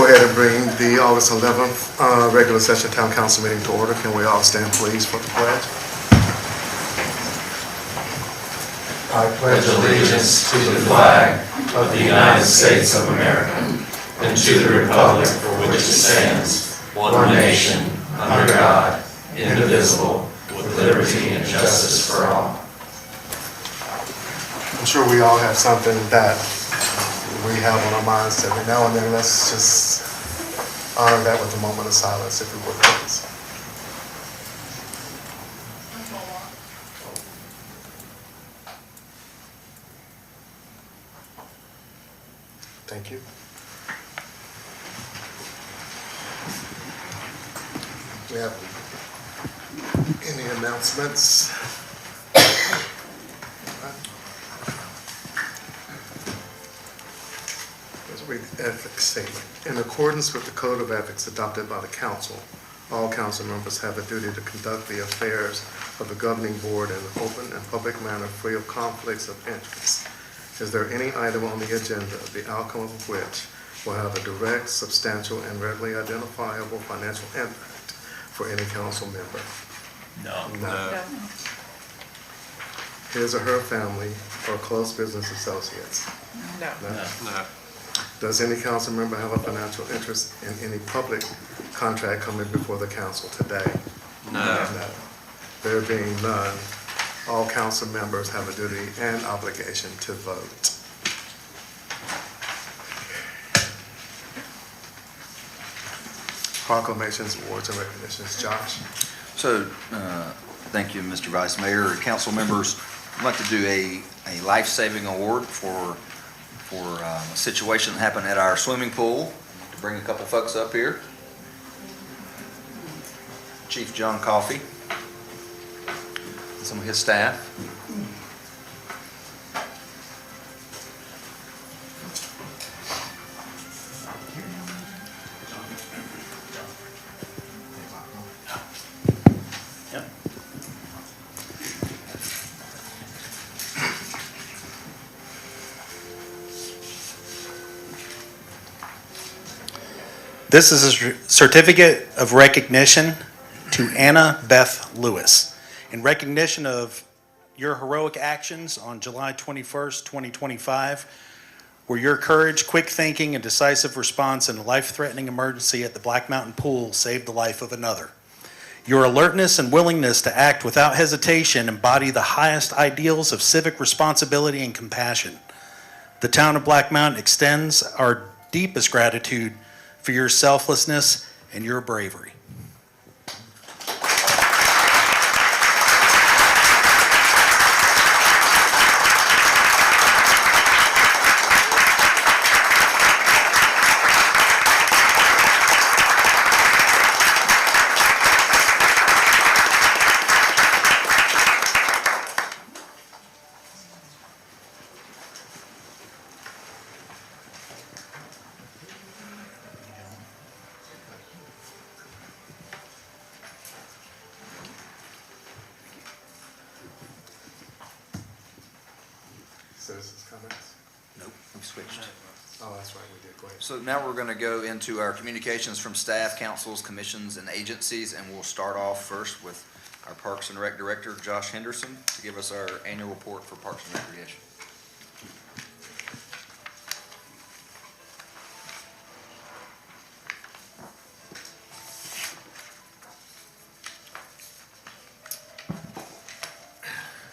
go ahead and bring the August 11th regular session town council meeting to order. Can we all stand please for the pledge? I Pledge allegiance to the flag of the United States of America and to the republic for which it stands, one nation, under God, indivisible, with liberty and justice for all. I'm sure we all have something that we have on our minds every now and then. Let's just honor that with a moment of silence, if we would, please. Thank you. We have any announcements? Let's read the ethics statement. In accordance with the Code of Ethics adopted by the council, all council members have a duty to conduct the affairs of the governing board in an open and public manner free of conflicts of interest. Is there any item on the agenda, the outcome of which will have a direct, substantial, and readily identifiable financial impact for any council member? No. His or her family or close business associates? No. Does any council member have a financial interest in any public contract coming before the council today? No. There being none, all council members have a duty and obligation to vote. Proclamations, awards, and recognitions. Josh? So, thank you, Mr. Vice Mayor. Council members, I'd like to do a life-saving award for a situation that happened at our swimming pool. To bring a couple folks up here. Chief John Coffey and some of his staff. This is a certificate of recognition to Anna Beth Lewis in recognition of your heroic actions on July 21st, 2025, where your courage, quick thinking, and decisive response in a life-threatening emergency at the Black Mountain Pool saved the life of another. Your alertness and willingness to act without hesitation embody the highest ideals of civic responsibility and compassion. The town of Black Mountain extends our deepest gratitude for your selflessness and your bravery. Citizens' comments? Nope, we switched. Oh, that's right, we did. Go ahead. So now we're going to go into our communications from staff, councils, commissions, and agencies, and we'll start off first with our Parks and Rec Director, Josh Henderson, to give us our annual report for Parks and Recreation.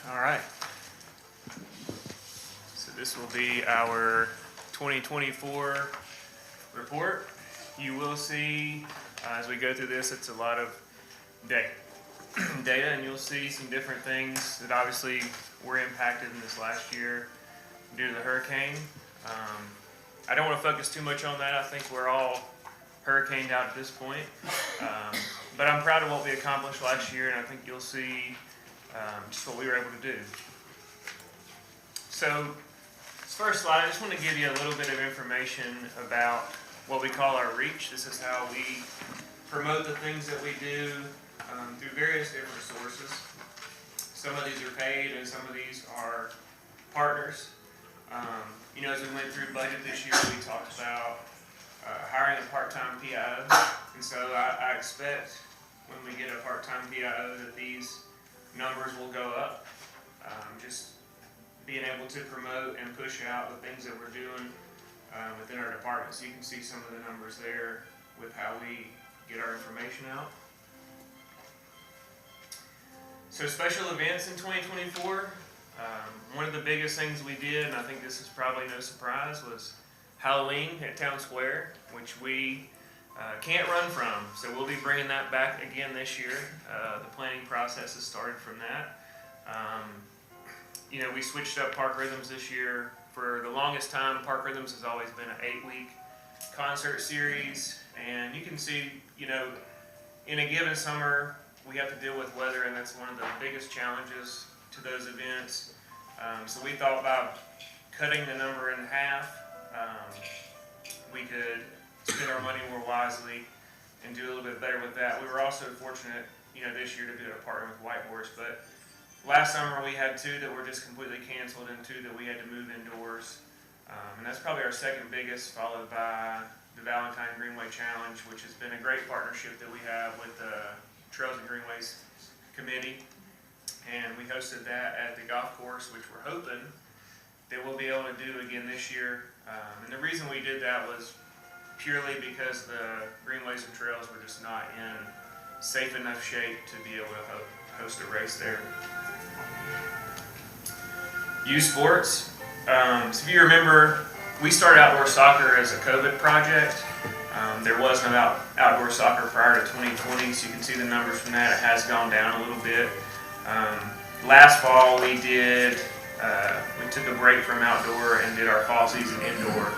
All right. So this will be our 2024 report. You will see, as we go through this, it's a lot of data, and you'll see some different things that obviously were impacted in this last year due to the hurricane. I don't want to focus too much on that. I think we're all hurricaned out at this point. But I'm proud of what we accomplished last year, and I think you'll see just what we were able to do. So, this first slide, I just want to give you a little bit of information about what we call our reach. This is how we promote the things that we do through various different sources. Some of these are paid, and some of these are partners. As we went through budget this year, we talked about hiring a part-time PIO. And so I expect when we get a part-time PIO that these numbers will go up. Just being able to promote and push out the things that we're doing within our department. So you can see some of the numbers there with how we get our information out. So special events in 2024, one of the biggest things we did, and I think this is probably no surprise, was Halloween at Town Square, which we can't run from. So we'll be bringing that back again this year. The planning process has started from that. We switched up Park Rhythms this year. For the longest time, Park Rhythms has always been an 8-week concert series. And you can see, in a given summer, we have to deal with weather, and that's one of the biggest challenges to those events. So we thought about cutting the number in half. We could spend our money more wisely and do a little bit better with that. We were also fortunate, this year to be able to partner with White Horse, but last summer we had 2 that were just completely canceled and 2 that we had to move indoors. And that's probably our second biggest, followed by the Valentine Greenway Challenge, which has been a great partnership that we have with the Trails and Greenways Committee. And we hosted that at the golf course, which we're hoping that we'll be able to do again this year. And the reason we did that was purely because the Greenways and Trails were just not in safe enough shape to be able to host a race there. Youth sports. So if you remember, we started outdoor soccer as a COVID project. There was no outdoor soccer prior to 2020, so you can see the numbers from that. It has gone down a little bit. Last fall we took a break from outdoor and did our fall season indoor.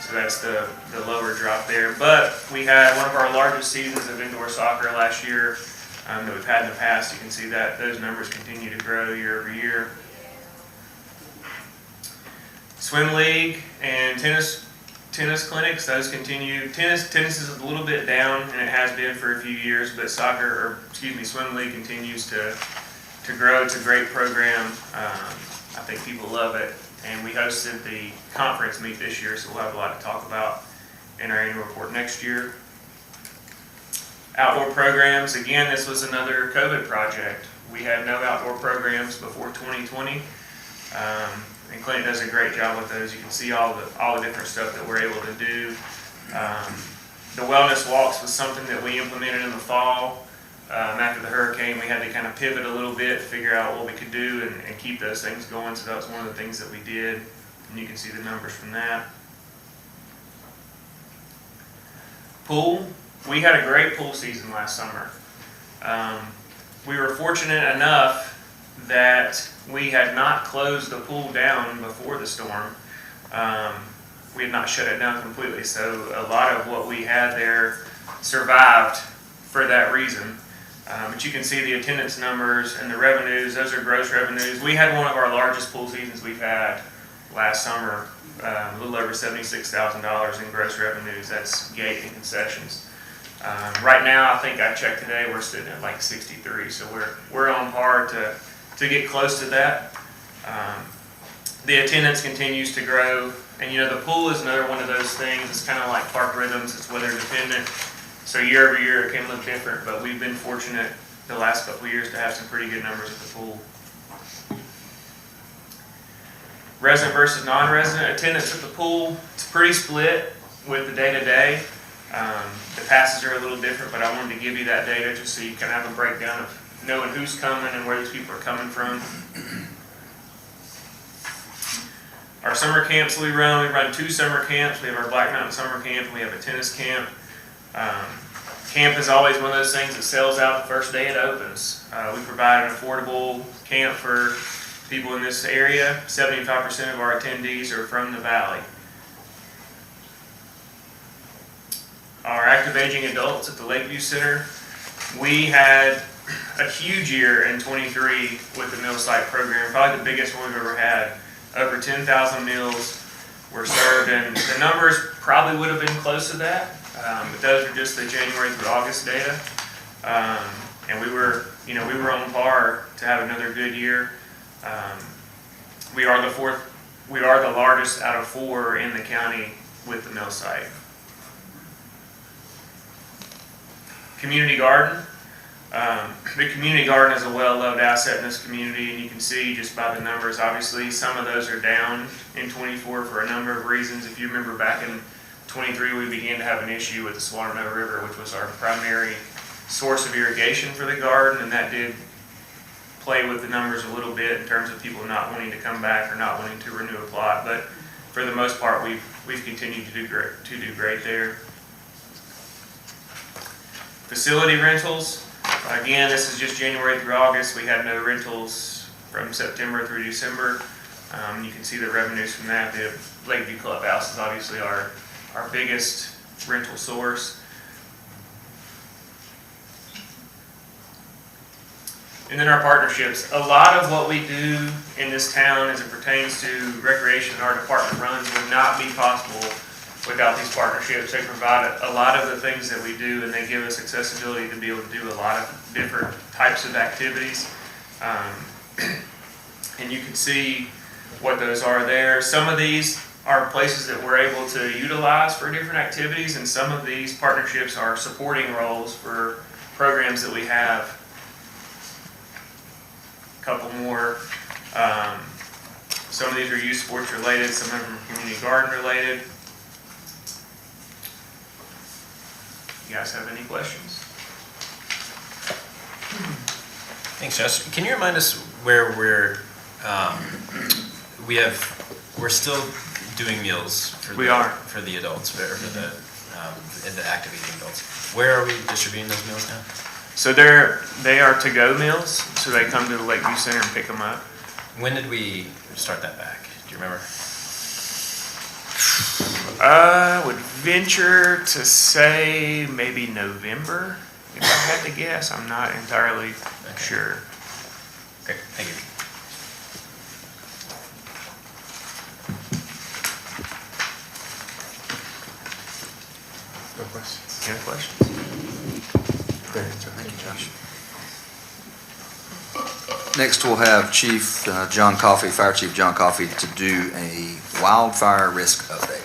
So that's the lower drop there. But we had one of our largest seasons of indoor soccer last year that we've had in the past. You can see that those numbers continue to grow year over year. Swim league and tennis clinics, those continue. Tennis is a little bit down, and it has been for a few years, but swim league continues to grow. It's a great program. I think people love it. And we hosted the conference meet this year, so we'll have a lot to talk about in our annual report next year. Outdoor programs, again, this was another COVID project. We had no outdoor programs before 2020. And Clint does a great job with those. You can see all the different stuff that we're able to do. The wellness walks was something that we implemented in the fall. After the hurricane, we had to kind of pivot a little bit, figure out what we could do and keep those things going. So that was one of the things that we did. And you can see the numbers from that. Pool. We had a great pool season last summer. We were fortunate enough that we had not closed the pool down before the storm. We had not shut it down completely, so a lot of what we had there survived for that reason. But you can see the attendance numbers and the revenues. Those are gross revenues. We had one of our largest pool seasons we've had last summer, a little over $76,000 in gross revenues. That's gate and concessions. Right now, I think I checked today, we're sitting at like 63, so we're on par to get close to that. The attendance continues to grow, and the pool is another one of those things. It's kind of like Park Rhythms. It's weather dependent, so year over year it can look different, but we've been fortunate the last couple of years to have some pretty good numbers at the pool. Resident versus non-resident attendance at the pool, it's pretty split with the day-to-day. The passes are a little different, but I wanted to give you that data just so you can have a breakdown of knowing who's coming and where these people are coming from. Our summer camps we run 2 summer camps. We have our Black Mountain Summer Camp and we have a tennis camp. Camp is always one of those things that sells out the first day it opens. We provide an affordable camp for people in this area. 75% of our attendees are from the Valley. Our active aging adults at the Lakeview Center, we had a huge year in 23 with the meal site program, probably the biggest one we've ever had. Over 10,000 meals were served, and the numbers probably would have been close to that, but those are just the January through August data. And we were on par to have another good year. We are the largest out of 4 in the county with the meal site. Community garden. The community garden is a well-loved asset in this community, and you can see just by the numbers, obviously, some of those are down in '24 for a number of reasons. If you remember back in '23, we began to have an issue with the Swananoa River, which was our primary source of irrigation for the garden, and that did play with the numbers a little bit in terms of people not wanting to come back or not wanting to renew a plot. But for the most part, we've continued to do great there. Facility rentals. Again, this is just January through August. We had no rentals from September through December. You can see the revenues from that. The Lakeview Clubhouse is obviously our biggest rental source. And then our partnerships. A lot of what we do in this town as it pertains to recreation that our department runs would not be possible without these partnerships. They provide a lot of the things that we do, and they give us accessibility to be able to do a lot of different types of activities. And you can see what those are there. Some of these are places that we're able to utilize for different activities, and some of these partnerships are supporting roles for programs that we have. A couple more. Some of these are youth sports related, some of them are community garden related. You guys have any questions? Thanks, Josh. Can you remind us where we're still doing meals for the adults, or for the active eating adults? Where are we distributing those meals now? So they are to-go meals, so they come to the Lakeview Center and pick them up. When did we start that back? Do you remember? I would venture to say maybe November, if I had to guess. I'm not entirely sure. Okay, thank you. No questions. Any questions? Thank you, Josh. Next, we'll have Chief John Coffey, Fire Chief John Coffey, to do a wildfire risk update.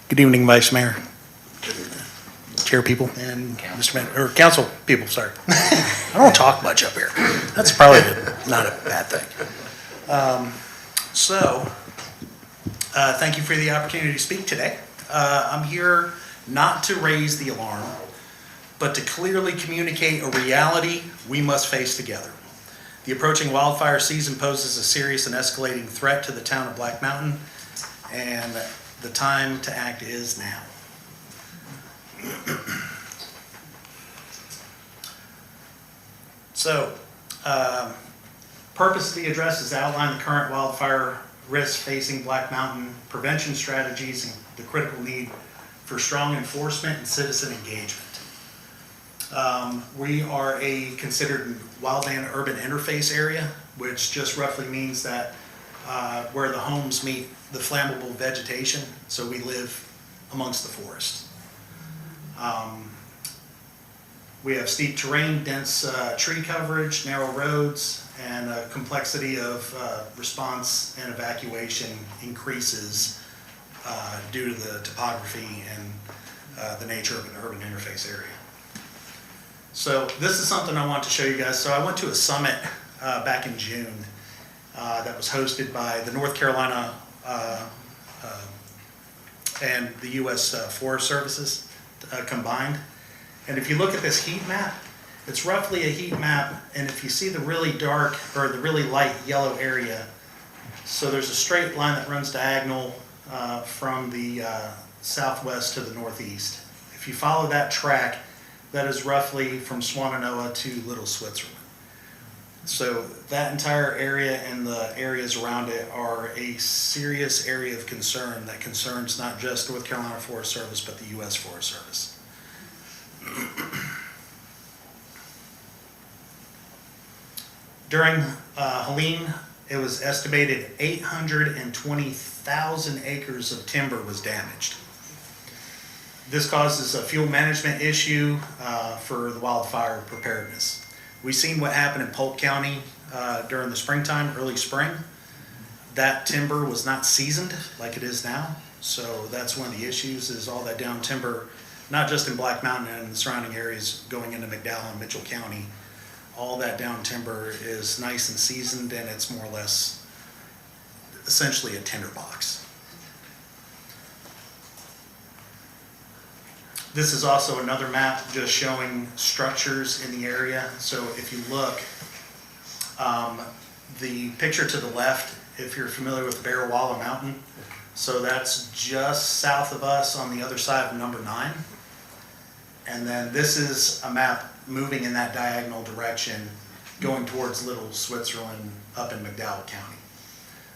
Good evening, Vice Mayor, Chair people, and Council people, sorry. I don't talk much up here. That's probably not a bad thing. Thank you for the opportunity to speak today. I'm here not to raise the alarm, but to clearly communicate a reality we must face together. The approaching wildfire season poses a serious and escalating threat to the town of Black Mountain, and the time to act is now. Purpose of the address is to outline the current wildfire risks facing Black Mountain, prevention strategies, and the critical need for strong enforcement and citizen engagement. We are considered wildland urban interface area, which just roughly means that where the homes meet the flammable vegetation, so we live amongst the forest. We have steep terrain, dense tree coverage, narrow roads, and a complexity of response and evacuation increases due to the topography and the nature of an urban interface area. So this is something I want to show you guys. So I went to a summit back in June that was hosted by the North Carolina and the U.S. Forest Services combined. And if you look at this heat map, it's roughly a heat map, and if you see the really dark or the really light yellow area, so there's a straight line that runs diagonal from the southwest to the northeast. If you follow that track, that is roughly from Swananoa to Little Switzerland. So that entire area and the areas around it are a serious area of concern that concerns not just North Carolina Forest Service, but the U.S. Forest Service. During Helene, it was estimated 820,000 acres of timber was damaged. This causes a fuel management issue for the wildfire preparedness. We've seen what happened in Polk County during the springtime, early spring. That timber was not seasoned like it is now. So that's one of the issues, is all that down timber, not just in Black Mountain and the surrounding areas going into McDowell and Mitchell County. All that down timber is nice and seasoned, and it's more or less essentially a tinderbox. This is also another map just showing structures in the area. So if you look, the picture to the left, if you're familiar with Barrawalla Mountain, so that's just south of us on the other side of number 9. And then this is a map moving in that diagonal direction, going towards Little Switzerland up in McDowell County.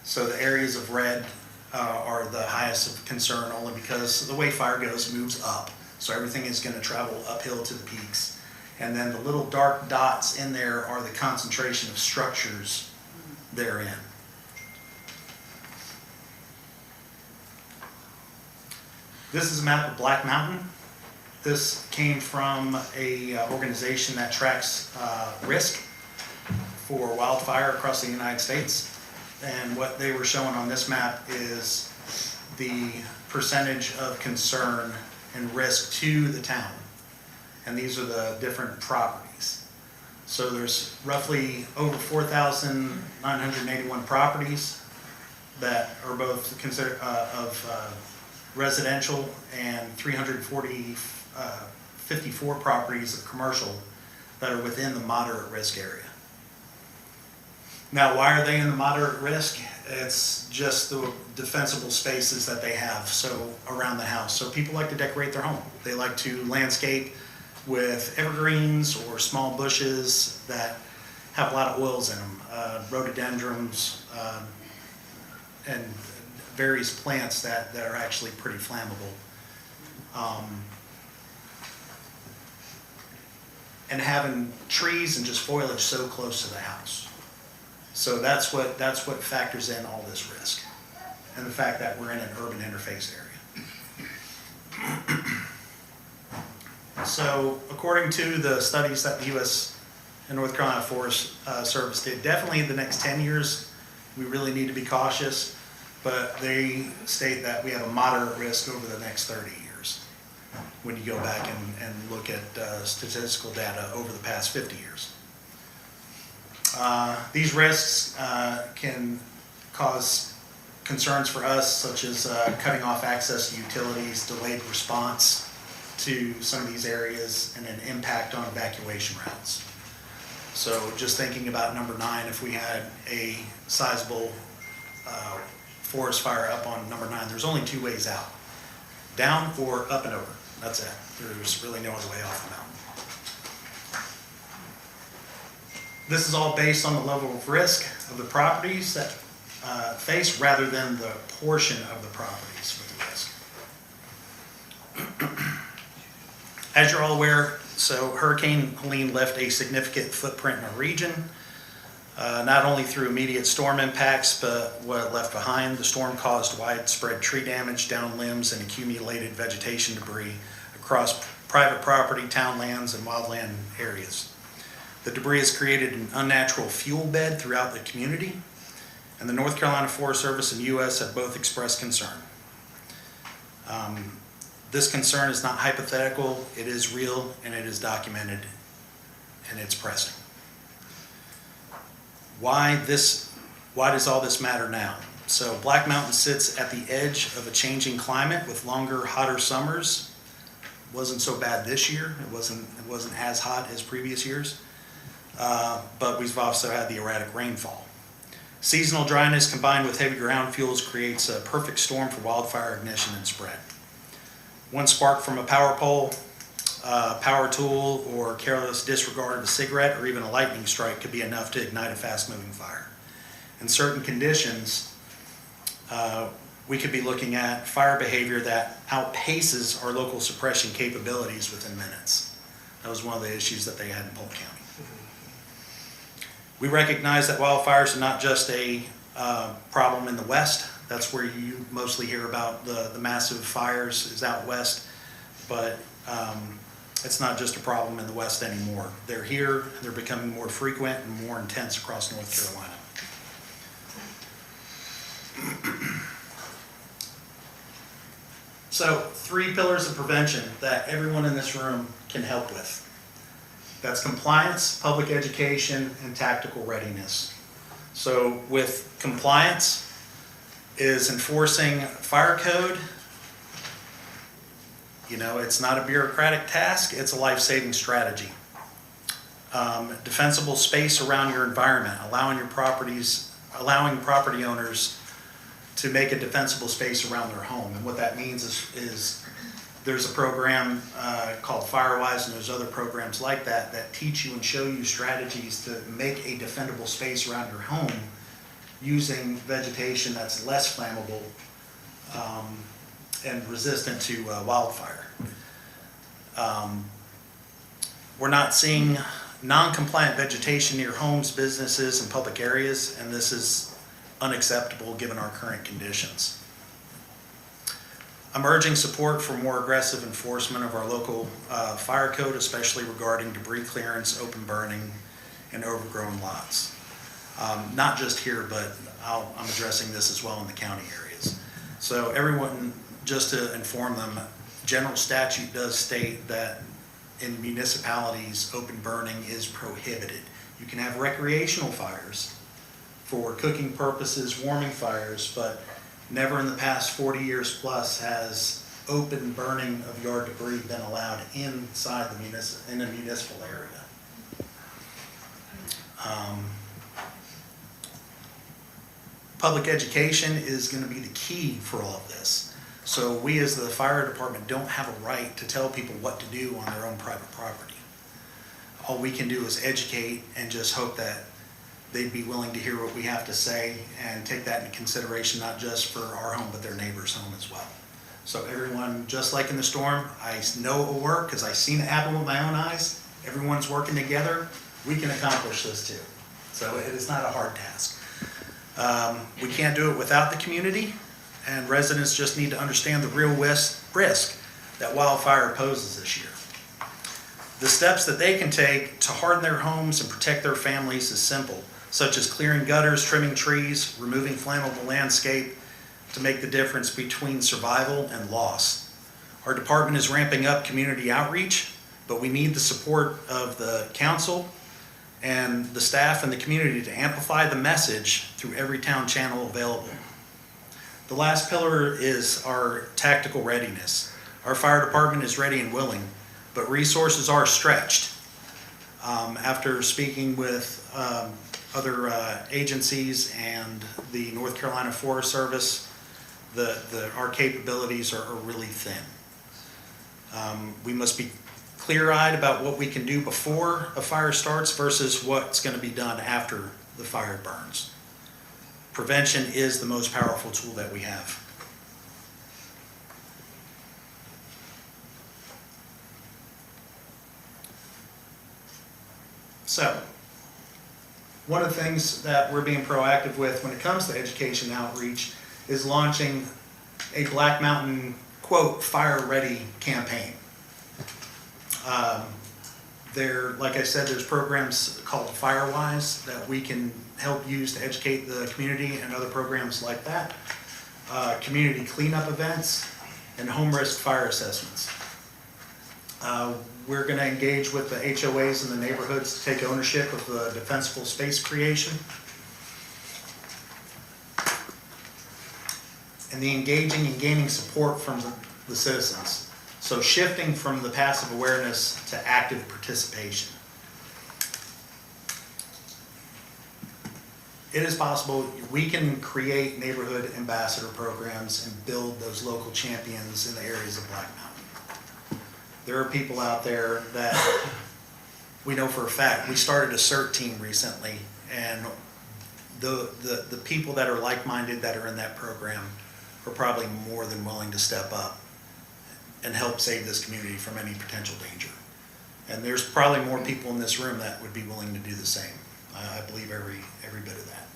So the areas of red are the highest of concern, only because the way fire goes, it moves up. So everything is going to travel uphill to the peaks. And then the little dark dots in there are the concentration of structures therein. This is a map of Black Mountain. This came from a organization that tracks risk for wildfire across the United States. And what they were showing on this map is the percentage of concern and risk to the town. And these are the different properties. So there's roughly over 4,981 properties that are both considered residential, and 354 properties of commercial that are within the moderate risk area. Now, why are they in the moderate risk? It's just the defensible spaces that they have so around the house. So people like to decorate their home. They like to landscape with evergreens or small bushes that have a lot of oils in them, rhododendrons, and various plants that are actually pretty flammable. And having trees and just foliage so close to the house. So that's what factors in all this risk, and the fact that we're in an urban interface area. So according to the studies that the U.S. and North Carolina Forest Service did, definitely the next 10 years, we really need to be cautious, but they state that we have a moderate risk over the next 30 years when you go back and look at statistical data over the past 50 years. These risks can cause concerns for us, such as cutting off access to utilities, delayed response to some of these areas, and an impact on evacuation routes. So just thinking about number 9, if we had a sizable forest fire up on number 9, there's only 2 ways out: down or up and over. That's it. There's really no other way off the mountain. This is all based on the level of risk of the properties that face, rather than the portion of the properties with the risk. As you're all aware, so Hurricane Helene left a significant footprint in our region, not only through immediate storm impacts, but what it left behind. The storm caused widespread tree damage, downed limbs, and accumulated vegetation debris across private property, town lands, and wildland areas. The debris has created an unnatural fuel bed throughout the community, and the North Carolina Forest Service and U.S. have both expressed concern. This concern is not hypothetical, it is real, and it is documented, and it's pressing. Why does all this matter now? So Black Mountain sits at the edge of a changing climate with longer, hotter summers. Wasn't so bad this year. It wasn't as hot as previous years. But we've also had the erratic rainfall. Seasonal dryness combined with heavy ground fuels creates a perfect storm for wildfire ignition and spread. One spark from a power pole, power tool, or careless disregard of a cigarette, or even a lightning strike could be enough to ignite a fast-moving fire. In certain conditions, we could be looking at fire behavior that outpaces our local suppression capabilities within minutes. That was one of the issues that they had in Polk County. We recognize that wildfires are not just a problem in the west. That's where you mostly hear about the massive fires is out west. But it's not just a problem in the west anymore. They're here, they're becoming more frequent and more intense across North Carolina. So 3 pillars of prevention that everyone in this room can help with. That's compliance, public education, and tactical readiness. So with compliance is enforcing fire code. You know, it's not a bureaucratic task, it's a life-saving strategy. Defensible space around your environment, allowing property owners to make a defensible space around their home. And what that means is there's a program called Firewise, and there's other programs like that that teach you and show you strategies to make a defendable space around your home using vegetation that's less flammable and resistant to wildfire. We're not seeing non-compliant vegetation near homes, businesses, and public areas, and this is unacceptable given our current conditions. I'm urging support for more aggressive enforcement of our local fire code, especially regarding debris clearance, open burning, and overgrown lots. Not just here, but I'm addressing this as well in the county areas. So everyone, just to inform them, general statute does state that in municipalities, open burning is prohibited. You can have recreational fires for cooking purposes, warming fires, but never in the past 40 years plus has open burning of yard debris been allowed inside in a municipal area. Public education is going to be the key for all of this. So we as the fire department don't have a right to tell people what to do on their own private property. All we can do is educate and just hope that they'd be willing to hear what we have to say and take that into consideration, not just for our home, but their neighbor's home as well. So everyone, just like in the storm, I know it will work because I've seen it happen with my own eyes. Everyone's working together. We can accomplish this too. So it is not a hard task. We can't do it without the community, and residents just need to understand the real risk that wildfire poses this year. The steps that they can take to harden their homes and protect their families is simple, such as clearing gutters, trimming trees, removing flammable landscape to make the difference between survival and loss. Our department is ramping up community outreach, but we need the support of the council and the staff and the community to amplify the message through every town channel available. The last pillar is our tactical readiness. Our fire department is ready and willing, but resources are stretched. After speaking with other agencies and the North Carolina Forest Service, our capabilities are really thin. We must be clear-eyed about what we can do before a fire starts versus what's going to be done after the fire burns. Prevention is the most powerful tool that we have. So, one of the things that we're being proactive with when it comes to education outreach is launching a Black Mountain, quote, fire ready campaign. Like I said, there's programs called Firewise that we can help use to educate the community, and other programs like that. Community cleanup events and home risk fire assessments. We're going to engage with the HOAs in the neighborhoods to take ownership of the defensible space creation. And the engaging and gaining support from the citizens. So shifting from the passive awareness to active participation. It is possible. We can create neighborhood ambassador programs and build those local champions in the areas of Black Mountain. There are people out there that we know for a fact. We started a CERT team recently, and the people that are like-minded that are in that program are probably more than willing to step up and help save this community from any potential danger. And there's probably more people in this room that would be willing to do the same. I believe every bit of that.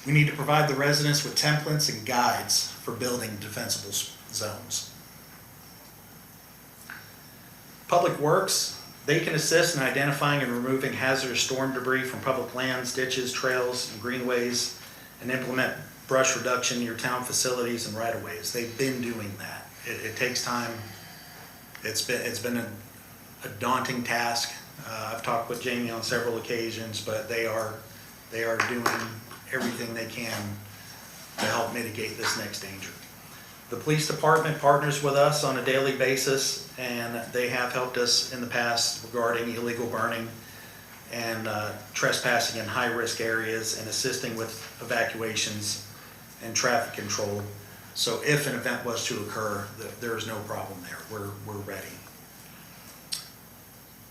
We need to provide the residents with templates and guides for building defensible zones. Public Works, they can assist in identifying and removing hazardous storm debris from public lands, ditches, trails, and greenways, and implement brush reduction near town facilities and right-of-ways. They've been doing that. It takes time. It's been a daunting task. I've talked with Jamie on several occasions, but they are doing everything they can to help mitigate this next danger. The police department partners with us on a daily basis, and they have helped us in the past regarding illegal burning and trespassing in high-risk areas and assisting with evacuations and traffic control. So if an event was to occur, there is no problem there. We're ready.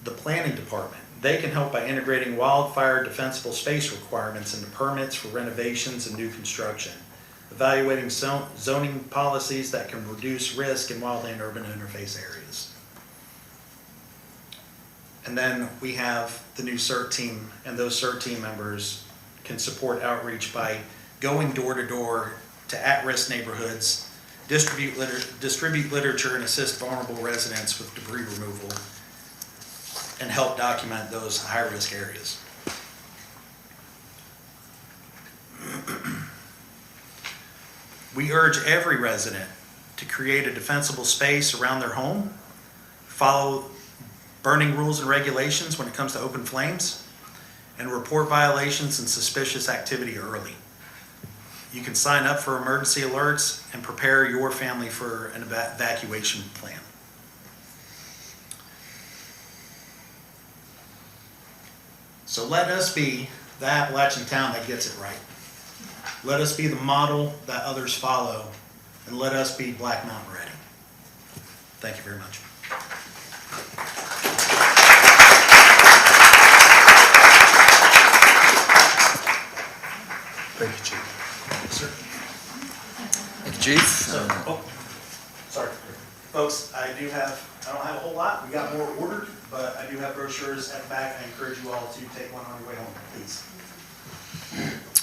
The planning department, they can help by integrating wildfire defensible space requirements into permits for renovations and new construction, evaluating zoning policies that can reduce risk in wildland-urban interface areas. And then we have the new CERT team, and those CERT team members can support outreach by going door to door to at-risk neighborhoods, distribute literature and assist vulnerable residents with debris removal, and help document those high-risk areas. We urge every resident to create a defensible space around their home, follow burning rules and regulations when it comes to open flames, and report violations and suspicious activity early. You can sign up for emergency alerts and prepare your family for an evacuation plan. So let us be the Appalachian town that gets it right. Let us be the model that others follow, and let us be Black Mountain ready. Thank you very much. Thank you, Chief. Yes, sir. Thank you, Chief. Sorry. Folks, I don't have a whole lot. We got more ordered, but I do have brochures at the back. I encourage you all to take one on your way home, please.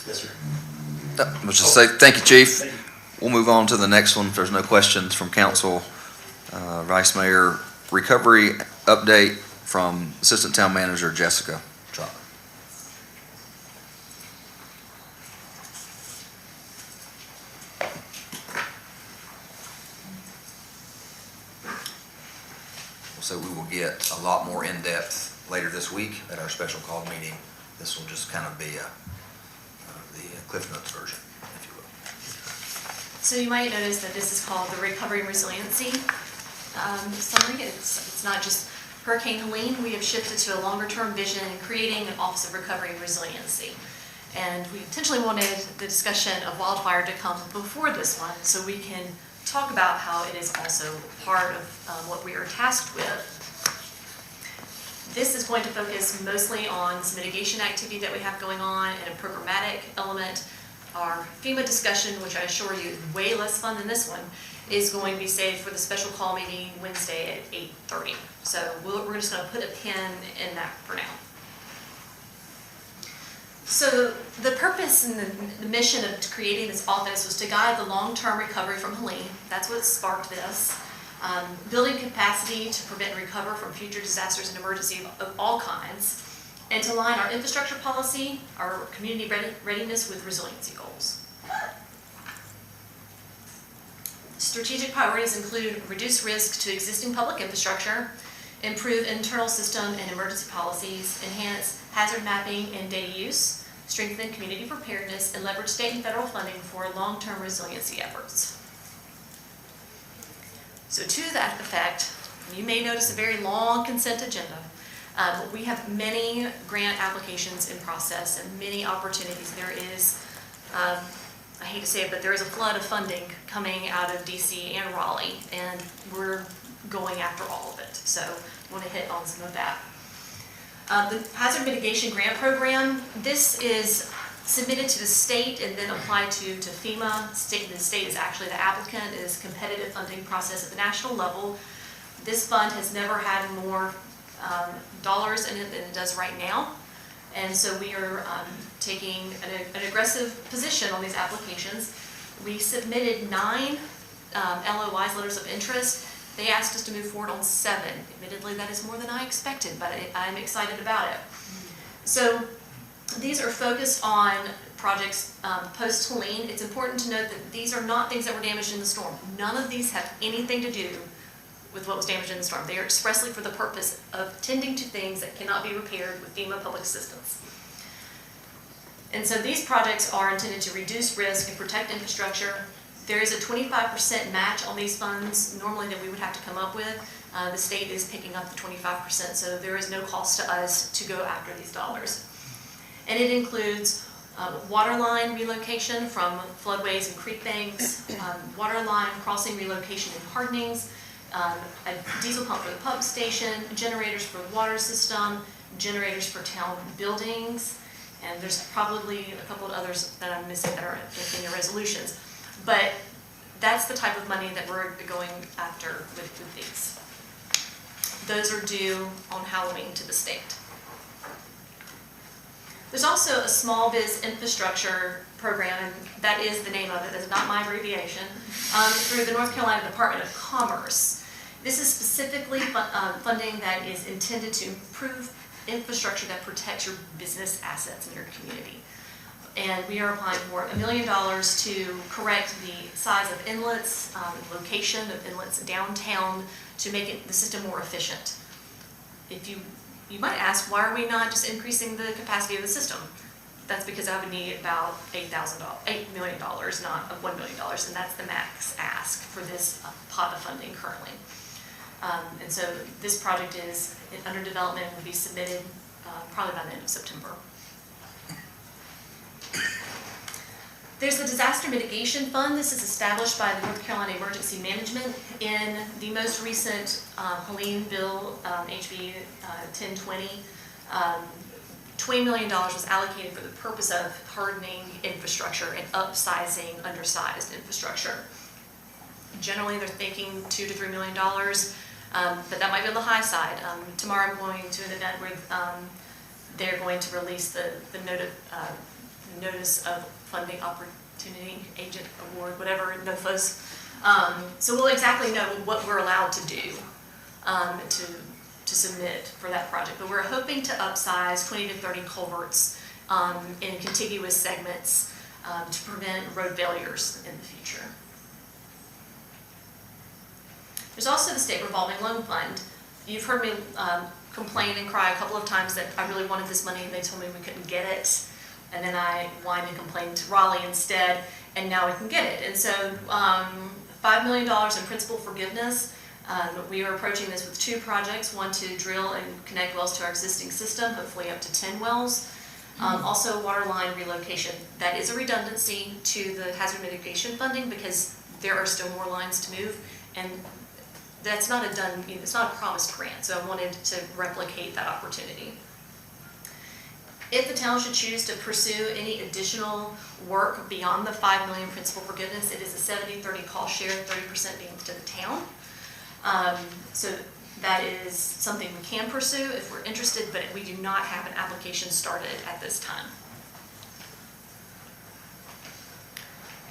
Yes, sir. Let's just say thank you, Chief. Thank you. We'll move on to the next one if there's no questions from council. Vice Mayor, recovery update from Assistant Town Manager Jessica Trotter. So we will get a lot more in-depth later this week at our special call meeting. This will just kind of be the Cliff Notes version, if you will. So you might notice that this is called the Recovery and Resiliency Summary. It's not just Hurricane Helene. We have shifted to a longer-term vision in creating an Office of Recovery and Resiliency. And we intentionally wanted the discussion of wildfire to come before this one so we can talk about how it is also part of what we are tasked with. This is going to focus mostly on some mitigation activity that we have going on and a programmatic element. Our FEMA discussion, which I assure you is way less fun than this one, is going to be saved for the special call meeting Wednesday at 8:30. So we're just going to put a pin in that for now. So the purpose and the mission of creating this office was to guide the long-term recovery from Helene. That's what sparked this. Building capacity to prevent and recover from future disasters and emergencies of all kinds, and to align our infrastructure policy, our community readiness with resiliency goals. Strategic priorities include reduce risk to existing public infrastructure, improve internal system and emergency policies, enhance hazard mapping and data use, strengthen community preparedness, and leverage state and federal funding for long-term resiliency efforts. So to that effect, you may notice a very long consent agenda. We have many grant applications in process and many opportunities. There is, I hate to say it, but there is a flood of funding coming out of DC and Raleigh, and we're going after all of it. So I want to hit on some of that. The Hazard Mitigation Grant Program, this is submitted to the state and then applied to FEMA. The state is actually the applicant. It is a competitive funding process at the national level. This fund has never had more dollars in it than it does right now. And so we are taking an aggressive position on these applications. We submitted 9 LOIs, letters of interest. They asked us to move forward on 7. Admittedly, that is more than I expected, but I'm excited about it. So these are focused on projects post-Helene. It's important to note that these are not things that were damaged in the storm. None of these have anything to do with what was damaged in the storm. They are expressly for the purpose of tending to things that cannot be repaired with FEMA public assistance. And so these projects are intended to reduce risk and protect infrastructure. There is a 25% match on these funds normally that we would have to come up with. The state is picking up the 25%, so there is no cost to us to go after these dollars. And it includes water line relocation from floodways and creek banks, water line crossing relocation and hardenings, a diesel pump for the pump station, generators for the water system, generators for town buildings, and there's probably a couple of others that I'm missing that are in your resolutions. But that's the type of money that we're going after with these. Those are due on Halloween to the state. There's also a small biz infrastructure program, and that is the name of it, that's not my abbreviation, through the North Carolina Department of Commerce. This is specifically funding that is intended to improve infrastructure that protects your business assets in your community. And we are applying for $1 million to correct the size of inlets, location of inlets downtown to make the system more efficient. If you might ask, why are we not just increasing the capacity of the system? That's because I would need about $8 million, not $1 million, and that's the max ask for this pot of funding currently. And so this project is under development and will be submitted probably by the end of September. There's the Disaster Mitigation Fund. This is established by the North Carolina Emergency Management. In the most recent Helene bill, HB 1020, $20 million was allocated for the purpose of hardening infrastructure and upsizing undersized infrastructure. Generally, they're thinking $2 to $3 million, but that might be on the high side. Tomorrow I'm going to an event where they're going to release the notice of funding opportunity agent award, whatever NOFAs. So we'll exactly know what we're allowed to do to submit for that project. But we're hoping to upsize 20 to 30 culverts in contiguous segments to prevent road failures in the future. There's also the State Revolving Loan Fund. You've heard me complain and cry a couple of times that I really wanted this money and they told me we couldn't get it. And then I whined and complained to Raleigh instead, and now we can get it. And so $5 million in principal forgiveness. We are approaching this with 2 projects, one to drill and connect wells to our existing system, hopefully up to 10 wells. Also water line relocation. That is a redundancy to the hazard mitigation funding because there are still more lines to move, and that's not it's not a promised grant, so I wanted to replicate that opportunity. If the town should choose to pursue any additional work beyond the $5 million principal forgiveness, it is a 70-30 cost share, 30% being to the town. So that is something we can pursue if we're interested, but we do not have an application started at this time.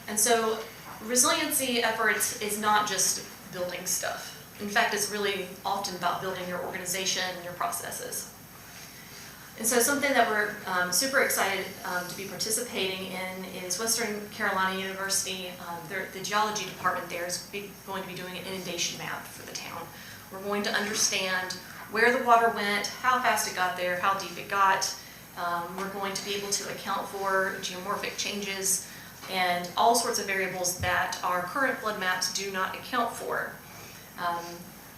And so resiliency efforts is not just building stuff. In fact, it's really often about building your organization and your processes. And so something that we're super excited to be participating in is Western Carolina University. The geology department there is going to be doing an inundation map for the town. We're going to understand where the water went, how fast it got there, how deep it got. We're going to be able to account for geomorphic changes and all sorts of variables that our current flood maps do not account for.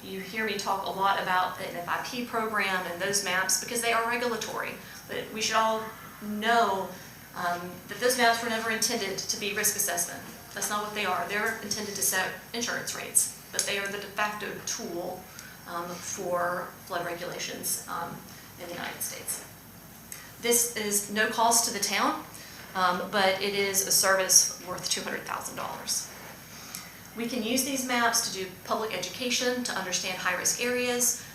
You hear me talk a lot about the NFIP program and those maps because they are regulatory, but we should all know that those maps were never intended to be risk assessment. That's not what they are. They're intended to set insurance rates, but they are the de facto tool for flood regulations in the United States. This is no cost to the town, but it is a service worth $200,000. We can use these maps to do public education, to understand high-risk areas.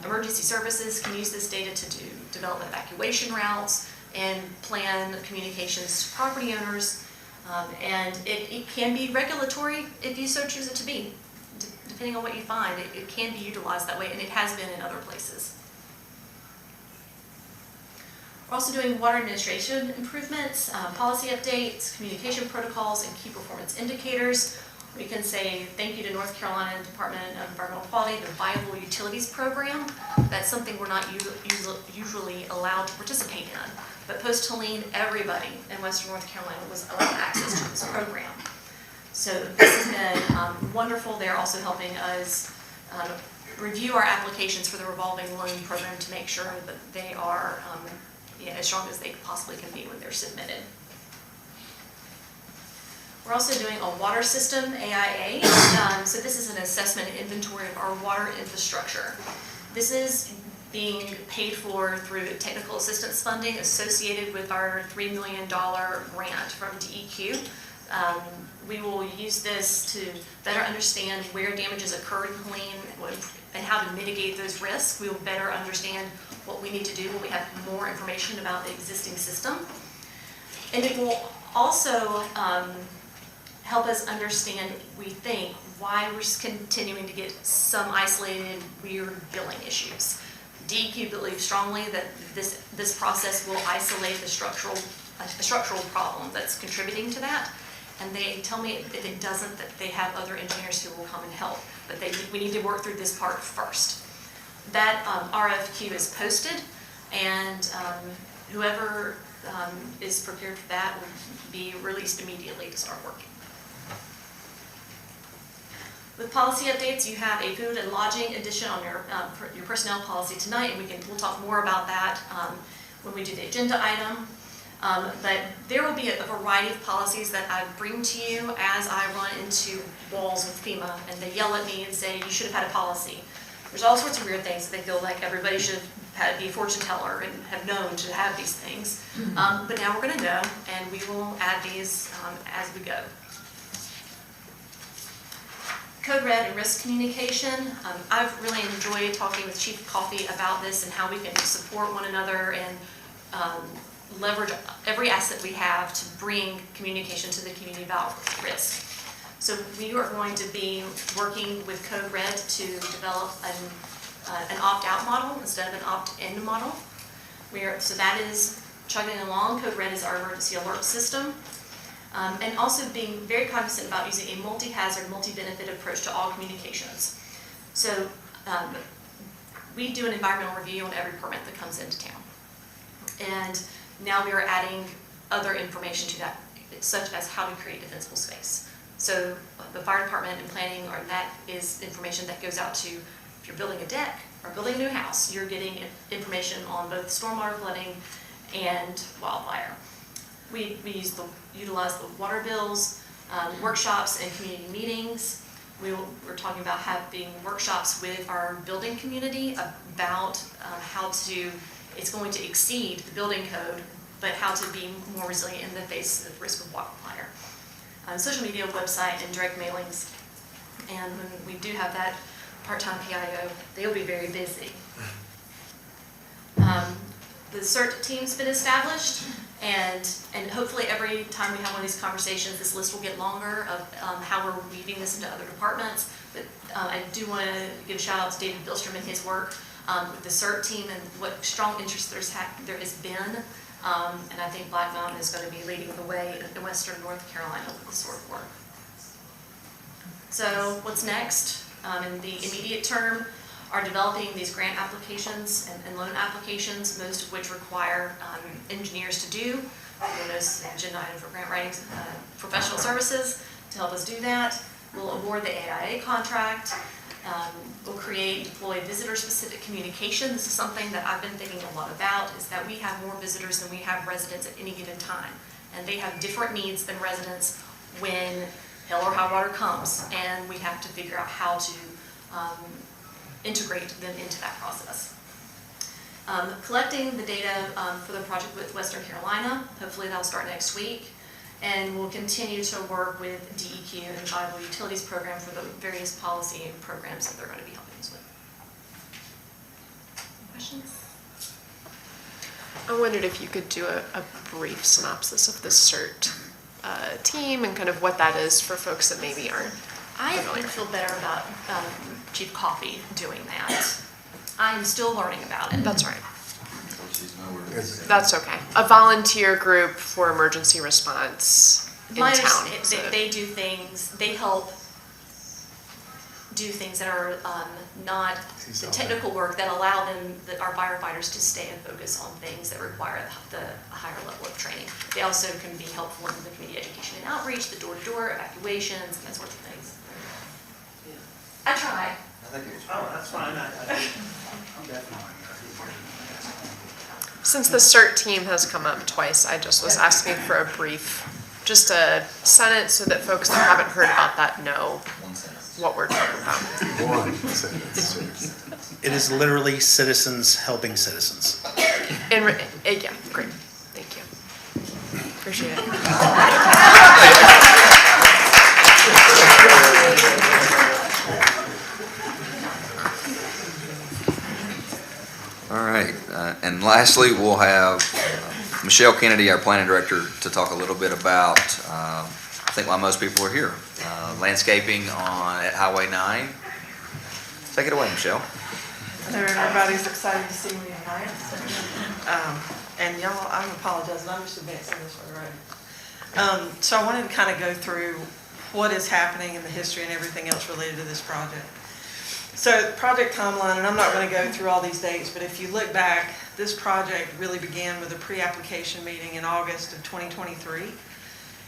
Emergency services can use this data to develop evacuation routes and plan communications to property owners. And it can be regulatory if you so choose it to be. Depending on what you find, it can be utilized that way, and it has been in other places. We're also doing water administration improvements, policy updates, communication protocols, and key performance indicators. We can say thank you to North Carolina Department of Environmental Quality, the Viable Utilities Program. That's something we're not usually allowed to participate in. But post-Helene, everybody in Western North Carolina was allowed access to this program. So this has been wonderful. They're also helping us review our applications for the revolving loan program to make sure that they are as strong as they possibly can be when they're submitted. We're also doing a water system AIA. So this is an assessment and inventory of our water infrastructure. This is being paid for through technical assistance funding associated with our $3 million grant from DEQ. We will use this to better understand where damages occurred in Helene and how to mitigate those risks. We will better understand what we need to do when we have more information about the existing system. And it will also help us understand, we think, why we're continuing to get some isolated, weird billing issues. DEQ believes strongly that this process will isolate the structural problem that's contributing to that. And they tell me if it doesn't, that they have other engineers who will come and help. But we need to work through this part first. That RFQ is posted, and whoever is prepared for that will be released immediately to start working. With policy updates, you have a food and lodging addition on your personnel policy tonight, and we'll talk more about that when we do the agenda item. But there will be a variety of policies that I bring to you as I run into walls with FEMA, and they yell at me and say, you should have had a policy. There's all sorts of weird things. They feel like everybody should be a fortune teller and have known to have these things. But now we're going to know, and we will add these as we go. Code Red and risk communication. I've really enjoyed talking with Chief Coffey about this and how we can support one another and leverage every asset we have to bring communication to the community about risk. So we are going to be working with Code Red to develop an opt-out model instead of an opt-in model. So that is chugging along. Code Red is our emergency alert system. And also being very cognizant about using a multi-hazard, multi-benefit approach to all communications. So we do an environmental review on every permit that comes into town. And now we are adding other information to that, such as how to create defensible space. So the fire department and planning, that is information that goes out to, if you're building a deck or building a new house, you're getting information on both stormwater flooding and wildfire. We utilize the water bills, workshops, and community meetings. We're talking about having workshops with our building community about how to, it's going to exceed the building code, but how to be more resilient in the face of risk of wildfire. Social media, website, and direct mailings. And when we do have that part-time PIO, they'll be very busy. The CERT team's been established, and hopefully every time we have one of these conversations, this list will get longer of how we're weaving this into other departments. But I do want to give a shout out to David Billstrom and his work with the CERT team and what strong interest there has been. And I think Black Mountain is going to be leading the way in Western North Carolina with this sort of work. So what's next? In the immediate term, are developing these grant applications and loan applications, most of which require engineers to do. You'll notice the agenda item for grant writing professional services to help us do that. We'll award the AIA contract. We'll create and deploy visitor-specific communication. This is something that I've been thinking a lot about, is that we have more visitors than we have residents at any given time. And they have different needs than residents when hell or high water comes, and we have to figure out how to integrate them into that process. Collecting the data for the project with Western Carolina, hopefully that'll start next week, and we'll continue to work with DEQ and the Viable Utilities Program for the various policy and programs that they're going to be helping us with. questions? I wondered if you could do a brief synopsis of the CERT team and kind of what that is for folks that maybe aren't. I would feel better about Chief Coffey doing that. I'm still learning about it. That's right. That's okay. A volunteer group for emergency response in My town. they do things, they help do things that are not the technical work that allow them, our firefighters, to stay and focus on things that require the higher level of training. They also can be helpful in the community education and outreach, the door-to-door evacuations, and that sorts of things. I try. Oh, that's fine. I'm definitely. Since the CERT team has come up twice, I just was asking for a brief, just a sentence so that folks that haven't heard about that know what we're talking about. One sentence. It is literally citizens helping citizens. Yeah, great. Thank you. Appreciate it. All right, and lastly, we'll have Michelle Kennedy, our planning director, to talk a little bit about, I think why most people are here, landscaping at Highway 9. Take it away, Michelle. Everybody's excited to see me tonight. And y'all, I'm apologizing, I'm just advancing this way, right? So I wanted to kind of go through what is happening in the history and everything else related to this project. So project timeline, and I'm not going to go through all these dates, but if you look back, this project really began with a pre-application meeting in August of 2023.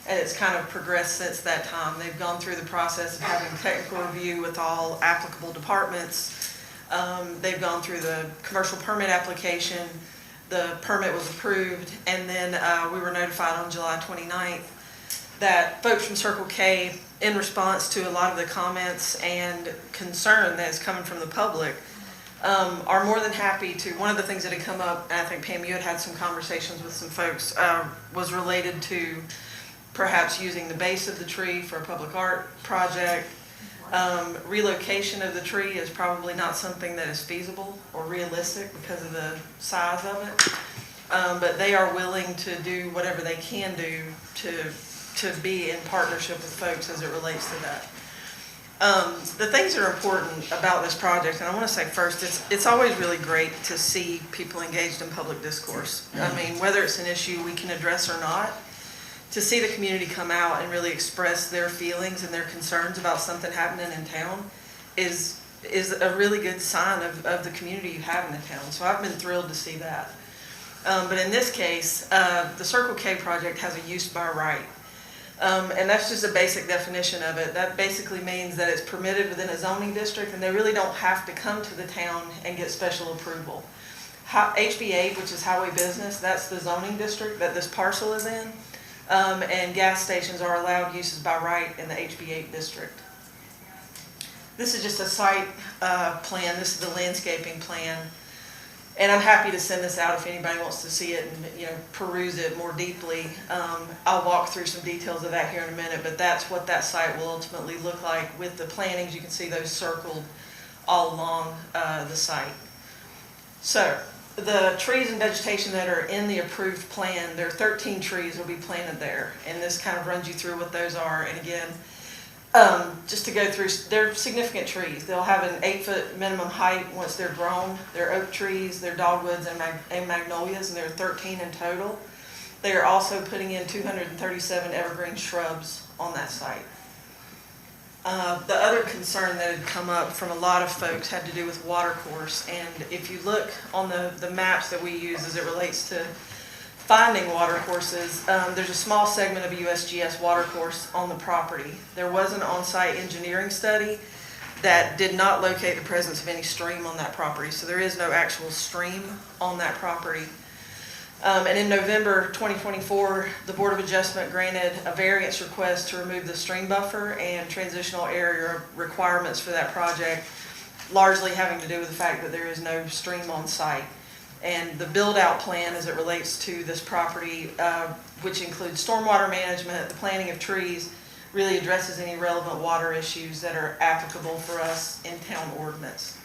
And it's kind of progressed since that time. They've gone through the process of having technical review with all applicable departments. They've gone through the commercial permit application. The permit was approved, and then we were notified on July 29th that folks from Circle K, in response to a lot of the comments and concern that's coming from the public, are more than happy to. One of the things that had come up, and I think Pam, you had some conversations with some folks, was related to perhaps using the base of the tree for a public art project. Relocation of the tree is probably not something that is feasible or realistic because of the size of it. But they are willing to do whatever they can do to be in partnership with folks as it relates to that. The things that are important about this project, and I want to say first, it's always really great to see people engaged in public discourse. I mean, whether it's an issue we can address or not, to see the community come out and really express their feelings and their concerns about something happening in town is a really good sign of the community you have in the town. So I've been thrilled to see that. But in this case, the Circle K project has a use by right. And that's just a basic definition of it. That basically means that it's permitted within a zoning district and they really don't have to come to the town and get special approval. HB8, which is highway business, that's the zoning district that this parcel is in. And gas stations are allowed uses by right in the HB8 district. This is just a site plan. This is the landscaping plan. And I'm happy to send this out if anybody wants to see it and peruse it more deeply. I'll walk through some details of that here in a minute, but that's what that site will ultimately look like with the plantings. You can see those circled all along the site. So the trees and vegetation that are in the approved plan, there are 13 trees will be planted there. And this kind of runs you through what those are. And again, just to go through, they're significant trees. They'll have an 8-foot minimum height once they're grown. They're oak trees, they're dogwoods and magnolias, and there are 13 in total. They are also putting in 237 evergreen shrubs on that site. The other concern that had come up from a lot of folks had to do with water course. And if you look on the maps that we use as it relates to finding water courses, there's a small segment of a USGS water course on the property. There was an on-site engineering study that did not locate the presence of any stream on that property. So there is no actual stream on that property. And in November 2024, the Board of Adjustment granted a variance request to remove the stream buffer and transitional area requirements for that project, largely having to do with the fact that there is no stream on site. And the build-out plan as it relates to this property, which includes stormwater management, the planting of trees, really addresses any relevant water issues that are applicable for us in town ordinance.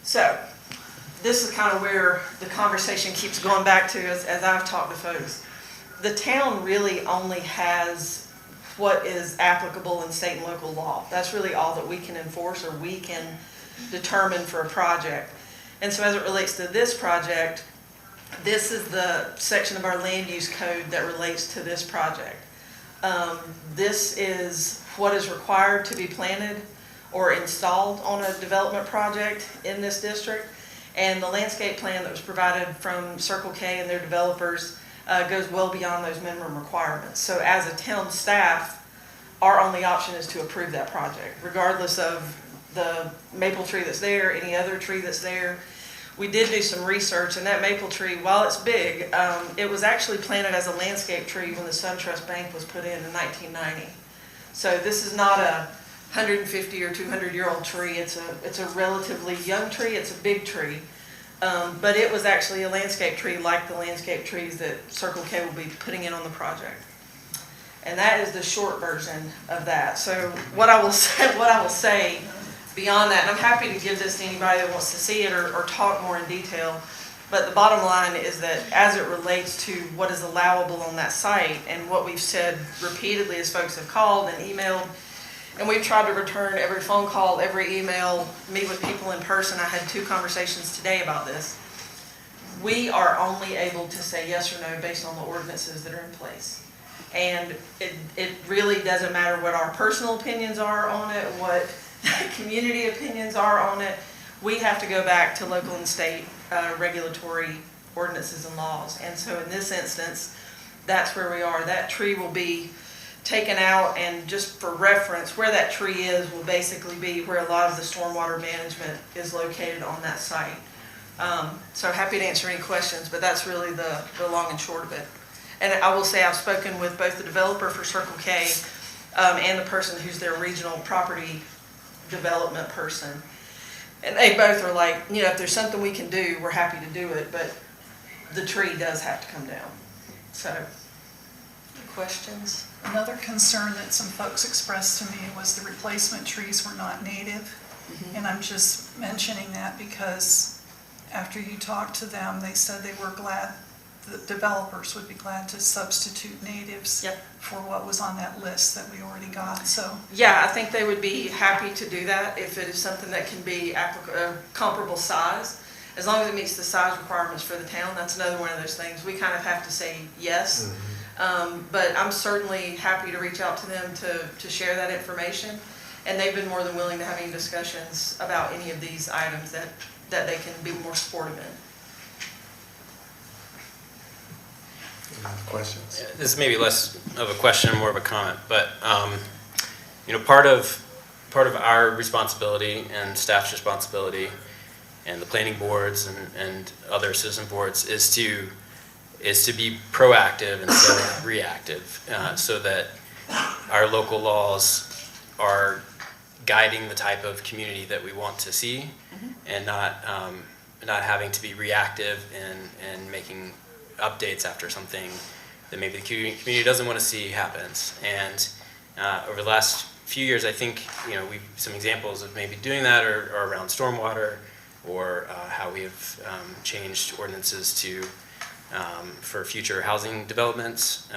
So, this is kind of where the conversation keeps going back to as I've talked to folks. The town really only has what is applicable in state and local law. That's really all that we can enforce or we can determine for a project. And so as it relates to this project, this is the section of our land use code that relates to this project. This is what is required to be planted or installed on a development project in this district. And the landscape plan that was provided from Circle K and their developers goes well beyond those minimum requirements. So as a town staff, our only option is to approve that project, regardless of the maple tree that's there, any other tree that's there. We did do some research, and that maple tree, while it's big, it was actually planted as a landscape tree when the SunTrust Bank was put in 1990. So this is not a 150 or 200-year-old tree. It's a relatively young tree. It's a big tree. But it was actually a landscape tree like the landscape trees that Circle K will be putting in on the project. And that is the short version of that. So what I will say beyond that, and I'm happy to give this to anybody that wants to see it or talk more in detail, but the bottom line is that as it relates to what is allowable on that site and what we've said repeatedly as folks have called and emailed, and we've tried to return every phone call, every email, meet with people in person. I had 2 conversations today about this. We are only able to say yes or no based on the ordinances that are in place. And it really doesn't matter what our personal opinions are on it, what community opinions are on it. We have to go back to local and state regulatory ordinances and laws. And so in this instance, that's where we are. That tree will be taken out, and just for reference, where that tree is will basically be where a lot of the stormwater management is located on that site. So happy to answer any questions, but that's really the long and short of it. And I will say I've spoken with both the developer for Circle K and the person who's their regional property development person. And they both are like, you know, if there's something we can do, we're happy to do it, but the tree does have to come down. So, questions? Another concern that some folks expressed to me was the replacement trees were not native. And I'm just mentioning that because after you talked to them, they said they were glad, the developers would be glad to substitute natives for what was on that list that we already got, so. Yeah, I think they would be happy to do that if it is something that can be comparable size. As long as it meets the size requirements for the town, that's another one of those things. We kind of have to say yes. But I'm certainly happy to reach out to them to share that information. And they've been more than willing to have any discussions about any of these items that they can be more supportive in. Questions? This may be less of a question, more of a comment, but you know, part of our responsibility and staff's responsibility and the planning boards and other citizen boards is to be proactive instead of reactive, so that our local laws are guiding the type of community that we want to see, and not having to be reactive and making updates after something that maybe the community doesn't want to see happens. And over the last few years, I think, you know, some examples of maybe doing that are around stormwater, or how we have changed ordinances to for future housing developments.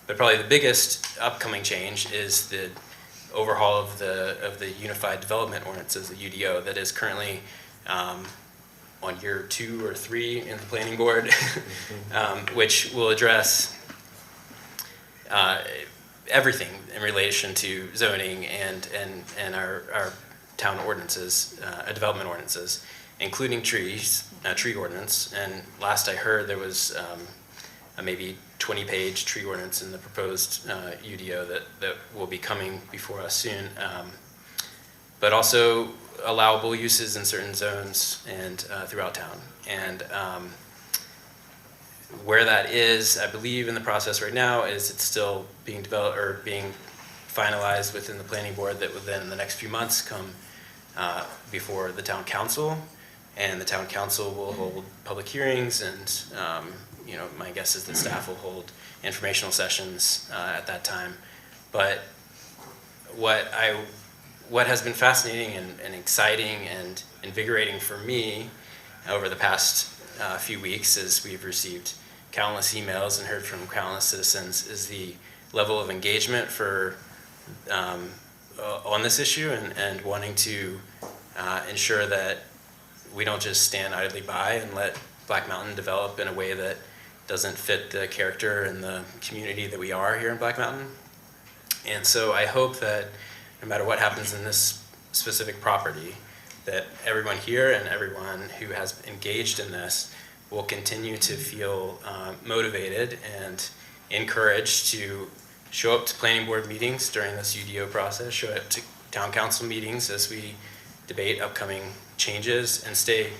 But probably the biggest upcoming change is the overhaul of the Unified Development Ordinances, the UDO, that is currently on year 2 or 3 in the planning board, which will address everything in relation to zoning and our town ordinances, development ordinances, including trees, tree ordinance. And last I heard, there was a maybe 20-page tree ordinance in the proposed UDO that will be coming before us soon. But also allowable uses in certain zones and throughout town. And where that is, I believe in the process right now, is it's still being developed or being finalized within the planning board, that will then in the next few months come before the town council, and the town council will hold public hearings, and you know, my guess is that staff will hold informational sessions at that time. But what has been fascinating and exciting and invigorating for me over the past few weeks, as we've received countless emails and heard from countless citizens, is the level of engagement on this issue and wanting to ensure that we don't just stand idly by and let Black Mountain develop in a way that doesn't fit the character and the community that we are here in Black Mountain. And so I hope that no matter what happens in this specific property, that everyone here and everyone who has engaged in this will continue to feel motivated and encouraged to show up to planning board meetings during this UDO process, show up to town council meetings as we debate upcoming changes, and stay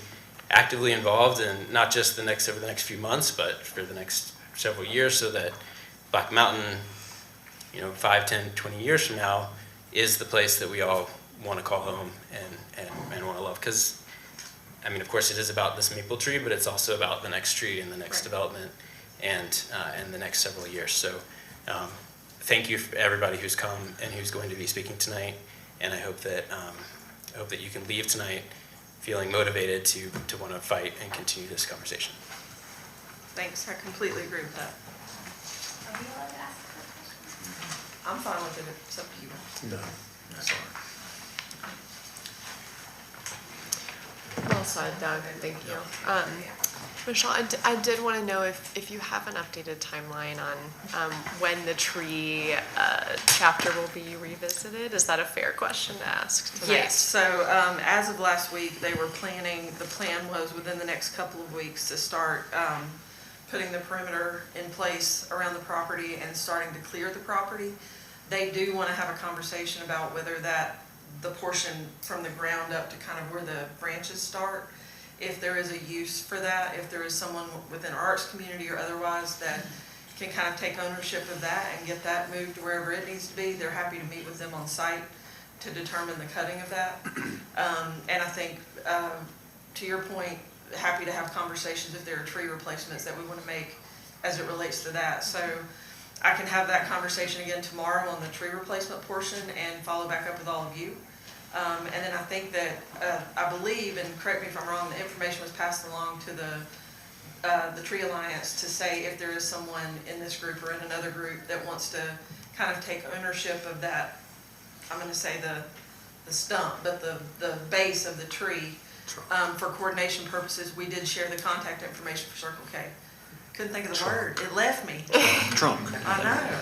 actively involved in not just over the next few months, but for the next several years, so that Black Mountain, 5, 10, 20 years from now, is the place that we all want to call home and want to love. Because, of course, it is about this maple tree, but it's also about the next tree and the next development and the next several years. So thank you for everybody who's come and who's going to be speaking tonight, and I hope that you can leave tonight feeling motivated to want to fight and continue this conversation. Thanks, I completely agree with that. Are we allowed to ask a question? I'm fine with it, it's up to you. No, sorry. Well said, Doug, thank you. Michelle, I did want to know if you have an updated timeline on when the tree chapter will be revisited. Is that a fair question to ask tonight? Yes, so as of last week, they were planning, the plan was within the next couple of weeks to start putting the perimeter in place around the property and starting to clear the property. They do want to have a conversation about whether the portion from the ground up to kind of where the branches start, if there is a use for that, if there is someone within our arts community or otherwise that can kind of take ownership of that and get that moved to wherever it needs to be, they're happy to meet with them on site to determine the cutting of that. And I think, to your point, happy to have conversations if there are tree replacements that we want to make as it relates to that. So I can have that conversation again tomorrow on the tree replacement portion and follow back up with all of you. And then I think that, I believe, and correct me if I'm wrong, the information was passed along to the Tree Alliance to say if there is someone in this group or in another group that wants to kind of take ownership of that, I'm going to say the stump, but the base of the tree, for coordination purposes. We did share the contact information for Circle K. Couldn't think of the word. It left me. Trunk. I know.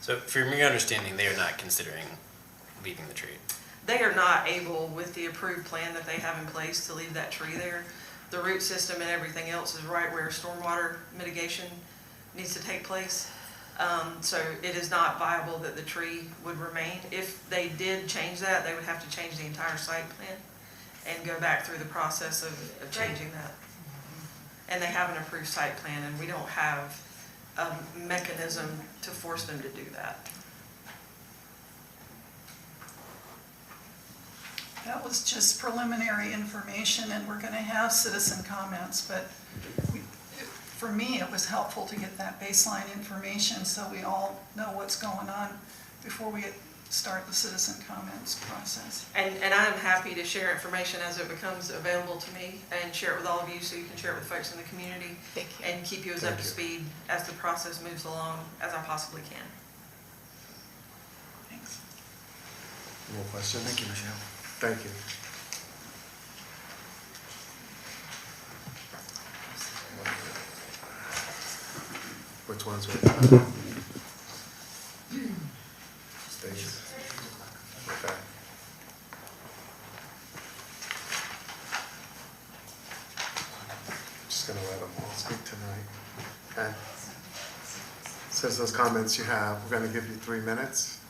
So from your understanding, they are not considering leaving the tree? They are not able, with the approved plan that they have in place, to leave that tree there. The root system and everything else is right where stormwater mitigation needs to take place. So it is not viable that the tree would remain. If they did change that, they would have to change the entire site plan and go back through the process of changing that. And they have an approved site plan, and we don't have a mechanism to force them to do that. That was just preliminary information, and we're going to have citizen comments, but for me, it was helpful to get that baseline information so we all know what's going on before we start the citizen comments process. And I'm happy to share information as it becomes available to me and share it with all of you so you can share it with folks in the community. Thank you. And keep you as up to speed as the process moves along as I possibly can. Thanks. More questions? Thank you, Michelle. Thank you. Which ones were Stacy? Okay. Just gonna let them all speak tonight. Okay? Citizens' comments you have, we're gonna give you 3 minutes.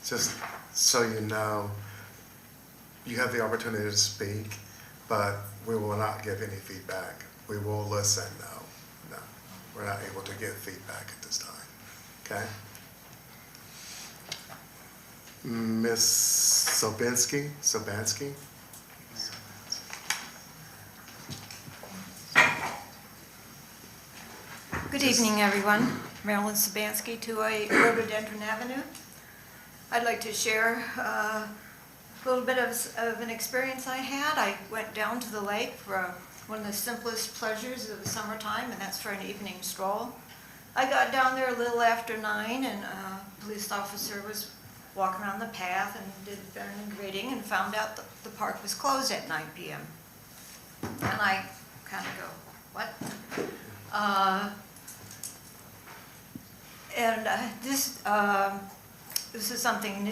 Just so you know, you have the opportunity to speak, but we will not give any feedback. We will listen, no. We're not able to give feedback at this time, okay? Ms. Sobansky? Good evening, everyone. Marilyn Sabansky, 208 Rhododendron Avenue. I'd like to share A little bit of an experience I had. I went down to the lake for one of the simplest pleasures of the summertime, and that's for an evening stroll. I got down there a little after 9, and a police officer was walking around the path and did a greeting and found out that the park was closed at 9 p.m. And I kind of go, what? This is something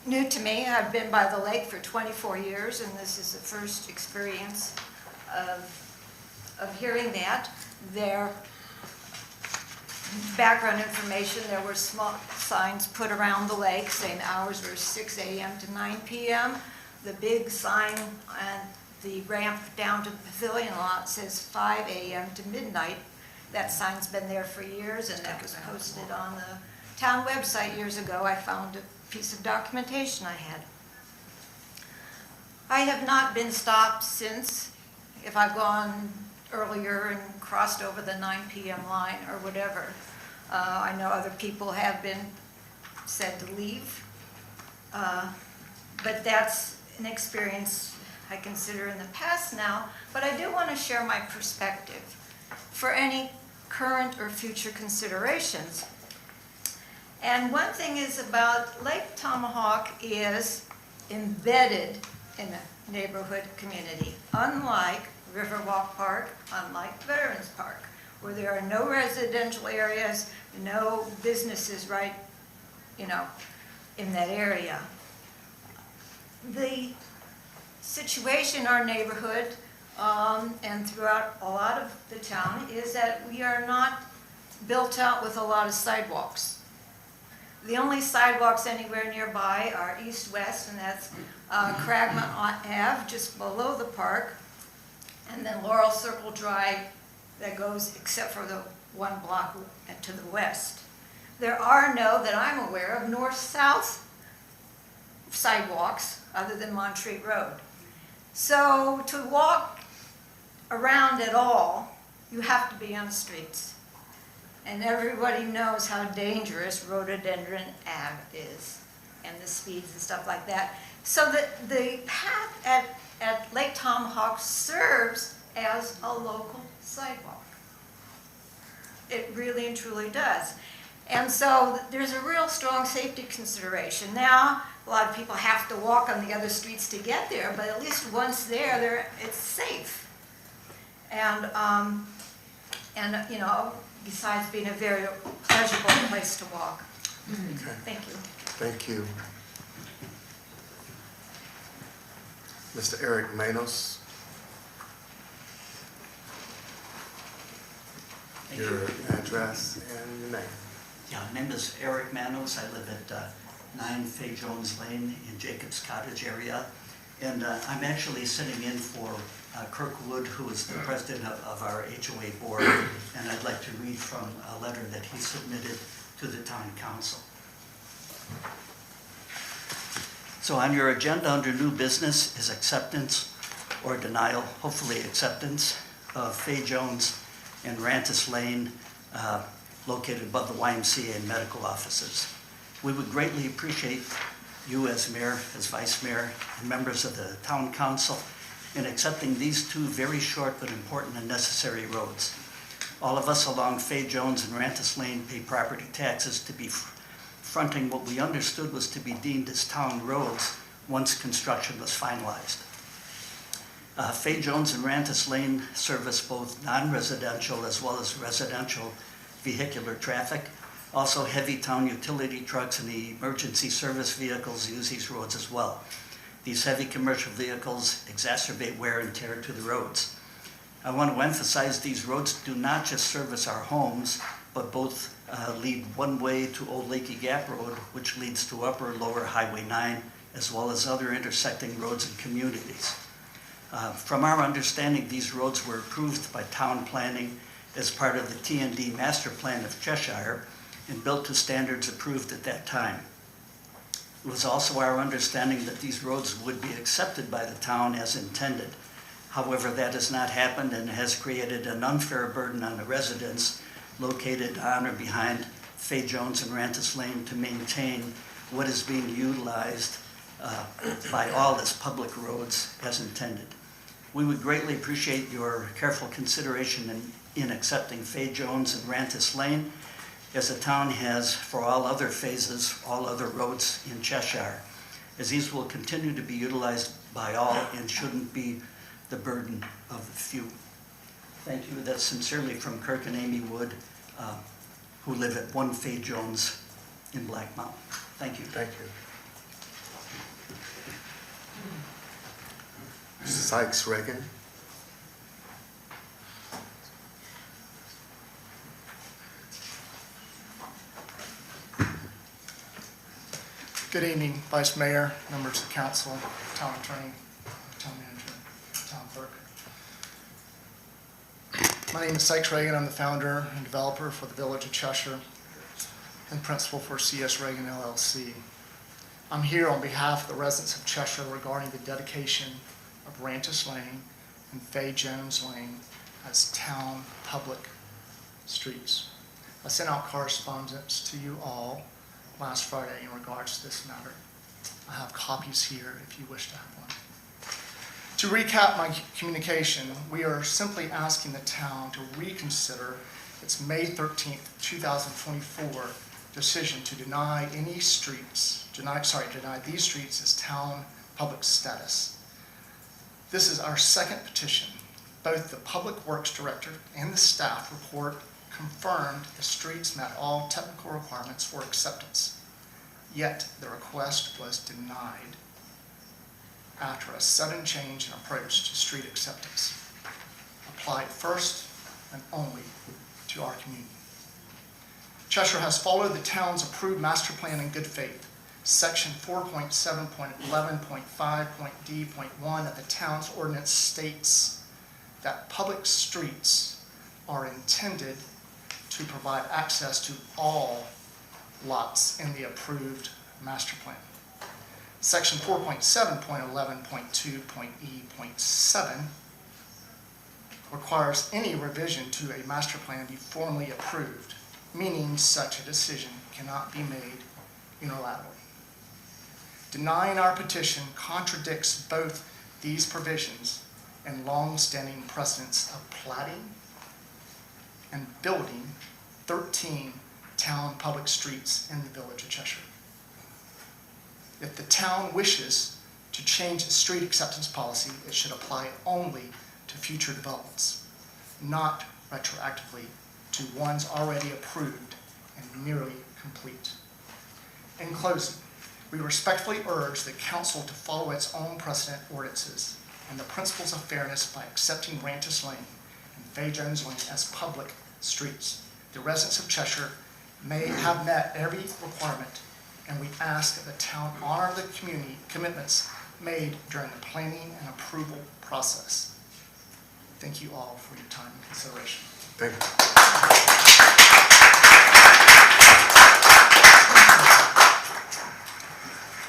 new to me. I've been by the lake for 24 years, and this is the first experience of hearing that. Their background information, there were small signs put around the lake saying the hours were 6 a.m. to 9 p.m. The big sign and the ramp down to the pavilion lot says 5 a.m. to midnight. That sign's been there for years, and that was posted on the town website years ago. I found a piece of documentation I had. I have not been stopped since. If I've gone earlier and crossed over the 9 p.m. line or whatever. I know other people have been said to leave. But that's an experience I consider in the past now. But I do want to share my perspective for any current or future considerations. And one thing is about Lake Tomahawk is embedded in a neighborhood community, unlike Riverwalk Park, unlike Veterans Park, where there are no residential areas, no businesses right, in that area. The situation in our neighborhood and throughout a lot of the town is that we are not built out with a lot of sidewalks. The only sidewalks anywhere nearby are east-west, and that's Cragmont Ave, just below the park, and then Laurel Circle Drive that goes, except for the one block to the west. There are no, that I'm aware of, north-south sidewalks other than Montreat Road. So to walk around at all, you have to be on the streets. And everybody knows how dangerous Rhododendron Ave is, and the speeds and stuff like that. So the path at Lake Tomahawk serves as a local sidewalk. It really and truly does. And so there's a real strong safety consideration. Now, a lot of people have to walk on the other streets to get there, but at least once there, it's safe. And besides being a very pleasurable place to walk. Okay. Thank you. Thank you. Mr. Eric Manos. Your address and your name. Yeah, my name is Eric Manos. I live at 9 Fay Jones Lane in Jacobs Cottage area. And I'm actually sitting in for Kirk Wood, who is the president of our HOA board. And I'd like to read from a letter that he submitted to the town council. So on your agenda under new business is acceptance or denial, hopefully acceptance, of Fay Jones and Rantis Lane, located above the YMCA and medical offices. We would greatly appreciate you as mayor, as vice mayor, and members of the town council in accepting these two very short but important and necessary roads. All of us along Fay Jones and Rantis Lane pay property taxes to be fronting what we understood was to be deemed as town roads once construction was finalized. Fay Jones and Rantis Lane service both non-residential as well as residential vehicular traffic. Also, heavy town utility trucks and the emergency service vehicles use these roads as well. These heavy commercial vehicles exacerbate wear and tear to the roads. I want to emphasize these roads do not just service our homes, but both lead one way to Old Lakey Gap Road, which leads to Upper and Lower Highway 9, as well as other intersecting roads and communities. From our understanding, these roads were approved by town planning as part of the T&D Master Plan of Cheshire and built to standards approved at that time. It was also our understanding that these roads would be accepted by the town as intended. However, that has not happened and has created an unfair burden on the residents located on or behind Fay Jones and Rantis Lane to maintain what is being utilized by all as public roads as intended. We would greatly appreciate your careful consideration in accepting Fay Jones and Rantis Lane, as the town has for all other phases, all other roads in Cheshire, as these will continue to be utilized by all and shouldn't be the burden of the few. Thank you. That's sincerely from Kirk and Amy Wood, who live at 1 Fay Jones in Black Mountain. Thank you. Thank you. Sykes Reagan. Good evening, Vice Mayor, members of council, town attorney, town manager, town clerk. My name is Sykes Reagan. I'm the founder and developer for the Village of Cheshire and principal for CS Reagan LLC. I'm here on behalf of the residents of Cheshire regarding the dedication of Rantis Lane and Fay Jones Lane as town public streets. I sent out correspondence to you all last Friday in regards to this matter. I have copies here if you wish to have one. To recap my communication, we are simply asking the town to reconsider its May 13th, 2024 decision to deny these streets as town public status. This is our second petition. Both the Public Works Director and the staff report confirmed the streets met all technical requirements for acceptance. Yet the request was denied after a sudden change in approach to street acceptance, applied first and only to our community. Cheshire has followed the town's approved master plan in good faith. Section 4.7.11.5.d.1 of the town's ordinance states that public streets are intended to provide access to all lots in the approved master plan. Section 4.7.11.2.e.7 requires any revision to a master plan be formally approved, meaning such a decision cannot be made unilaterally. Denying our petition contradicts both these provisions and long-standing precedents of platting and building 13 town public streets in the Village of Cheshire. If the town wishes to change its street acceptance policy, it should apply only to future developments, not retroactively to ones already approved and nearly complete. In closing, we respectfully urge the council to follow its own precedent ordinances and the principles of fairness by accepting Rantis Lane and Fay Jones Lane as public streets. The residents of Cheshire may have met every requirement, and we ask that the town honor the community commitments made during the planning and approval process. Thank you all for your time and consideration. Thank you.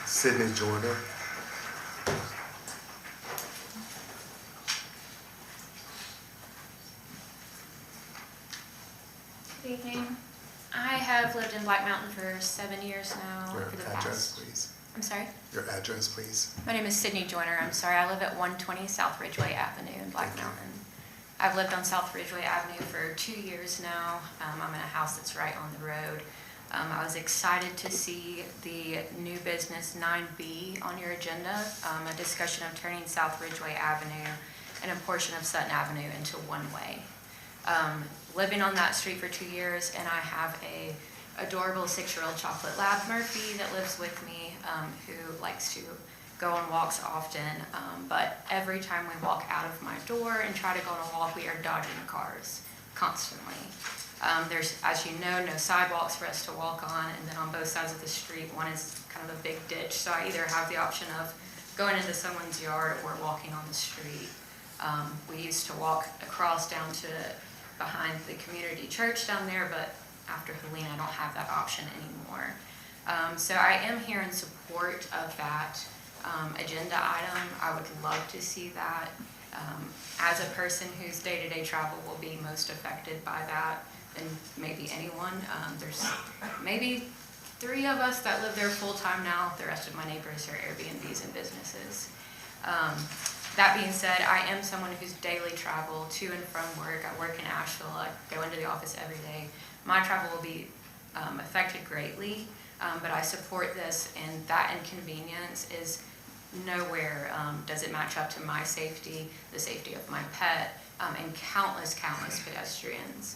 Sydney Joyner. Good evening. I have lived in Black Mountain for 7 years now. Your for the address, past. please. I'm sorry? Your address, please. My name is Sydney Joyner. I'm sorry. I live at 120 South Ridgeway Avenue in Black Mountain. I've lived on South Ridgeway Avenue for 2 years now. I'm in a house that's right on the road. I was excited to see the new business 9B on your agenda, a discussion of turning South Ridgeway Avenue and a portion of Sutton Avenue into one-way. Living on that street for 2 years, and I have a adorable 6-year-old chocolate lab, Murphy, that lives with me, who likes to go on walks often, but every time we walk out of my door and try to go on a walk, we are dodging cars constantly. There's, as you know, no sidewalks for us to walk on, and then on both sides of the street, one is kind of a big ditch, so I either have the option of going into someone's yard or walking on the street. We used to walk across down to behind the community church down there, but after Helene, I don't have that option anymore. So I am here in support of that agenda item. I would love to see that. As a person whose day-to-day travel will be most affected by that than maybe anyone, there's maybe 3 of us that live there full-time now. The rest of my neighbors are Airbnbs and businesses. That being said, I am someone who's daily travel to and from work. I work in Asheville. I go into the office every day. My travel will be affected greatly, but I support this, and that inconvenience is nowhere does it match up to my safety, the safety of my pet, and countless pedestrians.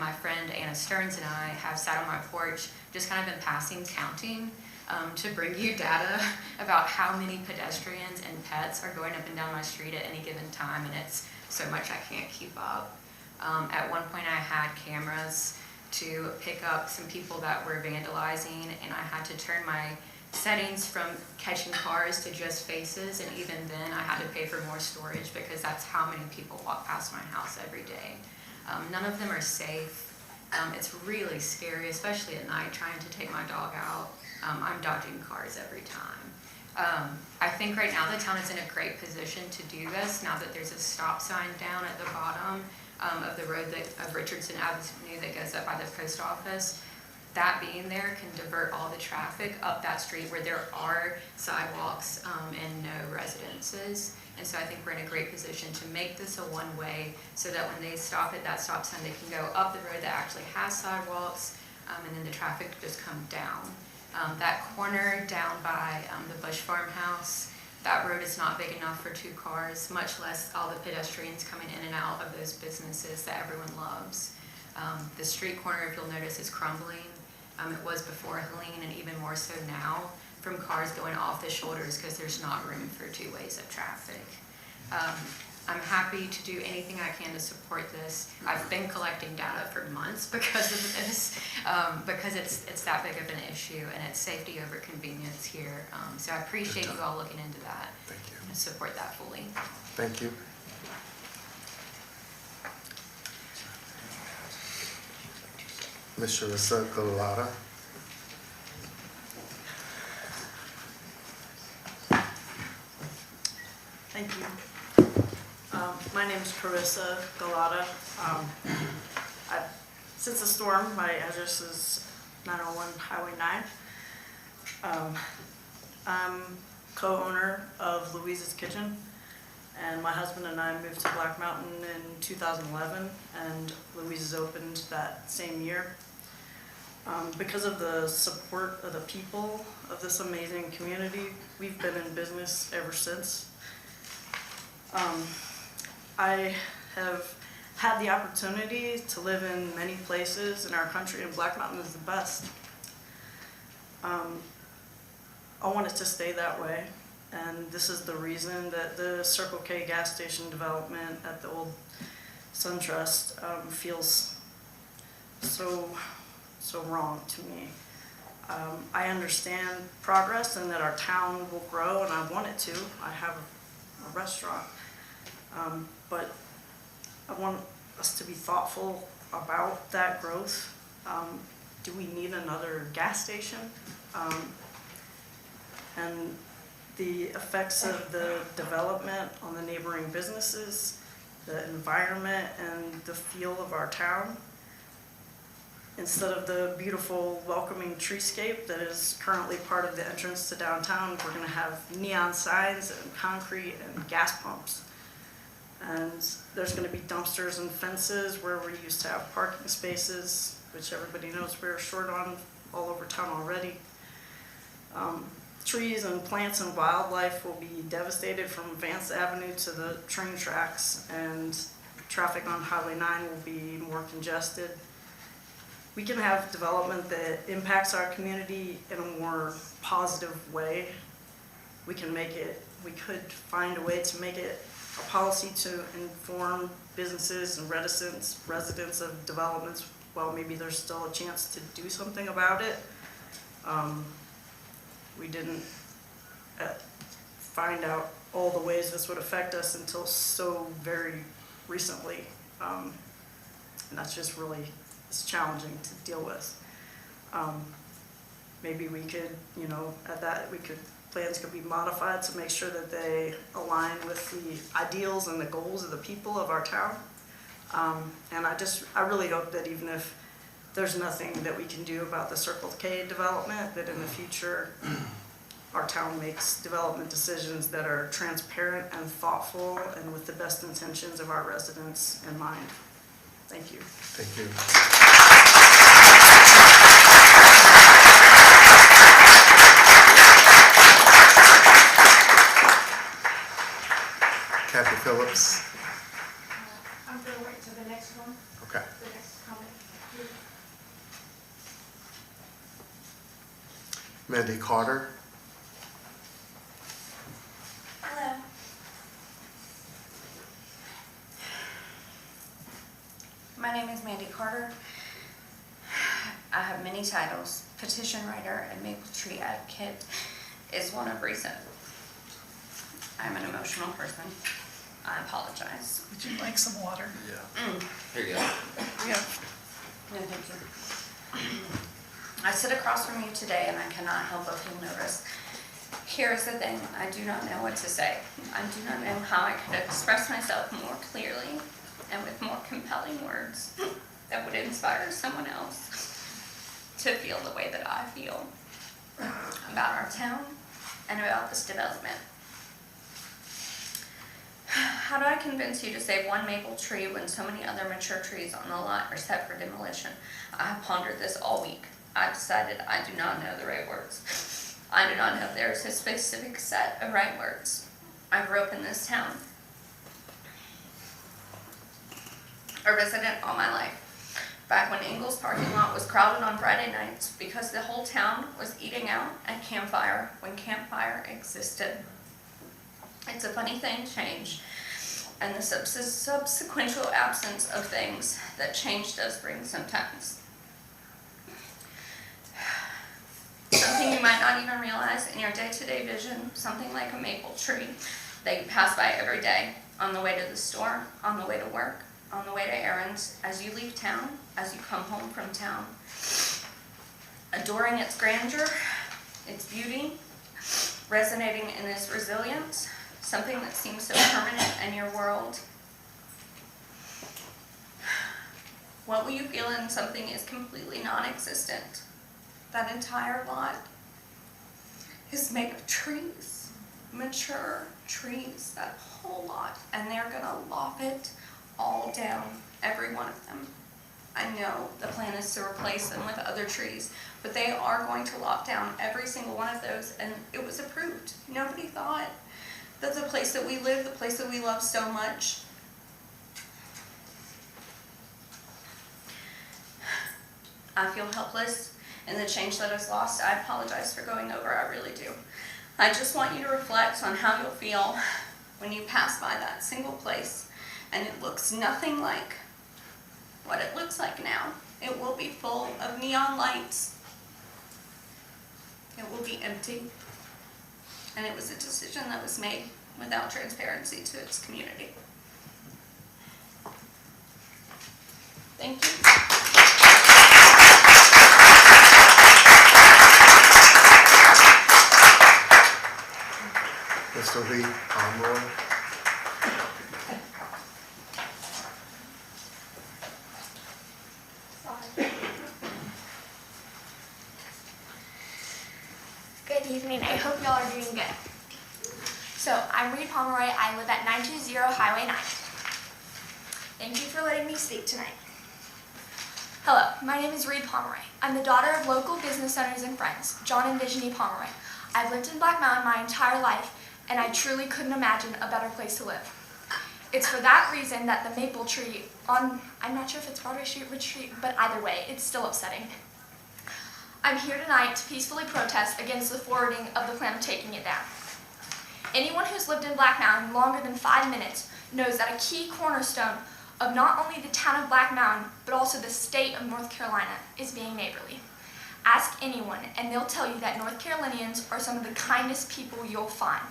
My friend Anna Stearns and I have sat on my porch, just kind of in passing, counting to bring you data about how many pedestrians and pets are going up and down my street at any given time, and it's so much I can't keep up. At one point I had cameras to pick up some people that were vandalizing, and I had to turn my settings from catching cars to just faces, and even then I had to pay for more storage because that's how many people walk past my house every day. None of them are safe. It's really scary, especially at night trying to take my dog out. I'm dodging cars every time. I think right now the town is in a great position to do this, now that there's a stop sign down at the bottom of the road of Richardson Avenue that goes up by the post office. That being there can divert all the traffic up that street where there are sidewalks and no residences. And so I think we're in a great position to make this a one-way so that when they stop at that stop sign, they can go up the road that actually has sidewalks, and then the traffic just come down. That corner down by the Bush Farmhouse, that road is not big enough for 2 cars, much less all the pedestrians coming in and out of those businesses that everyone loves. The street corner, if you'll notice, is crumbling. It was before Helene, and even more so now from cars going off the shoulders because there's not room for 2 ways of traffic. I'm happy to do anything I can to support this. I've been collecting data for months because of this, because it's that big of an issue, and it's safety over convenience here. So I appreciate you all looking into that. Thank you. And support that fully. Thank you. Ms. Sharissa Galata. Thank you. My name is Carissa Galata. Since the storm, my address is 901 Highway 9. I'm co-owner of Louise's Kitchen, and my husband and I moved to Black Mountain in 2011, and Louise's opened that same year. Because of the support of the people of this amazing community, we've been in business ever since. I have had the opportunity to live in many places in our country, and Black Mountain is the best. I want it to stay that way, and this is the reason that the Circle K gas station development at the old SunTrust feels so wrong to me. I understand progress and that our town will grow, and I want it to. I have a restaurant. But I want us to be thoughtful about that growth. Do we need another gas station? And the effects of the development on the neighboring businesses, the environment, and the feel of our town. Instead of the beautiful welcoming treescape that is currently part of the entrance to downtown, we're going to have neon signs and concrete and gas pumps. And there's going to be dumpsters and fences where we used to have parking spaces, which everybody knows we're short on all over town already. Trees and plants and wildlife will be devastated from Vance Avenue to the train tracks, and traffic on Highway 9 will be more congested. We can have development that impacts our community in a more positive way. We could find a way to make it a policy to inform businesses and residents of developments while maybe there's still a chance to do something about it. We didn't find out all the ways this would affect us until so very recently. And that's just really, it's challenging to deal with. Maybe we could, plans could be modified to make sure that they align with the ideals and the goals of the people of our town. And I really hope that even if there's nothing that we can do about the Circle K development, that in the future, our town makes development decisions that are transparent and thoughtful and with the best intentions of our residents in mind. Thank you. Thank you. Kathy Phillips. I'm going to wait till the next one, Okay. the next comment. Mandy Carter. Hello. My name is Mandy Carter. I have many titles. Petition writer and maple tree advocate is one of recent. I'm an emotional person. I apologize. Would you like some water? Here you go. Yeah. No, thank you. I sit across from you today and I cannot help but feel nervous. Here is the thing, I do not know what to say. I do not know how I could express myself more clearly and with more compelling words that would inspire someone else to feel the way that I feel about our town and about this development. How do I convince you to save one maple tree when so many other mature trees on the lot are set for demolition? I have pondered this all week. I decided I do not know the right words. I do not know if there is a specific set of right words. I grew up in this town, a resident all my life. Back when Ingles parking lot was crowded on Friday nights because the whole town was eating out at campfire when campfire existed. It's a funny thing, change, and the subsequential absence of things that change does bring sometimes. Something you might not even realize in your day-to-day vision, something like a maple tree that you pass by every day, on the way to the store, on the way to work, on the way to errands, as you leave town, as you come home from town. Adoring its grandeur, its beauty, resonating in its resilience, something that seems so permanent in your world. What will you feel when something is completely non-existent? That entire lot is made of trees, mature trees, that whole lot, and they're gonna lop it all down, every one of them. I know the plan is to replace them with other trees, but they are going to lop down every single one of those, and it was approved. Nobody thought that the place that we live, the place that we love so much, I feel helpless in the change that is lost. I apologize for going over, I really do. I just want you to reflect on how you'll feel when you pass by that single place and it looks nothing like what it looks like now. It will be full of neon lights. It will be empty. And it was a decision that was made without transparency to its community. Thank you. Mr. Lee Pomeroy. Good evening. I hope y'all are doing good. So, I'm Reed Pomeroy. I live at 920 Highway 9. Thank you for letting me speak tonight. Hello, my name is Reed Pomeroy. I'm the daughter of local business owners and friends, John and Virginie Pomeroy. I've lived in Black Mountain my entire life, and I truly couldn't imagine a better place to live. It's for that reason that the maple tree on, I'm not sure if it's Broadway Street, Ridge Street, but either way, it's still upsetting. I'm here tonight to peacefully protest against the forwarding of the plan of taking it down. Anyone who's lived in Black Mountain longer than 5 minutes knows that a key cornerstone of not only the town of Black Mountain, but also the state of North Carolina is being neighborly. Ask anyone, and they'll tell you that North Carolinians are some of the kindest people you'll find.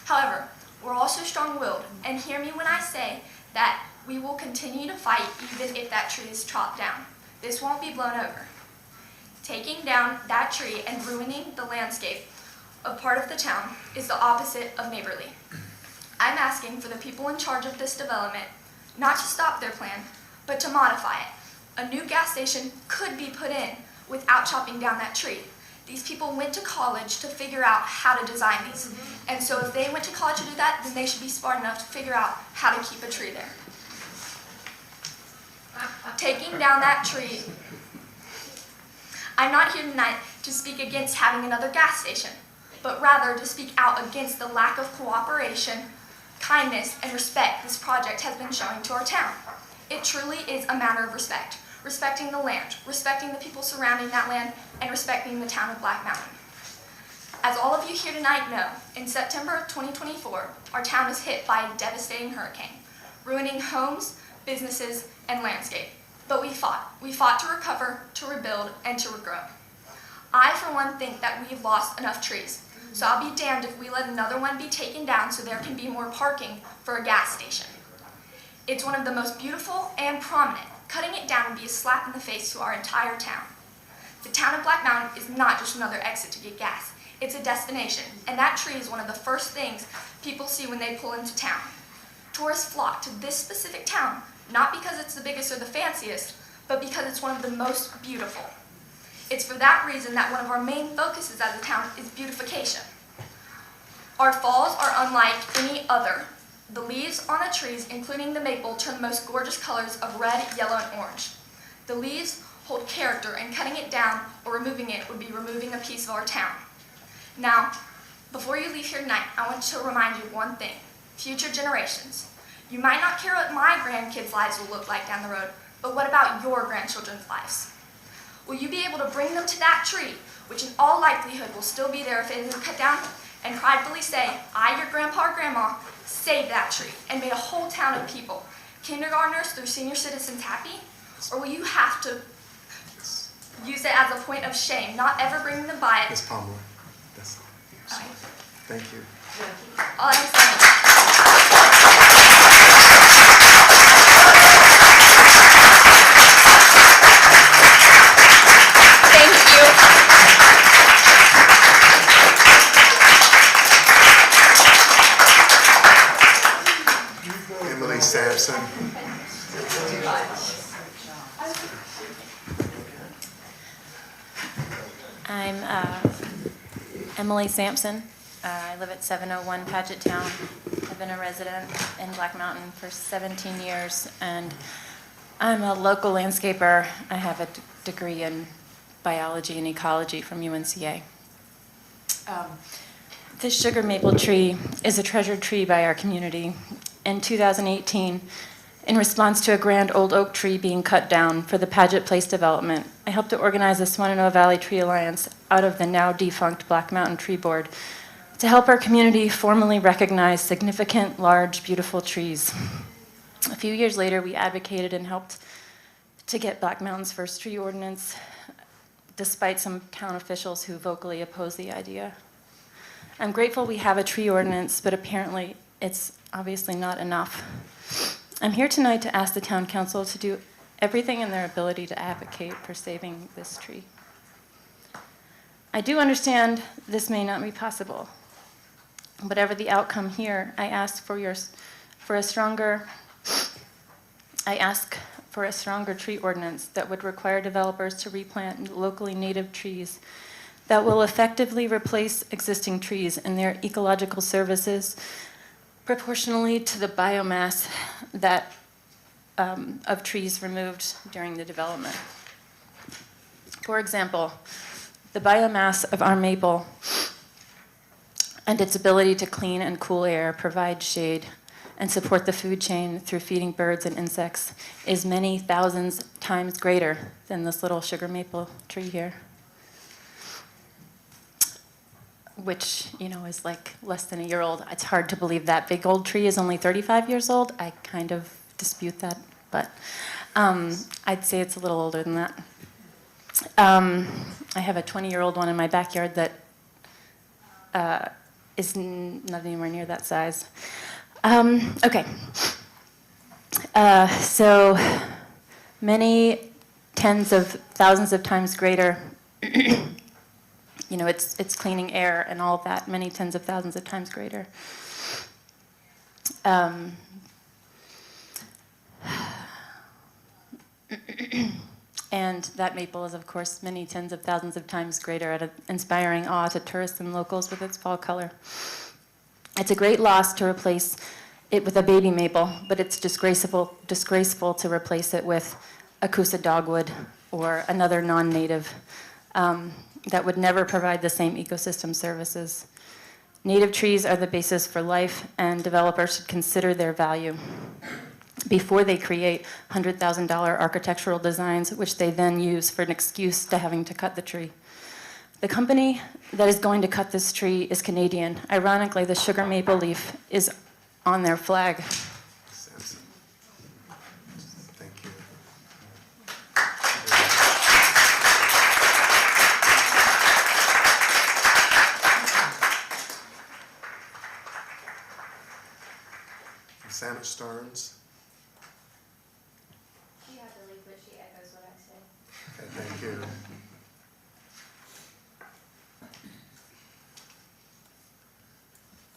However, we're also strong-willed, and hear me when I say that we will continue to fight even if that tree is chopped down. This won't be blown over. Taking down that tree and ruining the landscape of part of the town is the opposite of neighborly. I'm asking for the people in charge of this development not to stop their plan, but to modify it. a new gas station could be put in without chopping down that tree. These people went to college to figure out how to design these. And so if they went to college to do that, then they should be smart enough to figure out how to keep a tree there. Taking down that tree, I'm not here tonight to speak against having another gas station, but rather to speak out against the lack of cooperation, kindness, and respect this project has been showing to our town. It truly is a matter of respect. Respecting the land, respecting the people surrounding that land, and respecting the town of Black Mountain. As all of you here tonight know, in September of 2024, our town was hit by a devastating hurricane, ruining homes, businesses, and landscape. But we fought. We fought to recover, to rebuild, and to regrow. I, for one, think that we've lost enough trees, so I'll be damned if we let another one be taken down so there can be more parking for a gas station. It's one of the most beautiful and prominent. Cutting it down would be a slap in the face to our entire town. The town of Black Mountain is not just another exit to get gas. It's a destination, and that tree is one of the first things people see when they pull into town. Tourists flock to this specific town, not because it's the biggest or the fanciest, but because it's one of the most beautiful. It's for that reason that one of our main focuses as a town is beautification. Our falls are unlike any other. The leaves on the trees, including the maple, turn the most gorgeous colors of red, yellow, and orange. The leaves hold character, and cutting it down or removing it would be removing a piece of our town. Now, before you leave here tonight, I want to remind you one thing. Future generations. You might not care what my grandkids' lives will look like down the road, but what about your grandchildren's lives? Will you be able to bring them to that tree, which in all likelihood will still be there if it isn't cut down, and pridefully say, I, your grandpa or grandma, saved that tree and made a whole town of people, kindergartners through senior citizens, happy? Or will you have to use it as a point of shame, not ever bringing them by it? Ms. Pomeroy, that's all. Right. Thank you. All I'm saying. Thank you. Emily Sampson. I'm Emily Sampson. I live at 701 Paget Town. I've been a resident in Black Mountain for 17 years, and I'm a local landscaper. I have a degree in biology and ecology from UNCA. This sugar maple tree is a treasured tree by our community. In 2018, in response to a grand old oak tree being cut down for the Paget Place development, I helped to organize the Swannanoa Valley Tree Alliance out of the now defunct Black Mountain Tree Board to help our community formally recognize significant, large, beautiful trees. A few years later, we advocated and helped to get Black Mountain's first tree ordinance, despite some town officials who vocally opposed the idea. I'm grateful we have a tree ordinance, but apparently it's obviously not enough. I'm here tonight to ask the town council to do everything in their ability to advocate for saving this tree. I do understand this may not be possible. Whatever the outcome here, I ask for a stronger tree ordinance that would require developers to replant locally native trees that will effectively replace existing trees and their ecological services proportionally to the biomass of trees removed during the development. For example, the biomass of our maple and its ability to clean and cool air, provide shade, and support the food chain through feeding birds and insects is many thousands times greater than this little sugar maple tree here, which, is like less than a year old. It's hard to believe that big old tree is only 35 years old. I kind of dispute that, but I'd say it's a little older than that. I have a 20-year-old one in my backyard that is not anywhere near that size. Okay. So many tens of thousands of times greater. It's cleaning air and all of that, many tens of thousands of times greater. And that maple is, of course, many tens of thousands of times greater at inspiring awe to tourists and locals with its fall color. It's a great loss to replace it with a baby maple, but it's disgraceful to replace it with a Coosa dogwood or another non-native that would never provide the same ecosystem services. Native trees are the basis for life, and developers should consider their value before they create $100,000 architectural designs, which they then use for an excuse to having to cut the tree. The company that is going to cut this tree is Canadian. Ironically, the sugar maple leaf is on their flag. Sampson. Thank you. Sandwich Stearns. You have to leave, but she echoes what I say. Okay, thank you.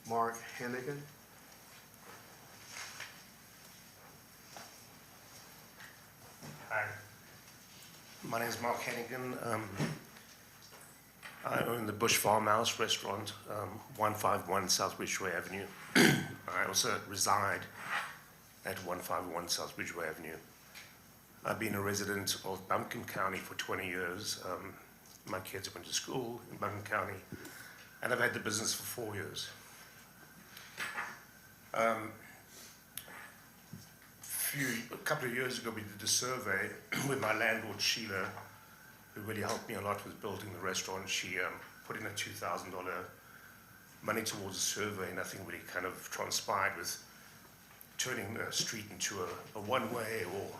Mark Hennigan. Hi, my name is Mark Hennigan. I own the Bush Farmhouse Restaurant, 151 South Ridgeway Avenue. I also reside at 151 South Ridgeway Avenue. I've been a resident of Buncombe County for 20 years. My kids went to school in Buncombe County, and I've had the business for 4 years. A couple of years ago, we did a survey with my landlord, Sheila, who really helped me a lot with building the restaurant. She put in a $2,000 money towards the survey, and nothing really kind of transpired with turning the street into a one-way or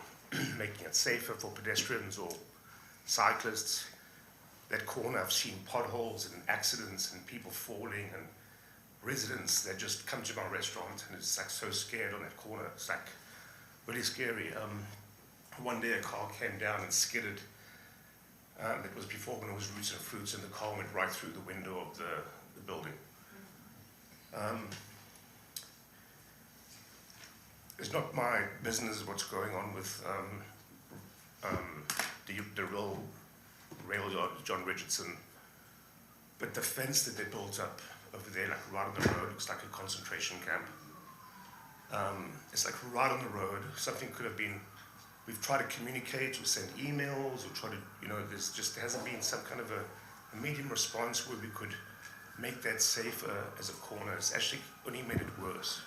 making it safer for pedestrians or cyclists. That corner, I've seen potholes and accidents and people falling, and residents that just come to my restaurant and it's like so scared on that corner. It's like really scary. One day a car came down and skidded. It was before when it was Roots and Fruits, and the car went right through the window of the building. It's not my business what's going on with the rail yard, John Richardson, but the fence that they built up over there, like right on the road, looks like a concentration camp. It's like right on the road. Something could have been. We've tried to communicate, or send emails, or try to, there hasn't been some kind of a medium response where we could make that safer as a corner. It's actually only made it worse.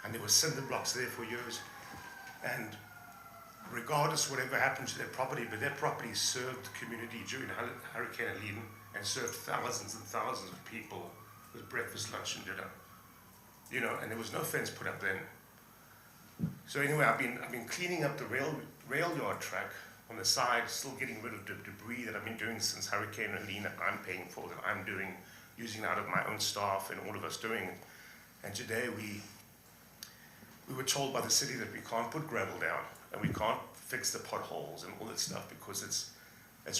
And there were cinder blocks there for years. And regardless whatever happened to their property, but their property served the community during Hurricane Helene and served thousands and thousands of people with breakfast, lunch, and dinner. And there was no fence put up then. So anyway, I've been cleaning up the rail yard track on the side, still getting rid of the debris that I've been doing since Hurricane Helene that I'm paying for, that I'm doing, using out of my own staff and all of us doing. And today we were told by the city that we can't put gravel down and we can't fix the potholes and all that stuff because it's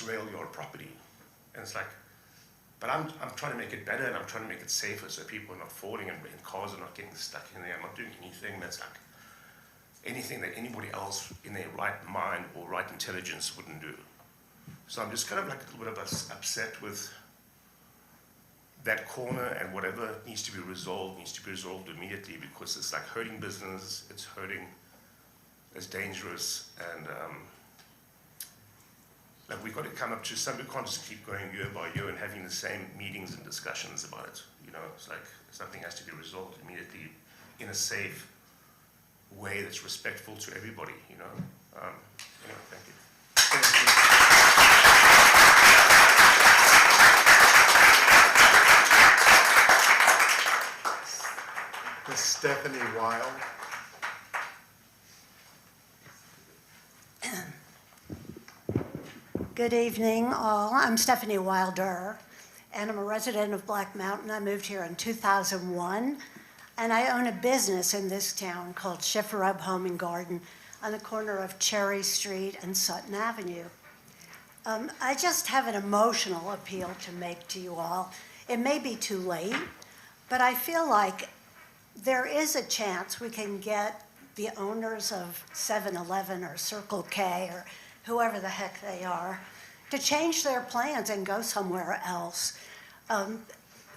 rail yard property. And it's like, but I'm trying to make it better, and I'm trying to make it safer so people are not falling and cars are not getting stuck in there. I'm not doing anything that's like anything that anybody else in their right mind or right intelligence wouldn't do. So I'm just kind of like a little bit of upset with that corner, and whatever needs to be resolved immediately, because it's like hurting business, it's hurting, it's dangerous, and like we've got to come up to some. We can't just keep going year by year and having the same meetings and discussions about it. It's like something has to be resolved immediately in a safe way that's respectful to everybody. Thank you. Ms. Stephanie Wild. Good evening, all. I'm Stephanie Wilder, and I'm a resident of Black Mountain. I moved here in 2001, and I own a business in this town called Schifferub Home and Garden on the corner of Cherry Street and Sutton Avenue. I just have an emotional appeal to make to you all. It may be too late, but I feel like there is a chance we can get the owners of 7-Eleven or Circle K or whoever the heck they are, to change their plans and go somewhere else.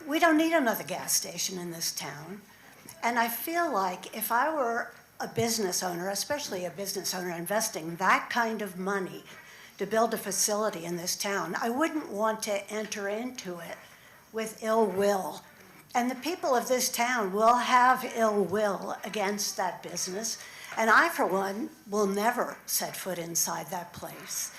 We don't need another gas station in this town. And I feel like if I were a business owner, especially a business owner investing that kind of money to build a facility in this town, I wouldn't want to enter into it with ill will. And the people of this town will have ill will against that business. And I, for one, will never set foot inside that place.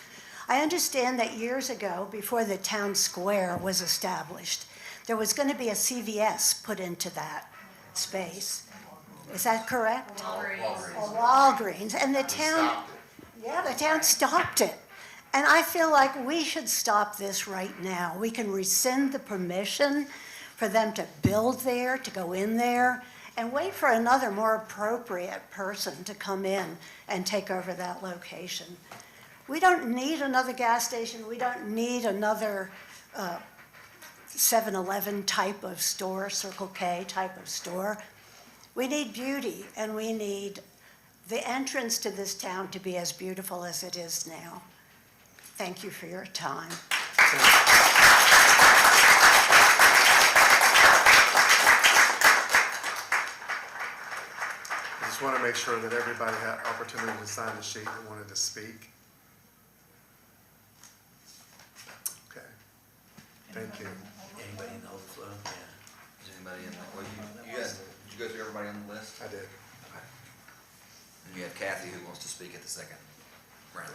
I understand that years ago, before the town square was established, there was going to be a CVS put into that space. Is that correct? Walgreens. And the town, the town stopped it. And I feel like we should stop this right now. We can rescind the permission for them to build there, to go in there, and wait for another more appropriate person to come in and take over that location. We don't need another gas station. We don't need another 7-Eleven type of store, Circle K type of store. We need beauty, and we need the entrance to this town to be as beautiful as it is now. Thank you for your time. I just want to make sure that everybody had opportunity to sign the sheet that wanted to speak. Okay. Thank you. Anybody in the overflow? Yeah. Is anybody in that? Well, you guys, did you go through everybody on the list? I did. Okay. And you have Kathy who wants to speak at the second round.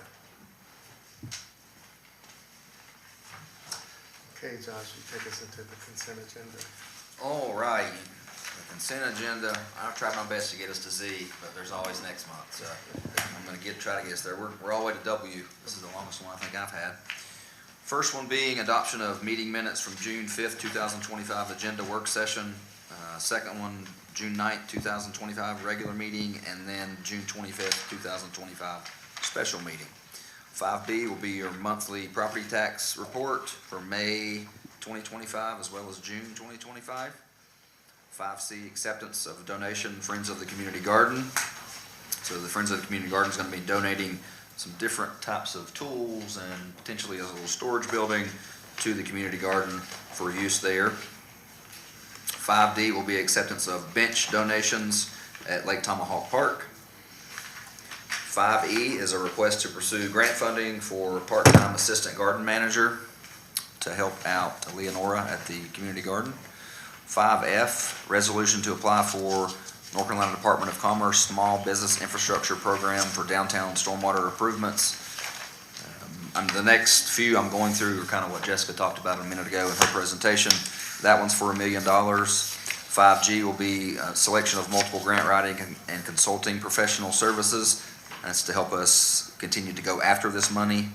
Okay, Josh, you take us into the consent agenda. All right, the consent agenda, I've tried my best to get us to Z, but there's always next month, so I'm gonna try to get us there. We're all the way to W. This is the longest one I think I've had. First one being adoption of meeting minutes from June 5th, 2025 agenda work session. Second one, June 9th, 2025 regular meeting, and then June 25th, 2025 special meeting. 5B will be your monthly property tax report for May 2025 as well as June 2025. 5C, acceptance of donation, Friends of the Community Garden. So the Friends of the Community Garden is going to be donating some different types of tools and potentially a little storage building to the community garden for use there. 5D will be acceptance of bench donations at Lake Tomahawk Park. 5E is a request to pursue grant funding for part-time assistant garden manager to help out Leonora at the community garden. 5F, resolution to apply for North Carolina Department of Commerce Small Business Infrastructure Program for downtown stormwater improvements. The next few I'm going through are kind of what Jessica talked about a minute ago in her presentation. That one's for $1 million. 5G will be a selection of multiple grant writing and consulting professional services. That's to help us continue to go after this money.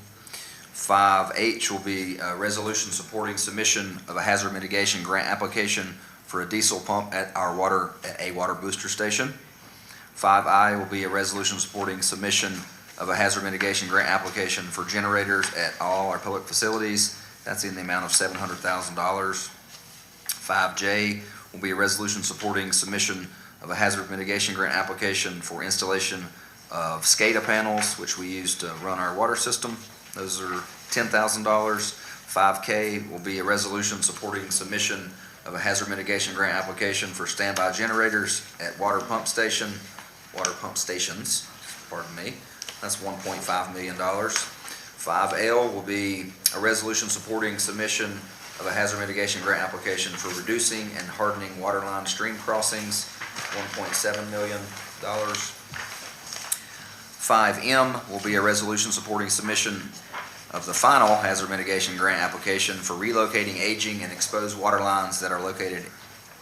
5H will be a resolution supporting submission of a hazard mitigation grant application for a diesel pump at a water booster station. 5I will be a resolution supporting submission of a hazard mitigation grant application for generators at all our public facilities. That's in the amount of $700,000. 5J will be a resolution supporting submission of a hazard mitigation grant application for installation of SCADA panels, which we use to run our water system. Those are $10,000. 5K will be a resolution supporting submission of a hazard mitigation grant application for standby generators at water pump stations, pardon me. That's $1.5 million. 5L will be a resolution supporting submission of a hazard mitigation grant application for reducing and hardening waterline stream crossings, $1.7 million. 5M will be a resolution supporting submission of the final hazard mitigation grant application for relocating aging and exposed water lines that are located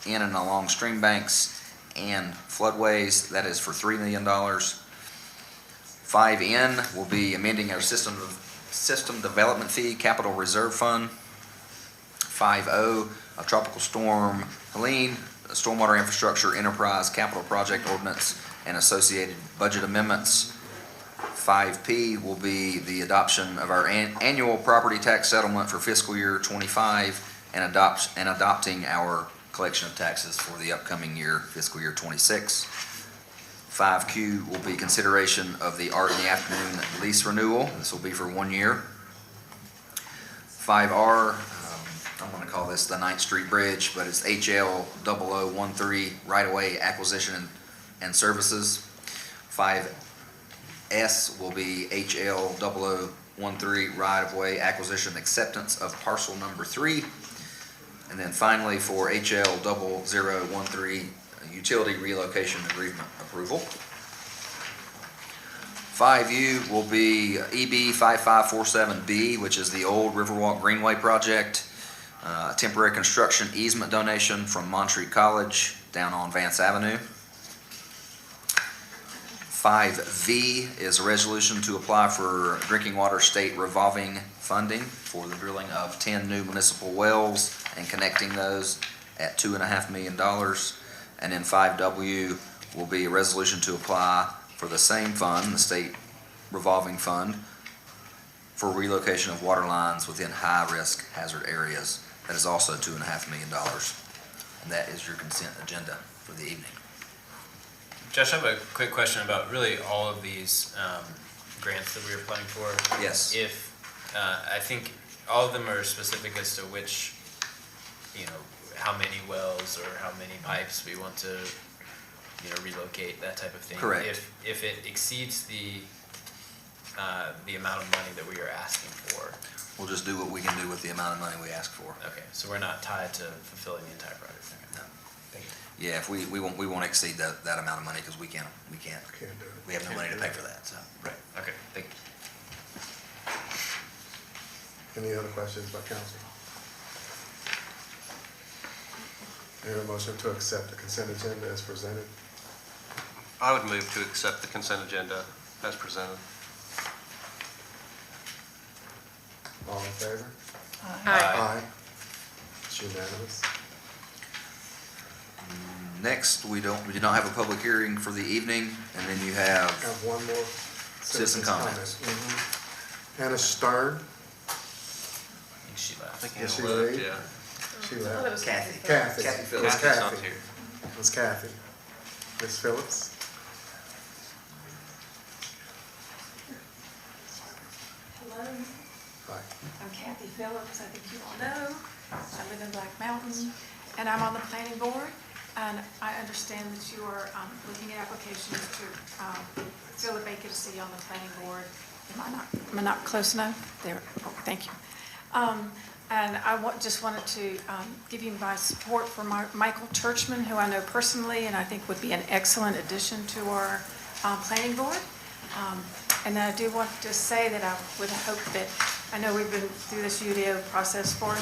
in and along stream banks and floodways. That is for $3 million. 5N will be amending our system development fee capital reserve fund. 5O, a tropical storm Helene, a stormwater infrastructure enterprise capital project ordinance and associated budget amendments. 5P will be the adoption of our annual property tax settlement for fiscal year 25 and adopting our collection of taxes for the upcoming year, fiscal year 26. 5Q will be consideration of the Art in the Afternoon lease renewal. This will be for 1 year. 5R, I'm going to call this the 9th Street Bridge, but it's HL 0013 right-of-way acquisition and services. 5S will be HL 0013 right-of-way acquisition acceptance of parcel number 3. And then finally for HL 0013 utility relocation agreement approval. 5U will be EB 5547B, which is the old Riverwalk Greenway project. Temporary construction easement donation from Montreat College down on Vance Avenue. 5V is a resolution to apply for drinking water state revolving funding for the drilling of 10 new municipal wells and connecting those at $2.5 million. And then 5W will be a resolution to apply for the same fund, the state revolving fund, for relocation of water lines within high-risk hazard areas. That is also $2.5 million. And that is your consent agenda for the evening. Josh, I have a quick question about really all of these grants that we are applying for. Yes. If, I think all of them are specific as to which, how many wells or how many pipes we want to, relocate, that type of thing. Correct. If it exceeds the amount of money that we are asking for. We'll just do what we can do with the amount of money we ask for. Okay, so we're not tied to fulfilling the entire project. No. Thank you. Yeah, if we won't exceed that amount of money because we can't, Can't do it. we have no money to pay for that, so. Right, okay, thank you. Any other questions by council? Any motion to accept the consent agenda as presented? I would move to accept the consent agenda as presented. All in favor? Aye. It's unanimous. Next, we did not have a public hearing for the evening, and then you have Have one more. citizen comments. Hannah Stern. I think she left. Is she Left, late? yeah. She I thought it left. was Kathy. Kathy. Kathy It Phillips. was Kathy's not Kathy. here. It was Kathy. Ms. Phillips? Hello, Hi. I'm Kathy Phillips, I think you all know. I live in Black Mountain, and I'm on the planning board. And I understand that you are looking at applications to fill a vacancy on the planning board. Am I not close enough? There, oh, thank you. And I just wanted to give you my support for Michael Churchman, who I know personally and I think would be an excellent addition to our planning board. And I do want to say that I would hope that, I know we've been through this UDO process for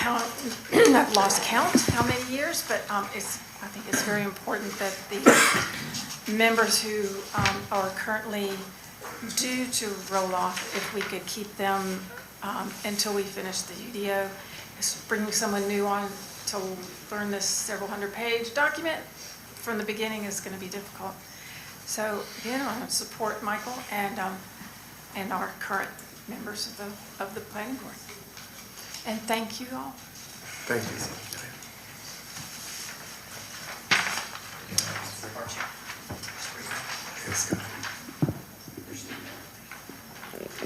I've lost count how many years, but I think it's very important that the members who are currently due to roll off, if we could keep them until we finish the UDO. Bringing someone new on to learn this several hundred-page document from the beginning is going to be difficult. So again, I want to support Michael and our current members of the planning board. And thank you all. Thank you. Yes, go ahead.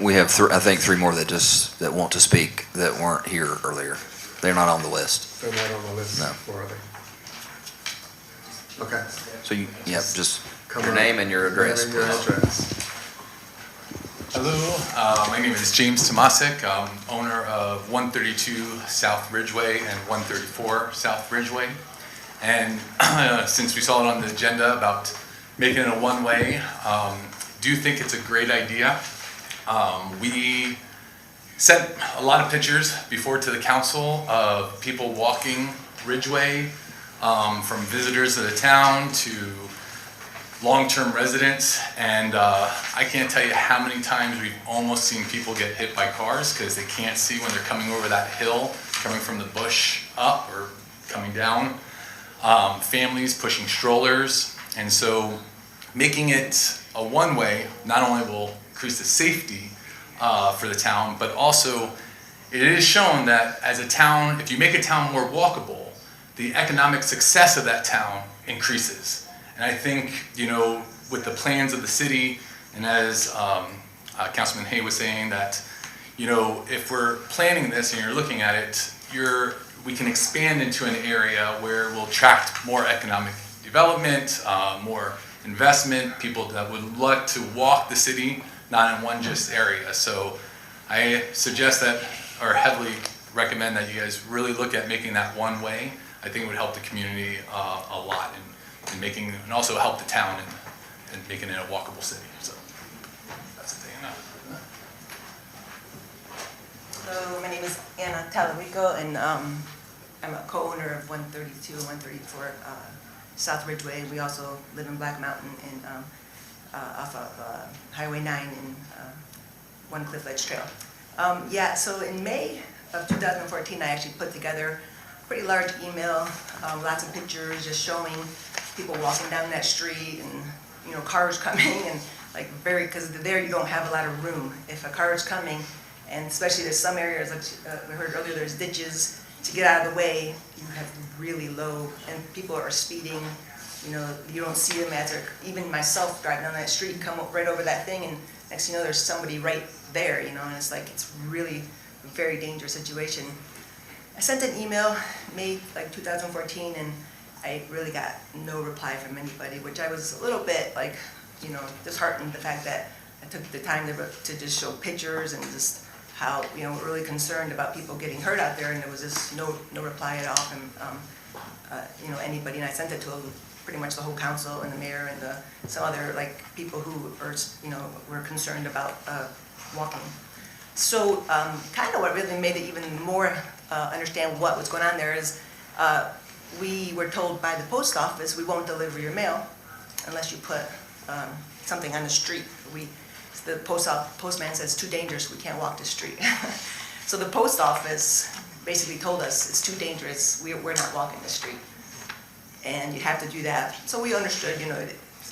We have, I think, three more that want to speak that weren't here earlier. They're not on the list. They're not on the list, No. or are they? Okay. So just Come your on. name and your address, Name and your please. address. Hello, my name is James Tomasik. I'm owner of 132 South Ridgeway and 134 South Ridgeway. And since we saw it on the agenda about making it a one-way, do think it's a great idea. We sent a lot of pictures before to the council of people walking Ridgeway, from visitors to the town to long-term residents, and I can't tell you how many times we've almost seen people get hit by cars because they can't see when they're coming over that hill, coming from the bush up or coming down. Families pushing strollers, and so making it a one-way not only will increase the safety for the town, but also it is shown that as a town, if you make a town more walkable, the economic success of that town increases. And I think, with the plans of the city, and as Councilman Hay was saying, that, if we're planning this and you're looking at it, we can expand into an area where we'll attract more economic development, more investment, people that would like to walk the city, not in one just area. So I suggest that, or heavily recommend that you guys really look at making that one way. I think it would help the community a lot in making, and also help the town in making it a walkable city. So that's the thing. Hello, my name is Anna Talarico, and I'm a co-owner of 132 and 134 South Ridgeway. We also live in Black Mountain and off of Highway 9 in One Cliff Ledge Trail. Yeah, so in May of 2014, I actually put together a pretty large email, lots of pictures just showing people walking down that street and, cars coming and because there you don't have a lot of room. If a car is coming, and especially there's some areas, like we heard earlier, there's ditches. To get out of the way, you have really low, and people are speeding. You don't see them as they're, even myself driving down that street, come up right over that thing, and next thing you know, there's somebody right there, and it's really a very dangerous situation. I sent an email, May 2014, and I really got no reply from anybody, which I was a little bit disheartened, the fact that I took the time to just show pictures and just how, really concerned about people getting hurt out there, and there was just no reply at all from, anybody, and I sent it to pretty much the whole council and the mayor and some other, people who are, were concerned about walking. So, kind of what really made it even more understand what was going on there is, we were told by the post office, we won't deliver your mail unless you put something on the street. The postman says, it's too dangerous, we can't walk the street. So the post office basically told us, it's too dangerous, we're not walking the street. And you have to do that. So we understood,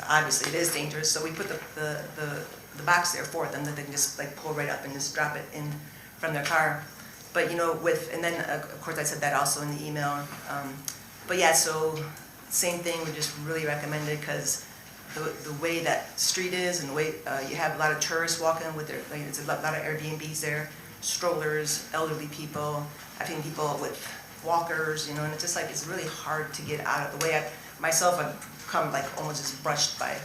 obviously it is dangerous, so we put the box there for them that they can just pull right up and just drop it in from their car. But and then of course I said that also in the email. But yeah, so same thing, we just really recommend it because the way that street is and the way you have a lot of tourists walking with their, it's a lot of Airbnbs there, strollers, elderly people, I've seen people with walkers, and it's just it's really hard to get out of the way. I've come almost just brushed by,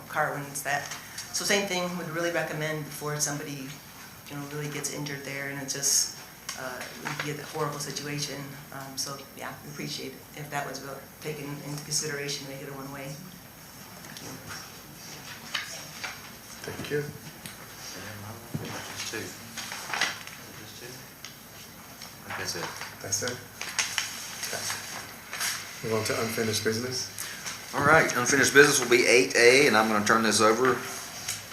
car when it's that. So same thing, would really recommend before somebody, really gets injured there, and it's just, it can get a horrible situation. So yeah, we appreciate it if that was taken into consideration, make it a one-way. Thank you. Just two. I think that's it. That's it? Okay. Move on to unfinished business. All right, unfinished business will be 8A, and I'm going to turn this over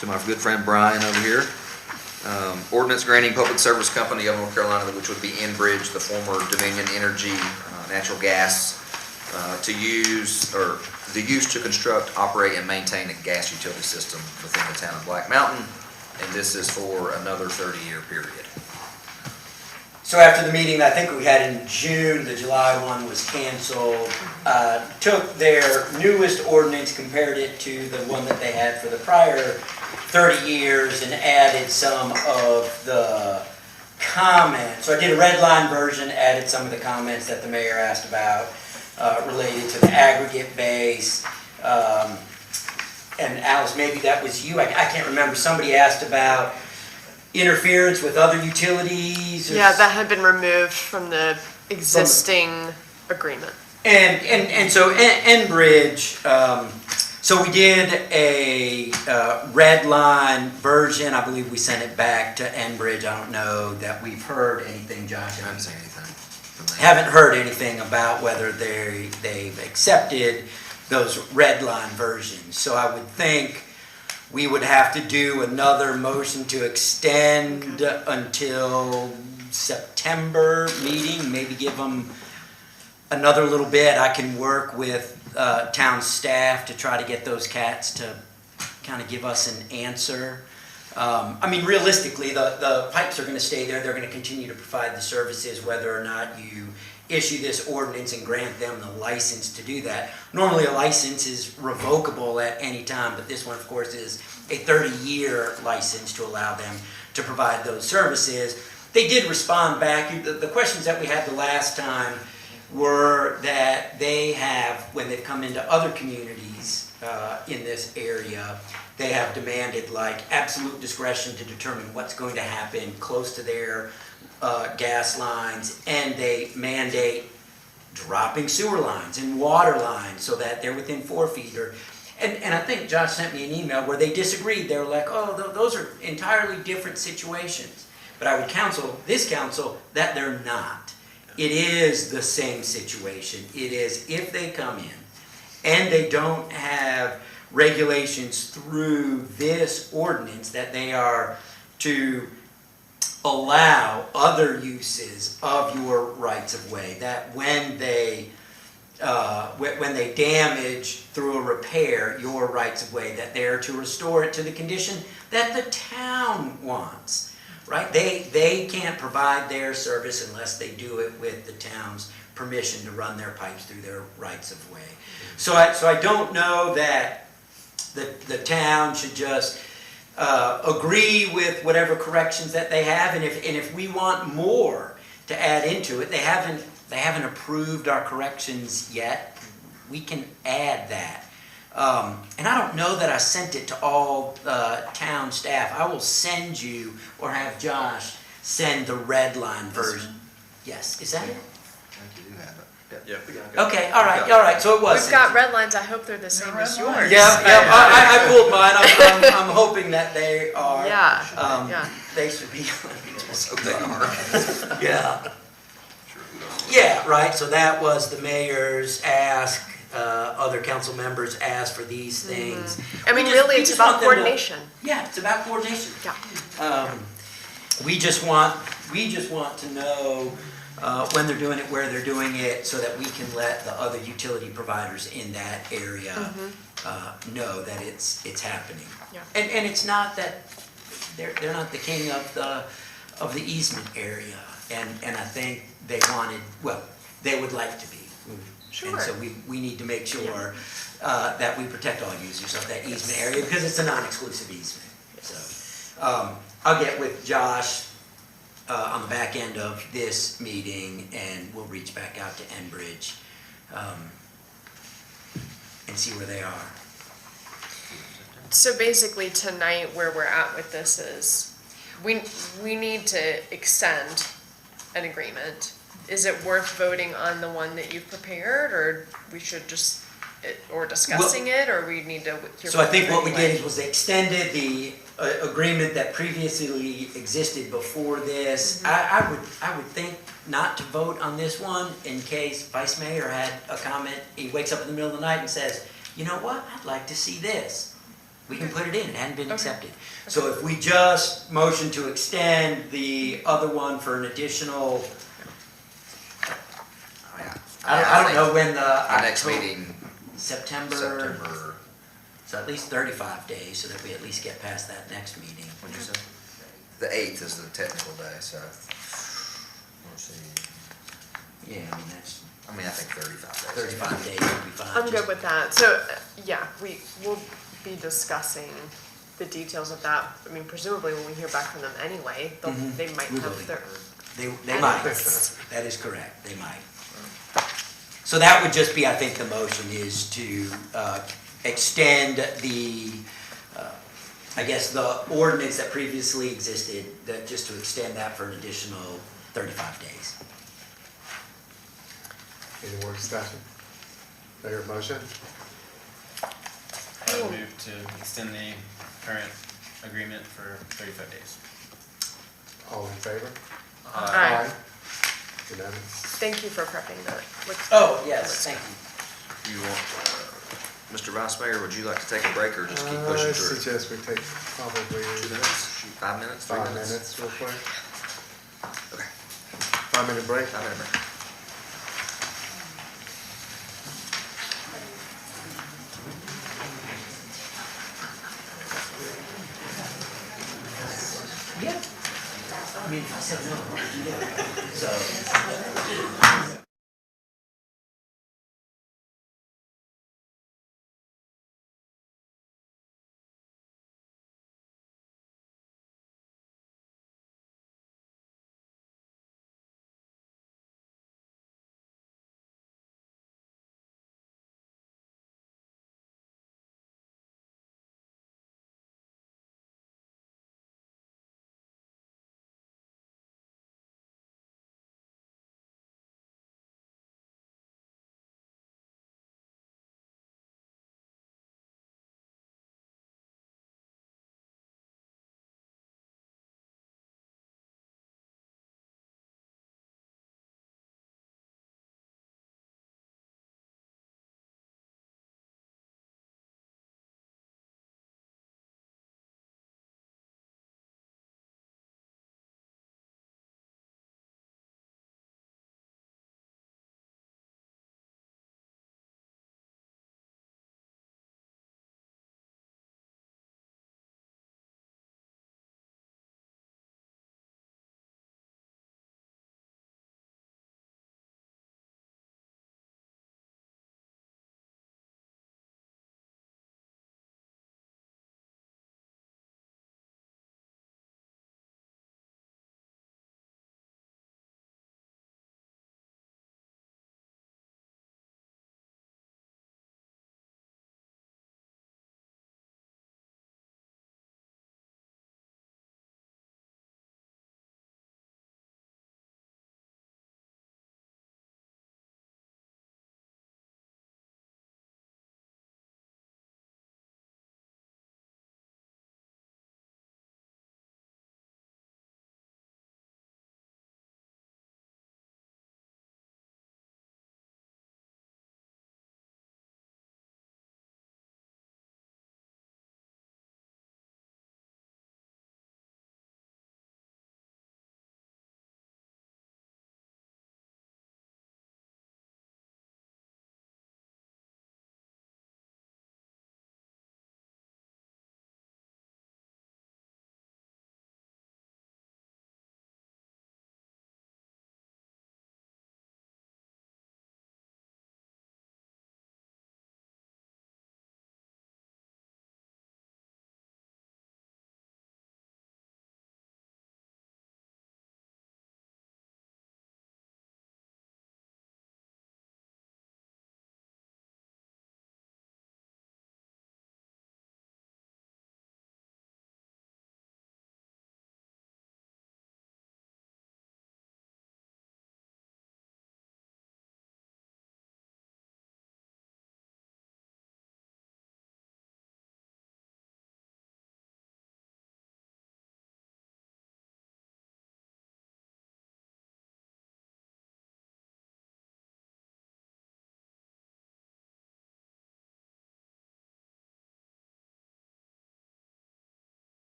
to my good friend Brian over here. Ordinance granting Public Service Company of North Carolina, which would be Enbridge, the former Dominion Energy natural gas, to use, or the use to construct, operate, and maintain a gas utility system within the town of Black Mountain, and this is for another 30-year period. So after the meeting I think we had in June, the July one was canceled, took their newest ordinance, compared it to the one that they had for the prior 30 years, and added some of the comments. So I did a red line version, added some of the comments that the mayor asked about, related to the aggregate base. And Alice, maybe that was you, I can't remember, somebody asked about interference with other utilities? Yeah, that had been removed from the existing agreement. And so Enbridge, so we did a red line version. I believe we sent it back to Enbridge. I don't know that we've heard anything, Josh. I haven't seen anything. Haven't heard anything about whether they've accepted those red line versions. So I would think we would have to do another motion to extend until September meeting, maybe give them another little bit. I can work with town staff to try to get those cats to kind of give us an answer. I mean, realistically, the pipes are gonna stay there, they're gonna continue to provide the services whether or not you issue this ordinance and grant them the license to do that. Normally, a license is revocable at any time, but this one, of course, is a 30-year license to allow them to provide those services. They did respond back. The questions that we had the last time were that they have, when they've come into other communities in this area, they have demanded like absolute discretion to determine what's going to happen close to their gas lines, and they mandate dropping sewer lines and water lines so that they're within 4 feet. And I think Josh sent me an email where they disagreed. They were like, oh, those are entirely different situations. But I would counsel this council that they're not. It is the same situation. It is if they come in and they don't have regulations through this ordinance that they are to allow other uses of your rights of way, that when they damage through a repair your rights of way, that they're to restore it to the condition that the town wants, right? They can't provide their service unless they do it with the town's permission to run their pipes through their rights of way. So I don't know that the town should just agree with whatever corrections that they have, and if we want more to add into it, they haven't approved our corrections yet. We can add that. And I don't know that I sent it to all town staff. I will send you, or have Josh send the red line version. Yes, is that it? I think you do have it. Yeah. Okay, all right, so it was. We've got red lines, I hope they're the same as yours. Yeah, I pulled mine. I'm hoping that they are. Yeah. They should be. So they are. Yeah. Yeah, right, so that was the mayor's ask, other council members asked for these things. I mean, We really, it's just about want them to- coordination. Yeah, it's about coordination. Yeah. We just want to know when they're doing it, where they're doing it, so that we can let the other utility providers in that area know that it's happening. Yeah. And it's not that they're not the king of the easement area, and I think they would like to be. Sure. And so we need to make sure that we protect all users of that easement area, because it's a non-exclusive easement. So I'll get with Josh on the back end of this meeting, and we'll reach back out to Enbridge and see where they are. So basically tonight, where we're at with this is, we need to extend an agreement. Is it worth voting on the one that you've prepared, or we should just, or discussing it, or we need to hear? So I think from what we anyway? did was they extended the agreement that previously existed before this. I would think not to vote on this one in case Vice Mayor had a comment. He wakes up in the middle of the night and says, you know what, I'd like to see this. We can put it in, it hadn't been accepted. So if we just motion to extend the other one for an additional, I don't know when Our next meeting, September, so at least 35 days, so that we at least get past that next meeting. what'd you say? The 8th is the technical day, so. Let's see. Yeah, I mean, that's, I think 35 days. 35 days would be fine. I'm good with that. So, yeah, we'll be discussing the details of that. I mean, presumably when we hear back from them anyway, they might We have will. their. They might, that is correct, they might. So that would just be, I think the motion is to extend the, I guess, the ordinance that previously existed, that just to extend that for an additional 35 days. Any more discussion? Do I hear a motion? I would move to extend the current agreement for 35 days. All in favor? Aye. Unanimous. Thank you for prepping that. Oh, yes, thank you. You want, Mr. Vice Mayor, would you like to take a break or just keep pushing I through? suggest we take probably 2 minutes? 5 minutes? 3 5 minutes? minutes real quick. Okay. 5-minute break? 5-minute break. mean, if I said no, so.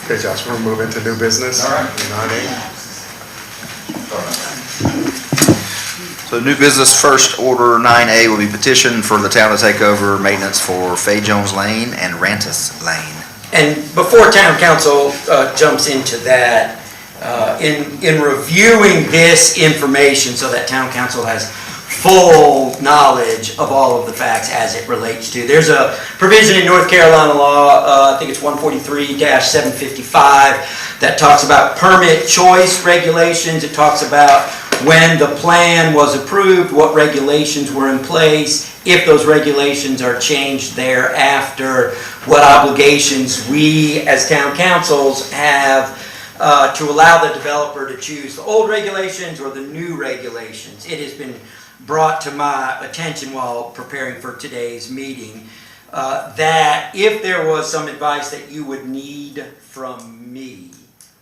Okay, Josh, we'll move into new business. All right. 9A. So new business, first order 9A will be petition for the town to take over maintenance for Fay Jones Lane and Rantis Lane. And before town council jumps into that, in reviewing this information so that town council has full knowledge of all of the facts as it relates to, there's a provision in North Carolina law, I think it's 143-755, that talks about permit choice regulations. It talks about when the plan was approved, what regulations were in place, if those regulations are changed thereafter, what obligations we as town councils have to allow the developer to choose the old regulations or the new regulations. It has been brought to my attention while preparing for today's meeting that if there was some advice that you would need from me,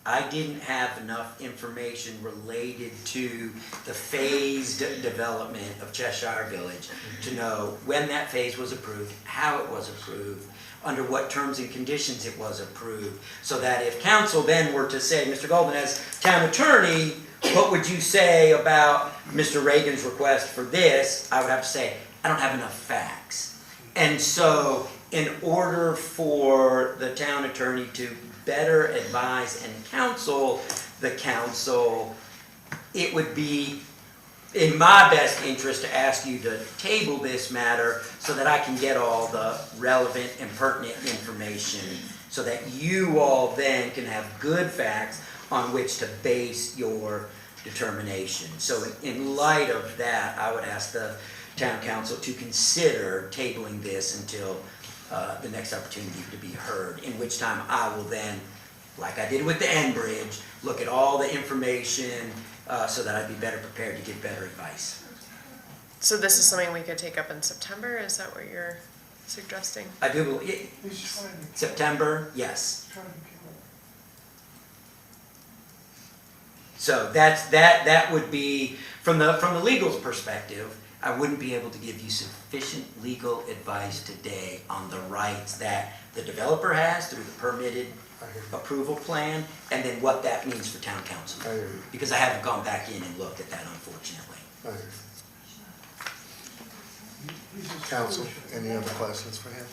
I didn't have enough information related to the phased development of Cheshire Village to know when that phase was approved, how it was approved, under what terms and conditions it was approved, so that if council then were to say, Mr. Golden, as town attorney, what would you say about Mr. Reagan's request for this? I would have to say, I don't have enough facts. And so in order for the town attorney to better advise and counsel the council, it would be in my best interest to ask you to table this matter so that I can get all the relevant and pertinent information so that you all then can have good facts on which to base your determination. So in light of that, I would ask the town council to consider tabling this until the next opportunity to be heard, in which time I will then, like I did with the Enbridge, look at all the information so that I'd be better prepared to give better advice. So this is something we could take up in September? Is that what you're suggesting? I do believe, September, yes. So that would be, from the legal's perspective, I wouldn't be able to give you sufficient legal advice today on the rights that the developer has through the permitted approval plan, and then what that means for town council. Because I haven't gone back in and looked at that, unfortunately. Council, any other questions for him?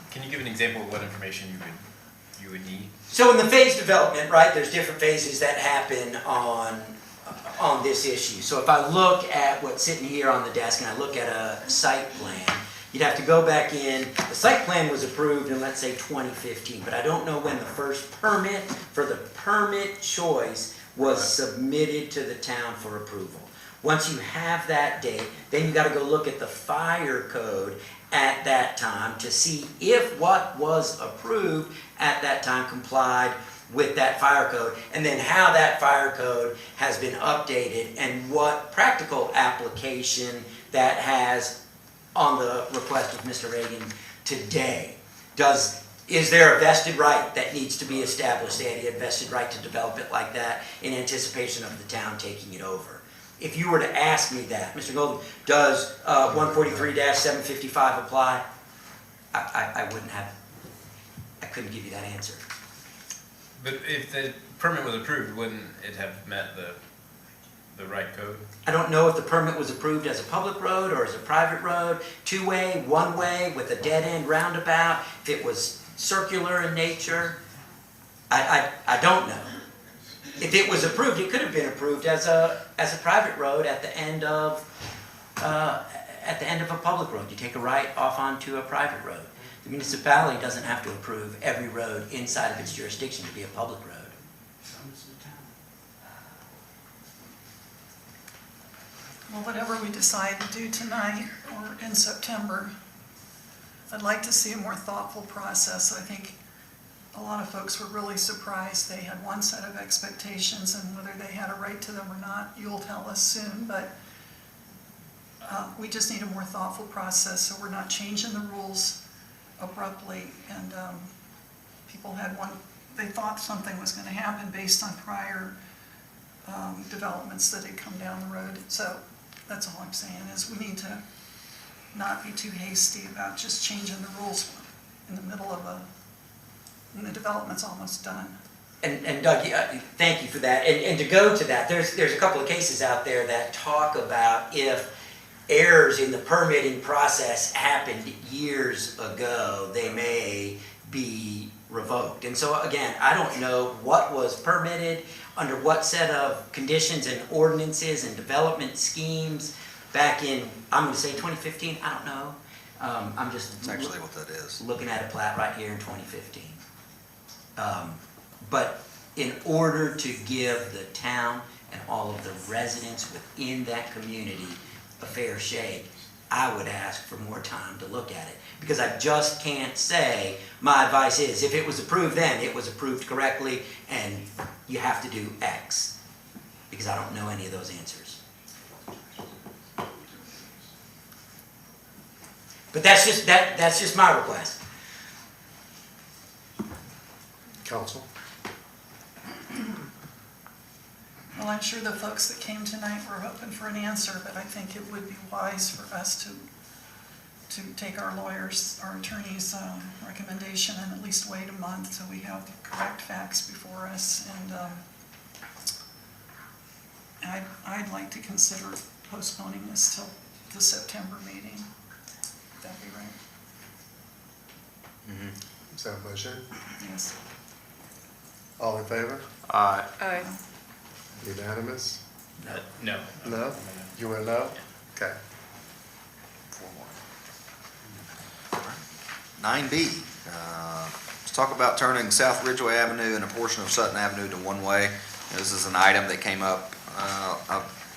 Can you give an example of what information you would need? So in the phase development, right, there's different phases that happen on this issue. So if I look at what's sitting here on the desk and I look at a site plan, you'd have to go back in. The site plan was approved in, let's say, 2015, but I don't know when the first permit for the permit choice was submitted to the town for approval. Once you have that date, then you got to go look at the fire code at that time to see if what was approved at that time complied with that fire code, and then how that fire code has been updated and what practical application that has on the request of Mr. Reagan today. Is there a vested right that needs to be established, a vested right to develop it like that in anticipation of the town taking it over? If you were to ask me that, Mr. Golden, does 143-755 apply? I wouldn't have, I couldn't give you that answer. But if the permit was approved, wouldn't it have met the right code? I don't know if the permit was approved as a public road or as a private road, two-way, one-way, with a dead-end roundabout, if it was circular in nature. I don't know. If it was approved, it could have been approved as a private road at the end of a public road. You take a right off onto a private road. The municipality doesn't have to approve every road inside of its jurisdiction to be a public road. Well, whatever we decide to do tonight or in September, I'd like to see a more thoughtful process. I think a lot of folks were really surprised. They had one set of expectations, and whether they had a right to them or not, you'll tell us soon, but we just need a more thoughtful process, so we're not changing the rules abruptly. And people had they thought something was going to happen based on prior developments that had come down the road. So that's all I'm saying, is we need to not be too hasty about just changing the rules in the middle of when the development's almost done. And Doug, thank you for that. And to go to that, there's a couple of cases out there that talk about if errors in the permitting process happened years ago, they may be revoked. And so again, I don't know what was permitted, under what set of conditions and ordinances and development schemes back in, I'm going to say 2015, I don't know. I'm just That's actually what that is. looking at a plat right here in 2015. But in order to give the town and all of the residents within that community a fair shake, I would ask for more time to look at it. Because I just can't say, my advice is, if it was approved then, it was approved correctly, and you have to do X. Because I don't know any of those answers. But that's just my request. Council? Well, I'm sure the folks that came tonight were hoping for an answer, but I think it would be wise for us to take our lawyers, our attorneys' recommendation and at least wait a month till we have the correct facts before us. And I'd like to consider postponing this till the September meeting. Would that be right? Mm-hmm. Is that a motion? Yes. All in favor? Aye. Aye. Unanimous? No. No? You were a no? Okay. 9B, let's talk about turning South Ridgeway Avenue and a portion of Sutton Avenue to one-way. This is an item that came up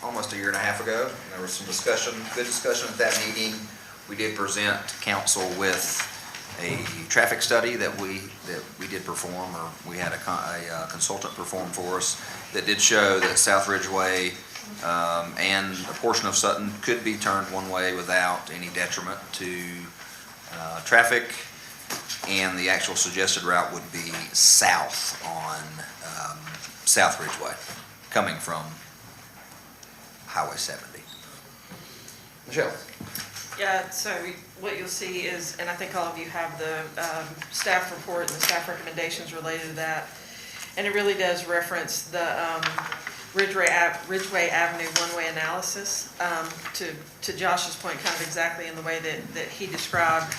almost a year and a half ago. There was some discussion, good discussion at that meeting. We did present council with a traffic study that we did perform, or we had a consultant perform for us, that did show that South Ridgeway and a portion of Sutton could be turned one way without any detriment to traffic, and the actual suggested route would be south on South Ridgeway, coming from Highway 70. Michelle? Yeah, so what you'll see is, and I think all of you have the staff report and the staff recommendations related to that, and it really does reference the Ridgeway Avenue one-way analysis. To Josh's point, kind of exactly in the way that he described,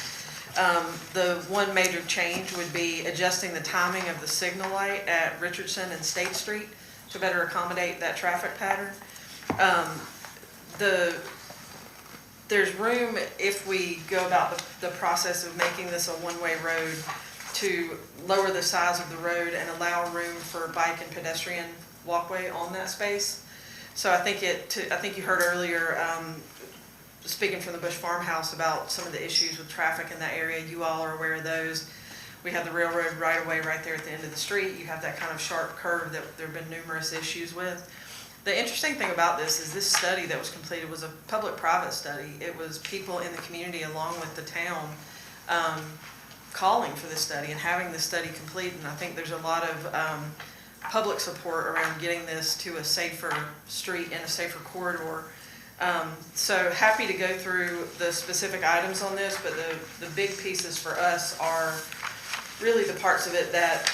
the one major change would be adjusting the timing of the signal light at Richardson and State Street to better accommodate that traffic pattern. There's room, if we go about the process of making this a one-way road, to lower the size of the road and allow room for bike and pedestrian walkway on that space. So I think you heard earlier, speaking from the Bush Farmhouse, about some of the issues with traffic in that area. You all are aware of those. We have the railroad right-of-way right there at the end of the street. You have that kind of sharp curve that there have been numerous issues with. The interesting thing about this is this study that was completed was a public-private study. It was people in the community along with the town calling for this study and having this study complete. And I think there's a lot of public support around getting this to a safer street and a safer corridor. So happy to go through the specific items on this, but the big pieces for us are really the parts of it that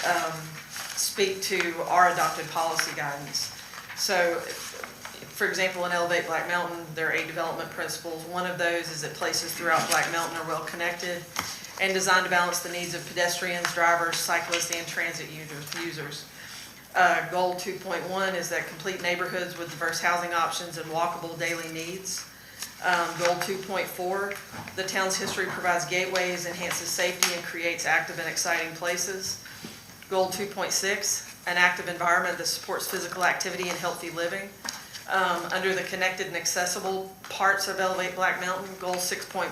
speak to our adopted policy guidance. So, for example, in Elevate Black Mountain, there are 8 development principles. One of those is that places throughout Black Mountain are well connected and designed to balance the needs of pedestrians, drivers, cyclists, and transit users. Goal 2.1 is that complete neighborhoods with diverse housing options and walkable daily needs. Goal 2.4, the town's history provides gateways, enhances safety, and creates active and exciting places. Goal 2.6, an active environment that supports physical activity and healthy living. Under the connected and accessible parts of Elevate Black Mountain, Goal 6.1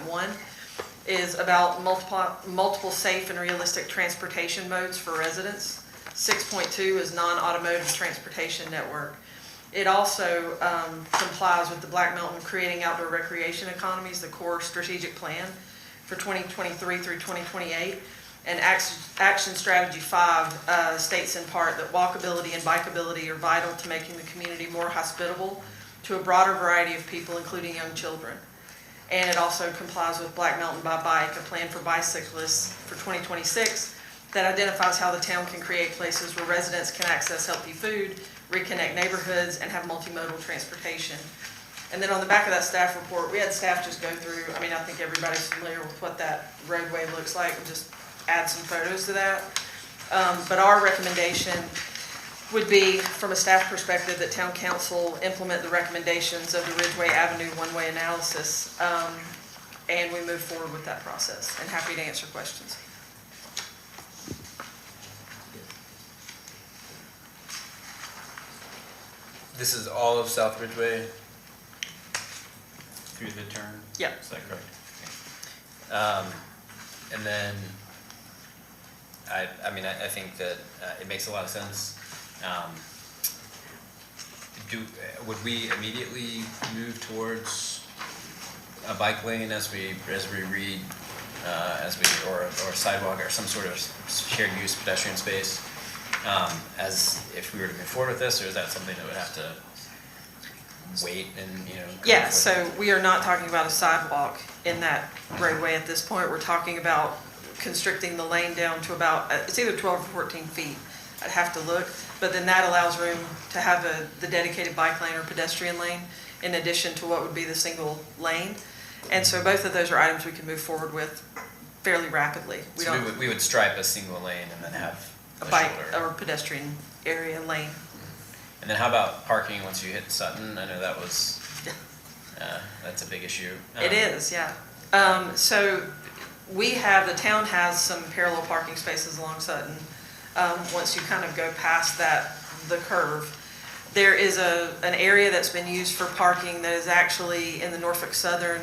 is about multiple safe and realistic transportation modes for residents. 6.2 is non-automotive transportation network. It also complies with the Black Mountain Creating Outdoor Recreation Economies, the core strategic plan for 2023 through 2028. And Action Strategy 5 states in part that walkability and bikeability are vital to making the community more hospitable to a broader variety of people, including young children. And it also complies with Black Mountain by Bike, a plan for bicyclists for 2026 that identifies how the town can create places where residents can access healthy food, reconnect neighborhoods, and have multimodal transportation. And then on the back of that staff report, we had staff just go through, I mean, I think everybody's familiar with what that roadway looks like, and just add some photos to that. But our recommendation would be, from a staff perspective, that town council implement the recommendations of the Ridgeway Avenue one-way analysis, and we move forward with that process. And happy to answer questions. This is all of South Ridgeway through the turn? Yeah. Is that correct? Okay. And then, I mean, I think that it makes a lot of sense. Would we immediately move towards a bike lane as we read, or sidewalk or some sort of shared use pedestrian space, as if we were to move forward with this, or is that something that would have to wait and, you know? Yeah, so we are not talking about a sidewalk in that roadway at this point. We're talking about constricting the lane down to about, it's either 12 or 14 feet. I'd have to look, but then that allows room to have the dedicated bike lane or pedestrian lane in addition to what would be the single lane. And so both of those are items we can move forward with fairly rapidly. We would stripe a single lane and then have a bike or pedestrian area lane. And then how about parking once you hit Sutton? I know that was, that's a big issue. It is, yeah. So the town has some parallel parking spaces along Sutton. Once you kind of go past the curve, there is an area that's been used for parking that is actually in the Norfolk Southern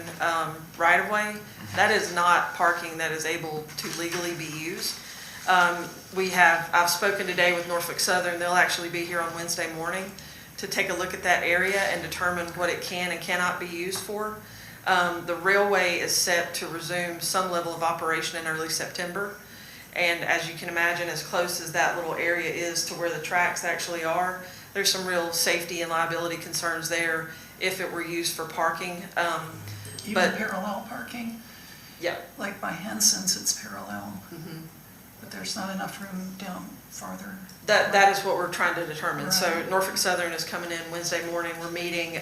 right-of-way. That is not parking that is able to legally be used. I've spoken today with Norfolk Southern. They'll actually be here on Wednesday morning to take a look at that area and determine what it can and cannot be used for. The railway is set to resume some level of operation in early September. And as you can imagine, as close as that little area is to where the tracks actually are, there's some real safety and liability concerns there if it were used for parking. Even parallel parking? Yeah. Like by Henson's, it's parallel. Mm-hmm. But there's not enough room down farther. That is what we're trying to determine. Right. So Norfolk Southern is coming in Wednesday morning. We're meeting.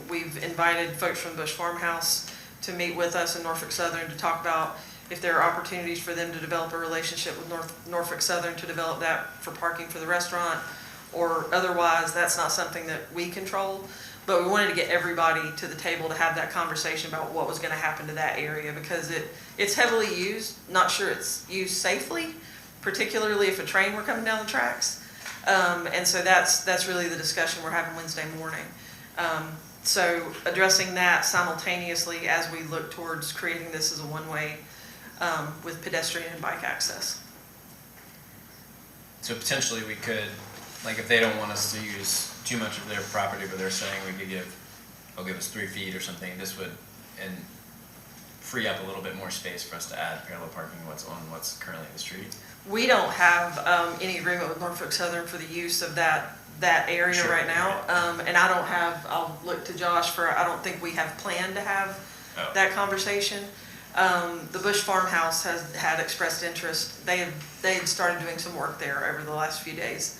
We've invited folks from Bush Farmhouse to meet with us in Norfolk Southern to talk about if there are opportunities for them to develop a relationship with Norfolk Southern to develop that for parking for the restaurant, or otherwise that's not something that we control. But we wanted to get everybody to the table to have that conversation about what was going to happen to that area, because it's heavily used. Not sure it's used safely, particularly if a train were coming down the tracks. And so that's really the discussion we're having Wednesday morning. So addressing that simultaneously as we look towards creating this as a one-way with pedestrian and bike access. So potentially we could, like if they don't want us to use too much of their property, but they're saying we could give us 3 feet or something, this would and free up a little bit more space for us to add parallel parking what's currently in the street. We don't have any agreement with Norfolk Southern for the use of that area right now. And I'll look to Josh I don't think we have planned to have that conversation. The Bush Farmhouse has had expressed interest. They had started doing some work there over the last few days.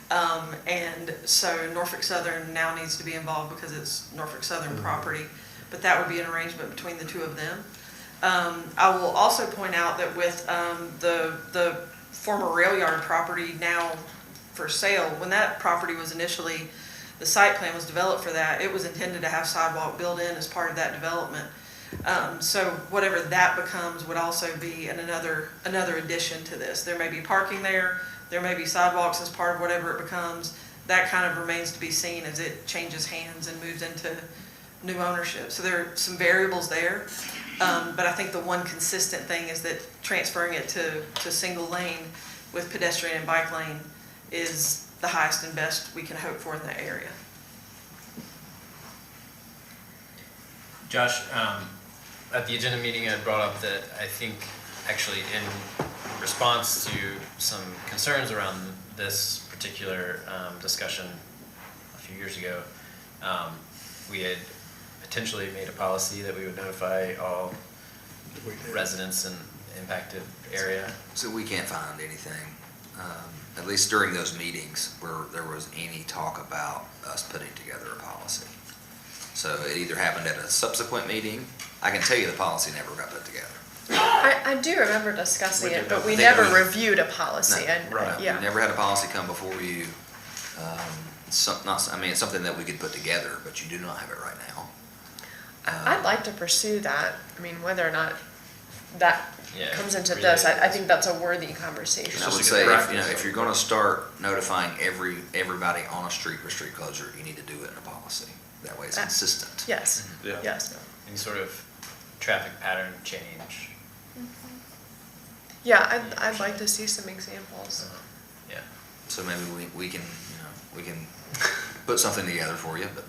And so Norfolk Southern now needs to be involved because it's Norfolk Southern property, but that would be an arrangement between the two of them. I will also point out that with the former rail yard property now for sale, when that property was initially, the site plan was developed for that, it was intended to have sidewalk built in as part of that development. So whatever that becomes would also be another addition to this. There may be parking there may be sidewalks as part of whatever it becomes. That kind of remains to be seen as it changes hands and moves into new ownership. So there are some variables there. But I think the one consistent thing is that transferring it to single lane with pedestrian and bike lane is the highest and best we can hope for in that area. Josh, at the agenda meeting, I brought up that I think actually in response to some concerns around this particular discussion a few years ago, we had potentially made a policy that we would notify all residents in impacted area. So we can't find anything, at least during those meetings, where there was any talk about us putting together a policy. So it either happened at a subsequent meeting. I can tell you the policy never got put together. I do remember discussing it, but we I think never we- reviewed a policy. No, And no, yeah. we never had a policy come before you. It's something that we could put together, but you do not have it right now. I'd like to pursue that. I mean, whether or not that Yeah, comes into really this, I think that's a worthy conversation. And I would say, if you're gonna start notifying everybody on a street for street closure, you need to do it in a policy. That way it's consistent. Yes, Yeah. yes. Any sort of traffic pattern change. Yeah, I'd like to see some examples. Yeah. So maybe we can, we can put something together for you, but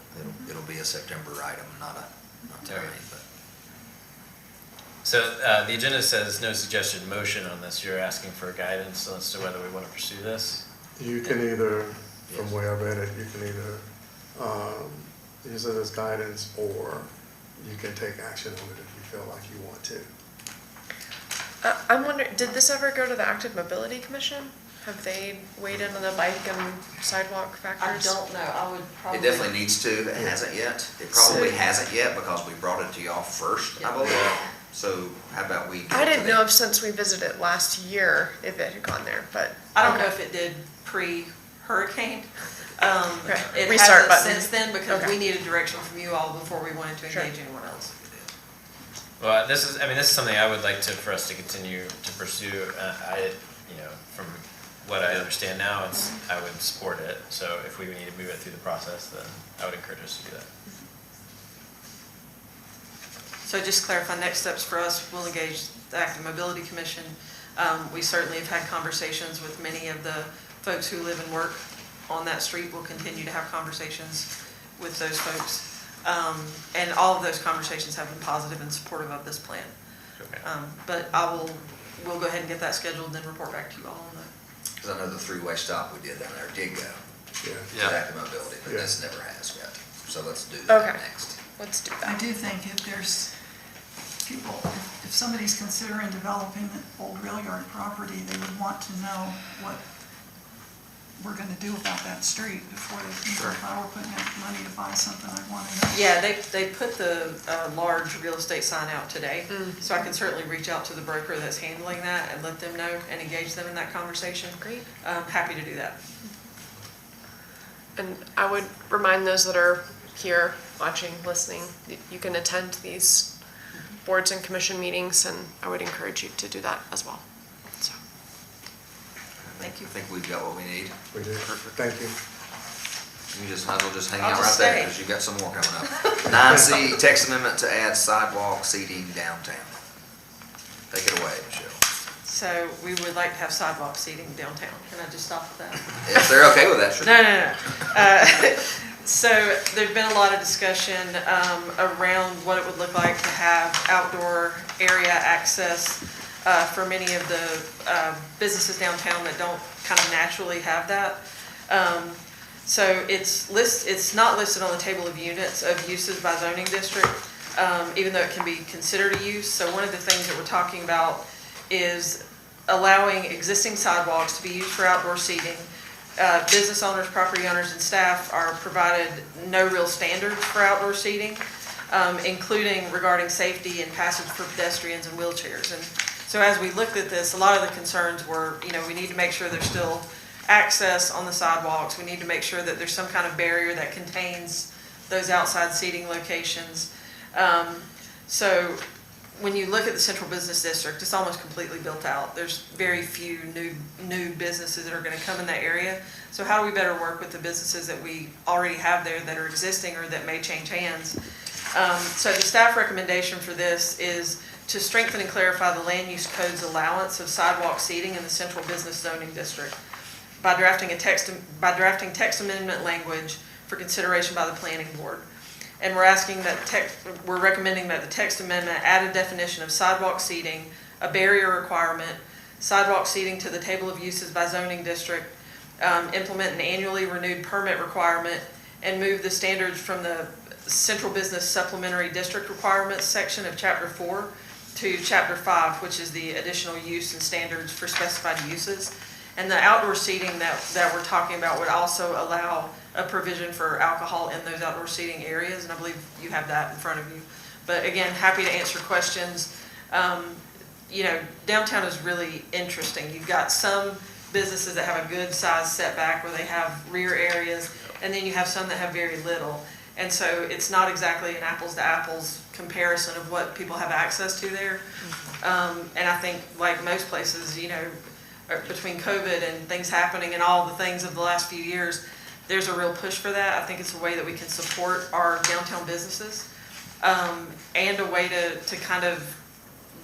it'll be a September item, not tonight, but. So the agenda says no suggested motion on this. You're asking for guidance as to whether we want to pursue this? You can either, from where I read it, you can either use it as guidance, or you can take action on it if you feel like you want to. I'm wondering, did this ever go to the Active Mobility Commission? Have they weighed in on the bike and sidewalk I factors? don't know, I would probably. It definitely needs to, it hasn't yet. It probably hasn't yet because we brought it to y'all first, I believe. So how about we? I didn't know if since we visited it last year, if it had gone there, but. I don't know if it did pre-hurricane. It Restart hasn't button. since then because Okay. we needed direction from you all before we wanted to Sure. engage anyone else. Well, this is something I would like for us to continue to pursue. From what I understand now, I would support it. So if we need to move it through the process, then I would encourage us to do that. So just to clarify, next steps for us, we'll engage the Active Mobility Commission. We certainly have had conversations with many of the folks who live and work on that street. We'll continue to have conversations with those folks. And all of those conversations have been positive and supportive of this plan. Okay. But we'll go ahead and get that scheduled and then report back to you all on that. Because I know the three-way stop we did down there did go Yeah. to Active Mobility, but this never has yet. So let's do Okay. that next. Let's do I that. do think if there's people, if somebody's considering developing the old rail yard property, they would want to know what we're gonna do about that street before they, if I were putting up money to buy something, I'd wanna know. Yeah, they put the large real estate sign out today, so I can certainly reach out to the broker that's handling that and let them know and engage them in that conversation. Great. Happy to do that. And I would remind those that are here, watching, listening, that you can attend these boards and commission meetings, and I would encourage you to do that as well. So, Thank you. I think we've got what we need. We do. Thank you. You just might as well just hang I'll out just right there stay. because you've got some more coming up. 9C, text amendment to add sidewalk seating downtown. Take it away, Michelle. So we would like to have sidewalk seating downtown. Can I just stop with that? If they're okay with that, sure. No. So there's been a lot of discussion around what it would look like to have outdoor area access for many of the businesses downtown that don't kind of naturally have that. So it's not listed on the table of units of uses by zoning district, even though it can be considered a use. So one of the things that we're talking about is allowing existing sidewalks to be used for outdoor seating. Business owners, property owners, and staff are provided no real standards for outdoor seating, including regarding safety and passage for pedestrians and wheelchairs. And so as we looked at this, a lot of the concerns were, we need to make sure there's still access on the sidewalks. We need to make sure that there's some kind of barrier that contains those outside seating locations. So when you look at the central business district, it's almost completely built out. There's very few new businesses that are going to come in that area. So how do we better work with the businesses that we already have there that are existing or that may change hands So the staff recommendation for this is to strengthen and clarify the land use code's allowance of sidewalk seating in the central business zoning district by drafting text amendment language for consideration by the planning board. And we're recommending that the text amendment add a definition of sidewalk seating, a barrier requirement, sidewalk seating to the table of uses by zoning district, implement an annually renewed permit requirement, and move the standards from the central business supplementary district requirements section of chapter 4 to chapter 5, which is the additional use and standards for specified uses. And the outdoor seating that we're talking about would also allow a provision for alcohol in those outdoor seating areas, and I believe you have that in front of you. But again, happy to answer questions. Downtown is really interesting. You've got some businesses that have a good size setback where they have rear areas, and then you have some that have very little. And so it's not exactly an apples to apples comparison of what people have access to there. And I think like most places, between COVID and things happening and all the things of the last few years, there's a real push for that. I think it's a way that we can support our downtown businesses, and a way to kind of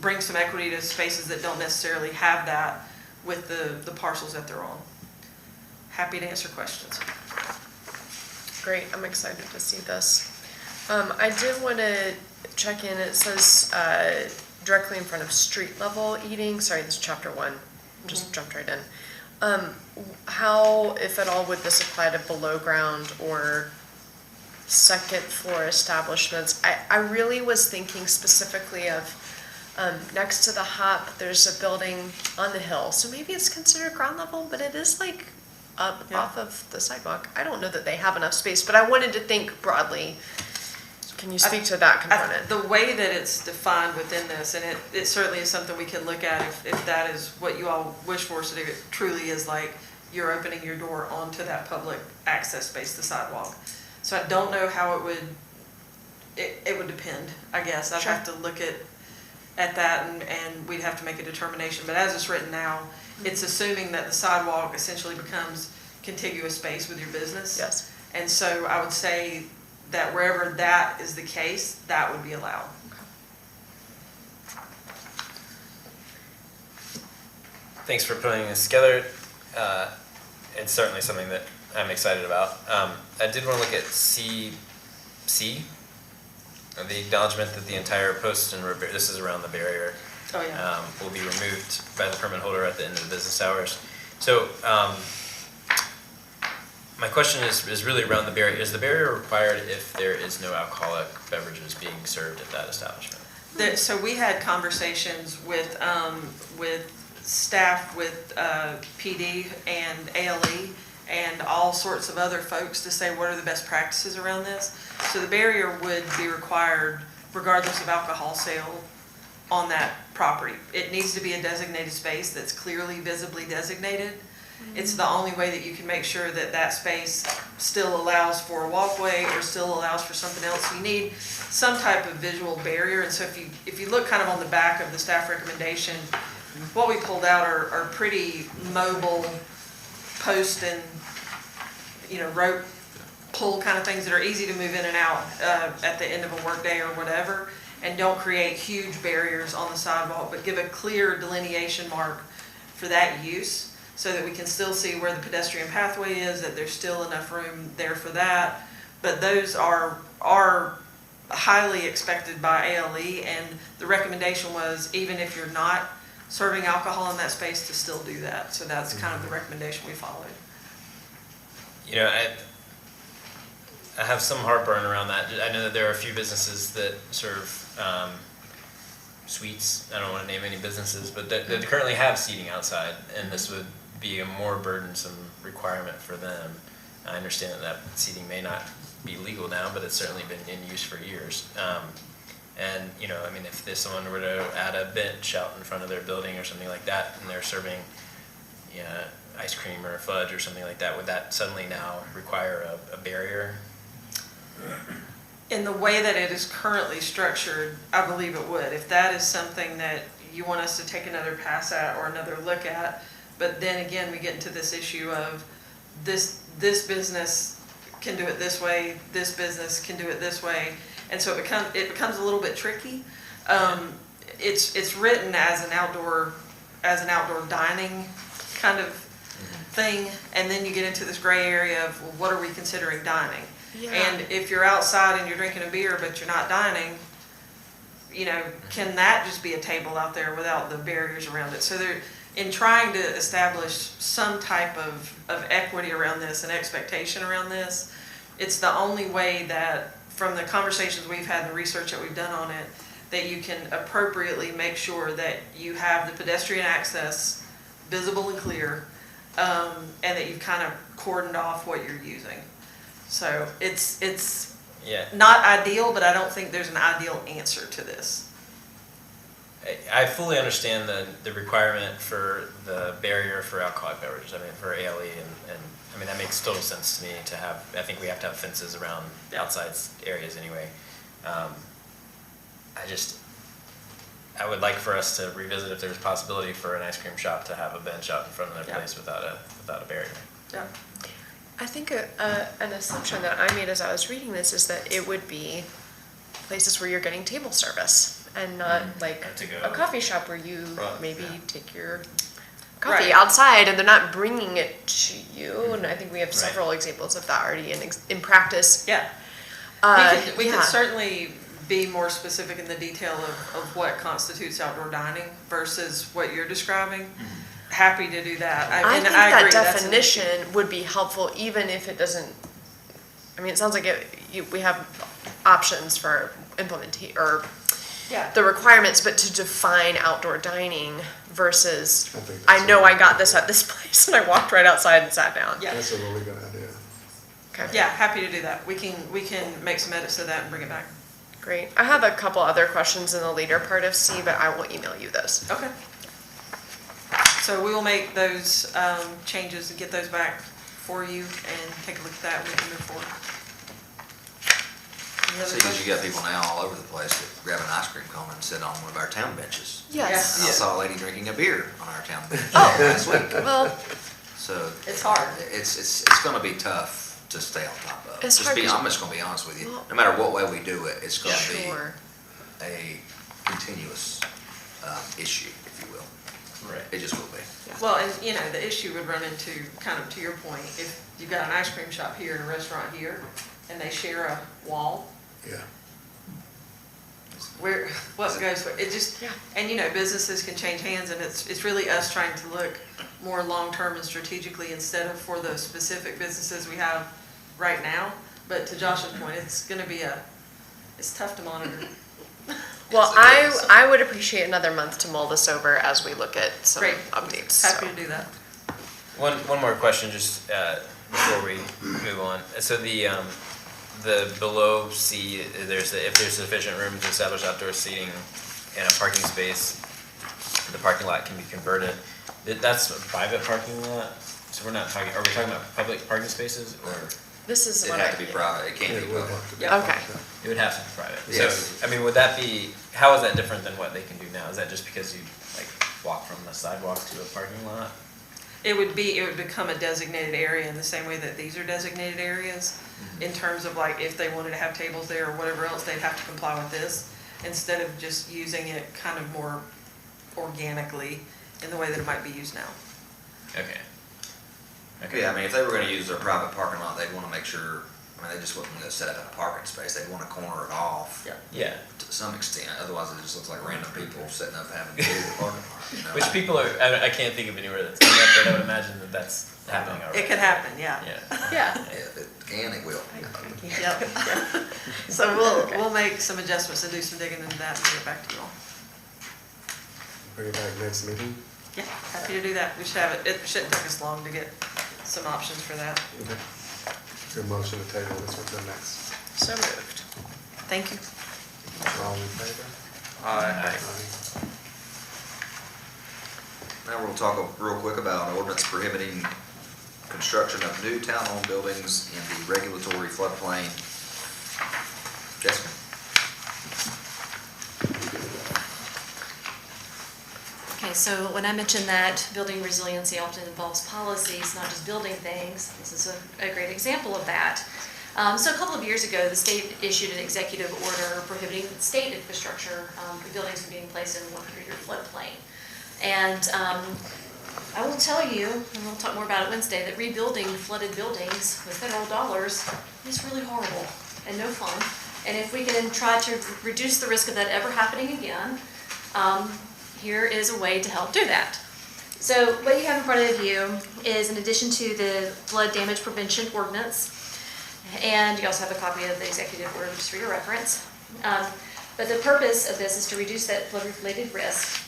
bring some equity to spaces that don't necessarily have that with the parcels that they're on. Happy to answer questions. Great, I'm excited to see this. I did want to check in, it says directly in front of street level eating, sorry, this is chapter 1, just jumped right in. How, if at all, would this apply to below ground or second floor establishments? I really was thinking specifically of next to the hop, there's a building on the hill, so maybe it's considered ground level, but it is like up off of the sidewalk. I don't know that they have enough space, but I wanted to think broadly. Can you speak to that component? The way that it's defined within this, and it certainly is something we can look at if that is what you all wish for us to do, it truly is like you're opening your door onto that public access space, the sidewalk. So I don't know how it would depend, I guess. I'd have to look at that and we'd have to make a determination. But as it's written now, it's assuming that the sidewalk essentially becomes contiguous space with your business. Yes. And so I would say that wherever that is the case, that would be allowed. Thanks for putting this together. It's certainly something that I'm excited about. I did want to look at C, the acknowledgement that the entire post and this is around the barrier, will be removed by the permit holder at the end of the business hours. So my question is really around the barrier. Is the barrier required if there is no alcoholic beverages being served at that establishment? So we had conversations with staff, with PD and ALE, and all sorts of other folks to say what are the best practices around this. So the barrier would be required regardless of alcohol sale on that property. It needs to be a designated space that's clearly visibly designated. It's the only way that you can make sure that that space still allows for a walkway or still allows for something else. You need some type of visual barrier. And so if you look kind of on the back of the staff recommendation, what we pulled out are pretty mobile post and rope pull kind of things that are easy to move in and out at the end of a workday or whatever, and don't create huge barriers on the sidewalk, but give a clear delineation mark for that use so that we can still see where the pedestrian pathway is, that there's still enough room there for that. But those are highly expected by ALE, and the recommendation was even if you're not serving alcohol in that space, to still do that. So that's kind of the recommendation we followed. I have some heartburn around that. I know that there are a few businesses that serve sweets. I don't want to name any businesses, but that currently have seating outside, and this would be a more burdensome requirement for them. I understand that seating may not be legal now, but it's certainly been in use for years. And if someone were to add a bench out in front of their building or something like that, and they're serving ice cream or fudge or something like that, would that suddenly now require a barrier? In the way that it is currently structured, I believe it would. If that is something that you want us to take another pass at or another look at, but then again, we get into this issue of this business can do it this way, this business can do it this way, And so it becomes a little bit tricky. It's written as an outdoor dining kind of thing, and then you get into this gray area of, well, what are we considering dining? Yeah. And if you're outside and you're drinking a beer, but you're not dining, you know, can that just be a table out there without the barriers around it? So they're, in trying to establish some type of equity around this and expectation around this, it's the only way that, from the conversations we've had and the research that we've done on it, that you can appropriately make sure that you have the pedestrian access visible and clear, and that you've kind of cordoned off what you're using. So it's not ideal, but I don't think there's an ideal answer to this. I fully understand the requirement for the barrier for alcoholic beverages, I mean, for ALE, and I mean, that makes total sense to me to have, I think we have to have fences around the outside areas anyway. I would like for us to revisit if there's a possibility for an ice cream shop to have a bench out in front of their place without a barrier. Yeah. I think an assumption that I made as I was reading this is that it would be places where you're getting table service and not like a coffee shop where you maybe take your coffee outside and they're not bringing it to you. And I think we have several examples of that already in practice. Yeah. We could certainly be more specific in the detail of what constitutes outdoor dining versus what you're describing. Happy to do that. I think agree, that definition would be helpful even if it doesn't, I mean, it sounds like we have options for implementing or the requirements, but to define outdoor dining versus, I know I got this at this place and I walked right outside and sat down. Yeah. That's a really good idea. Okay. Yeah, happy to do that. We can make some edits to that and bring it back. Great. I have a couple other questions in the later part of C, but I will email you those. Okay. So we will make those changes and get those back for you and take a look at that and we can move forward. See, because you got people now all over the place that grab an ice cream cone and sit on one of our town benches. Yes. And I saw a lady drinking a beer on our town bench Oh. last week. Well, so it's hard. It's going to be tough to stay on top of. It's hard 'cause- I'm just going to be honest with you. No matter what way we do it, it's going to be Sure. a continuous issue, if you will. Right. It just will be. Well, and you know, the issue would run into, kind of to your point, if you've got an ice cream shop here and a restaurant here, and they share a wall, Yeah. what goes, it just, and you know, businesses can change hands, and it's really us trying to look more long-term and strategically instead of for the specific businesses we have right now. But to Josh's point, it's gonna be it's tough to monitor. well, I would appreciate another month to mull this over as we look at some Great. updates. Happy so. to do that. One more question, just before we move on. So the below C, if there's sufficient room to establish outdoor seating and a parking space, the parking lot can be converted. That's a private parking lot. So we're not talking. Are we talking about public parking spaces or? This is It'd what have to be private. It can't be public. Okay. It would have to be private. Yes. So, I mean, would that be, how is that different than what they can do now? Is that just because you like walk from the sidewalk to a parking lot? It would become a designated area in the same way that these are designated areas. In terms of like, if they wanted to have tables there or whatever else, they'd have to comply with this, instead of just using it kind of more organically in the way that it might be used now. Okay. Yeah, I mean, if they were going to use their private parking lot, they'd want to make sure, I mean, they just wouldn't go set up in a parking space. They'd want to corner it off. Yeah. To some extent. Otherwise, it just looks like random people sitting up having to do the parking lot. You know? Which people are, I can't think of anywhere that's coming up, but I would imagine that that's happening already. It could happen, yeah. Yeah. If it can, it will. Yep. So we'll make some adjustments and do some digging into that and get back to you all. Bring it back next meeting. Yeah, happy to do that. We should have it, it shouldn't take us long to get some options for that. Okay. Your motion to table this one to the next. So moved. Thank you. All in favor? Aye. Now we'll talk real quick about an ordinance prohibiting construction of new townhome buildings in the regulatory floodplain. Jessica? Okay, so when I mentioned that building resiliency often involves policies, not just building things, this is a great example of that. So a couple of years ago, the state issued an executive order prohibiting state infrastructure for buildings from being placed in a 100-year floodplain. And I will tell you, and we'll talk more about it Wednesday, that rebuilding flooded buildings with federal dollars is really horrible and no fun. And if we can try to reduce the risk of that ever happening again, here is a way to help do that. So what you have in front of you is, in addition to the flood damage prevention ordinance, and you also have a copy of the executive order just for your reference. But the purpose of this is to reduce that flood-related risk.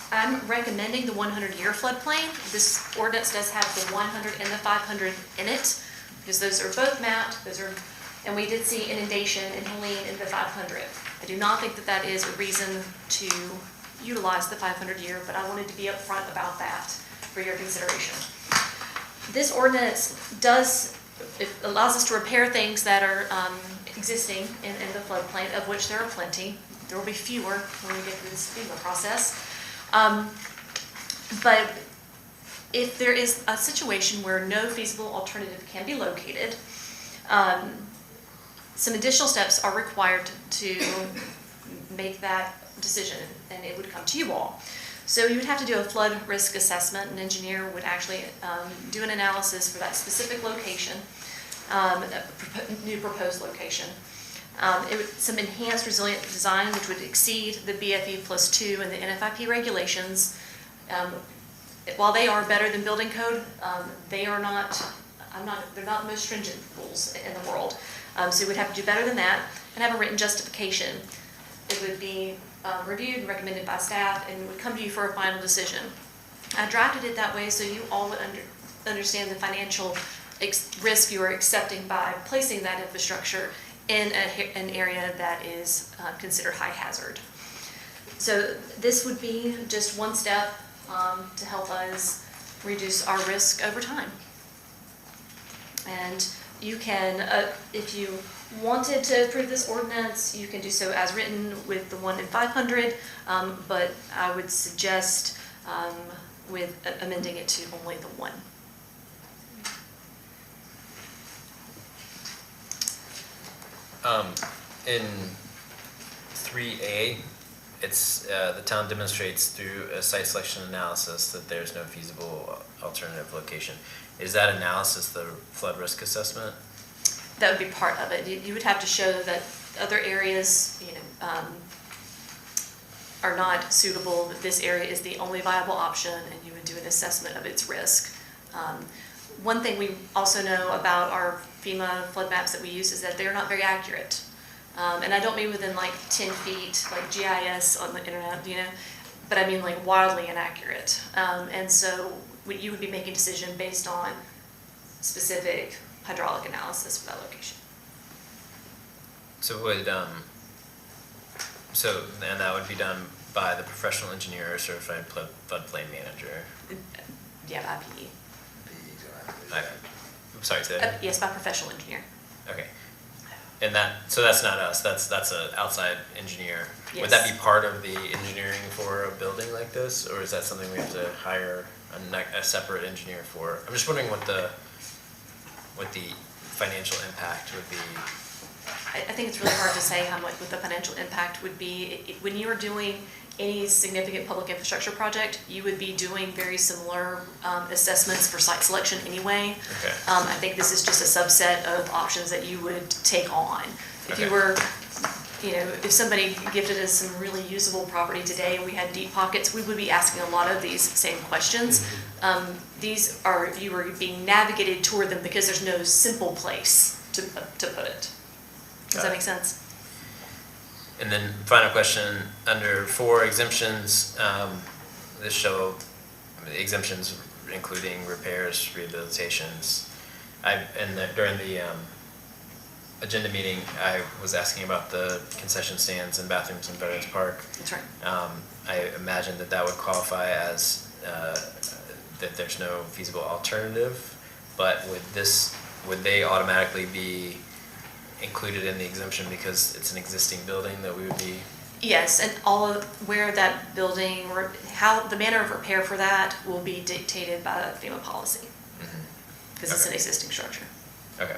I'm recommending the 100-year floodplain. This ordinance does have the 100 and the 500 in it, because those are both mapped. And we did see inundation in Helene in the 500. I do not think that that is a reason to utilize the 500-year, but I wanted to be upfront about that for your consideration. This ordinance it allows us to repair things that are existing in the floodplain, of which there are plenty. There will be fewer when we get through this FEMA process. But if there is a situation where no feasible alternative can be located, some additional steps are required to make that decision, and it would come to you all. So you would have to do a flood risk assessment. An engineer would actually do an analysis for that specific location, new proposed location. Some enhanced resilient design, which would exceed the BFE +2 and the NFIP regulations. While they are better than building code, they're not the most stringent rules in the world. So you would have to do better than that and have a written justification. It would be reviewed and recommended by staff and would come to you for a final decision. I drafted it that way so you all would understand the financial risk you are accepting by placing that infrastructure in an area that is considered high hazard. So this would be just one step to help us reduce our risk over time. And you can, if you wanted to approve this ordinance, you can do so as written with the 1 in 500, but I would suggest with amending it to only the 1. In 3A, it's the town demonstrates through a site selection analysis that there's no feasible alternative location. Is that analysis the flood risk assessment? That would be part of it. You would have to show that other areas, are not suitable, that this area is the only viable option, and you would do an assessment of its risk. One thing we also know about our FEMA flood maps that we use is that they're not very accurate. And I don't mean within like 10 feet, like GIS on the internet, but I mean like wildly inaccurate. And so you would be making a decision based on specific hydraulic analysis for that location. So and that would be done by the professional engineer or certified floodplain manager? Yeah, by PE. I'm sorry, say that? Yes, by professional engineer. Okay. And so that's not us, that's an outside engineer. Yes. Would that be part of the engineering for a building like this, or is that something we have to hire a separate engineer for? I'm just wondering what the financial impact would be. I think it's really hard to say how much what the financial impact would be. When you are doing any significant public infrastructure project, you would be doing very similar assessments for site selection anyway. Okay. I think this is just a subset of options that you would take on. If you were, if somebody gifted us some really usable property today and we had deep pockets, we would be asking a lot of these same questions. These are, you are being navigated toward them because there's no simple place to put it. Does that make sense? And then final question, under 4 exemptions, this show exemptions including repairs, rehabilitations. During the agenda meeting, I was asking about the concession stands and bathrooms in Veterans Park. That's right. I imagine that would qualify as that there's no feasible alternative, but would they automatically be included in the exemption because it's an existing building that we would be? Yes, and all of where that building, or how the manner of repair for that will be dictated by FEMA policy, because it's an existing structure. Okay.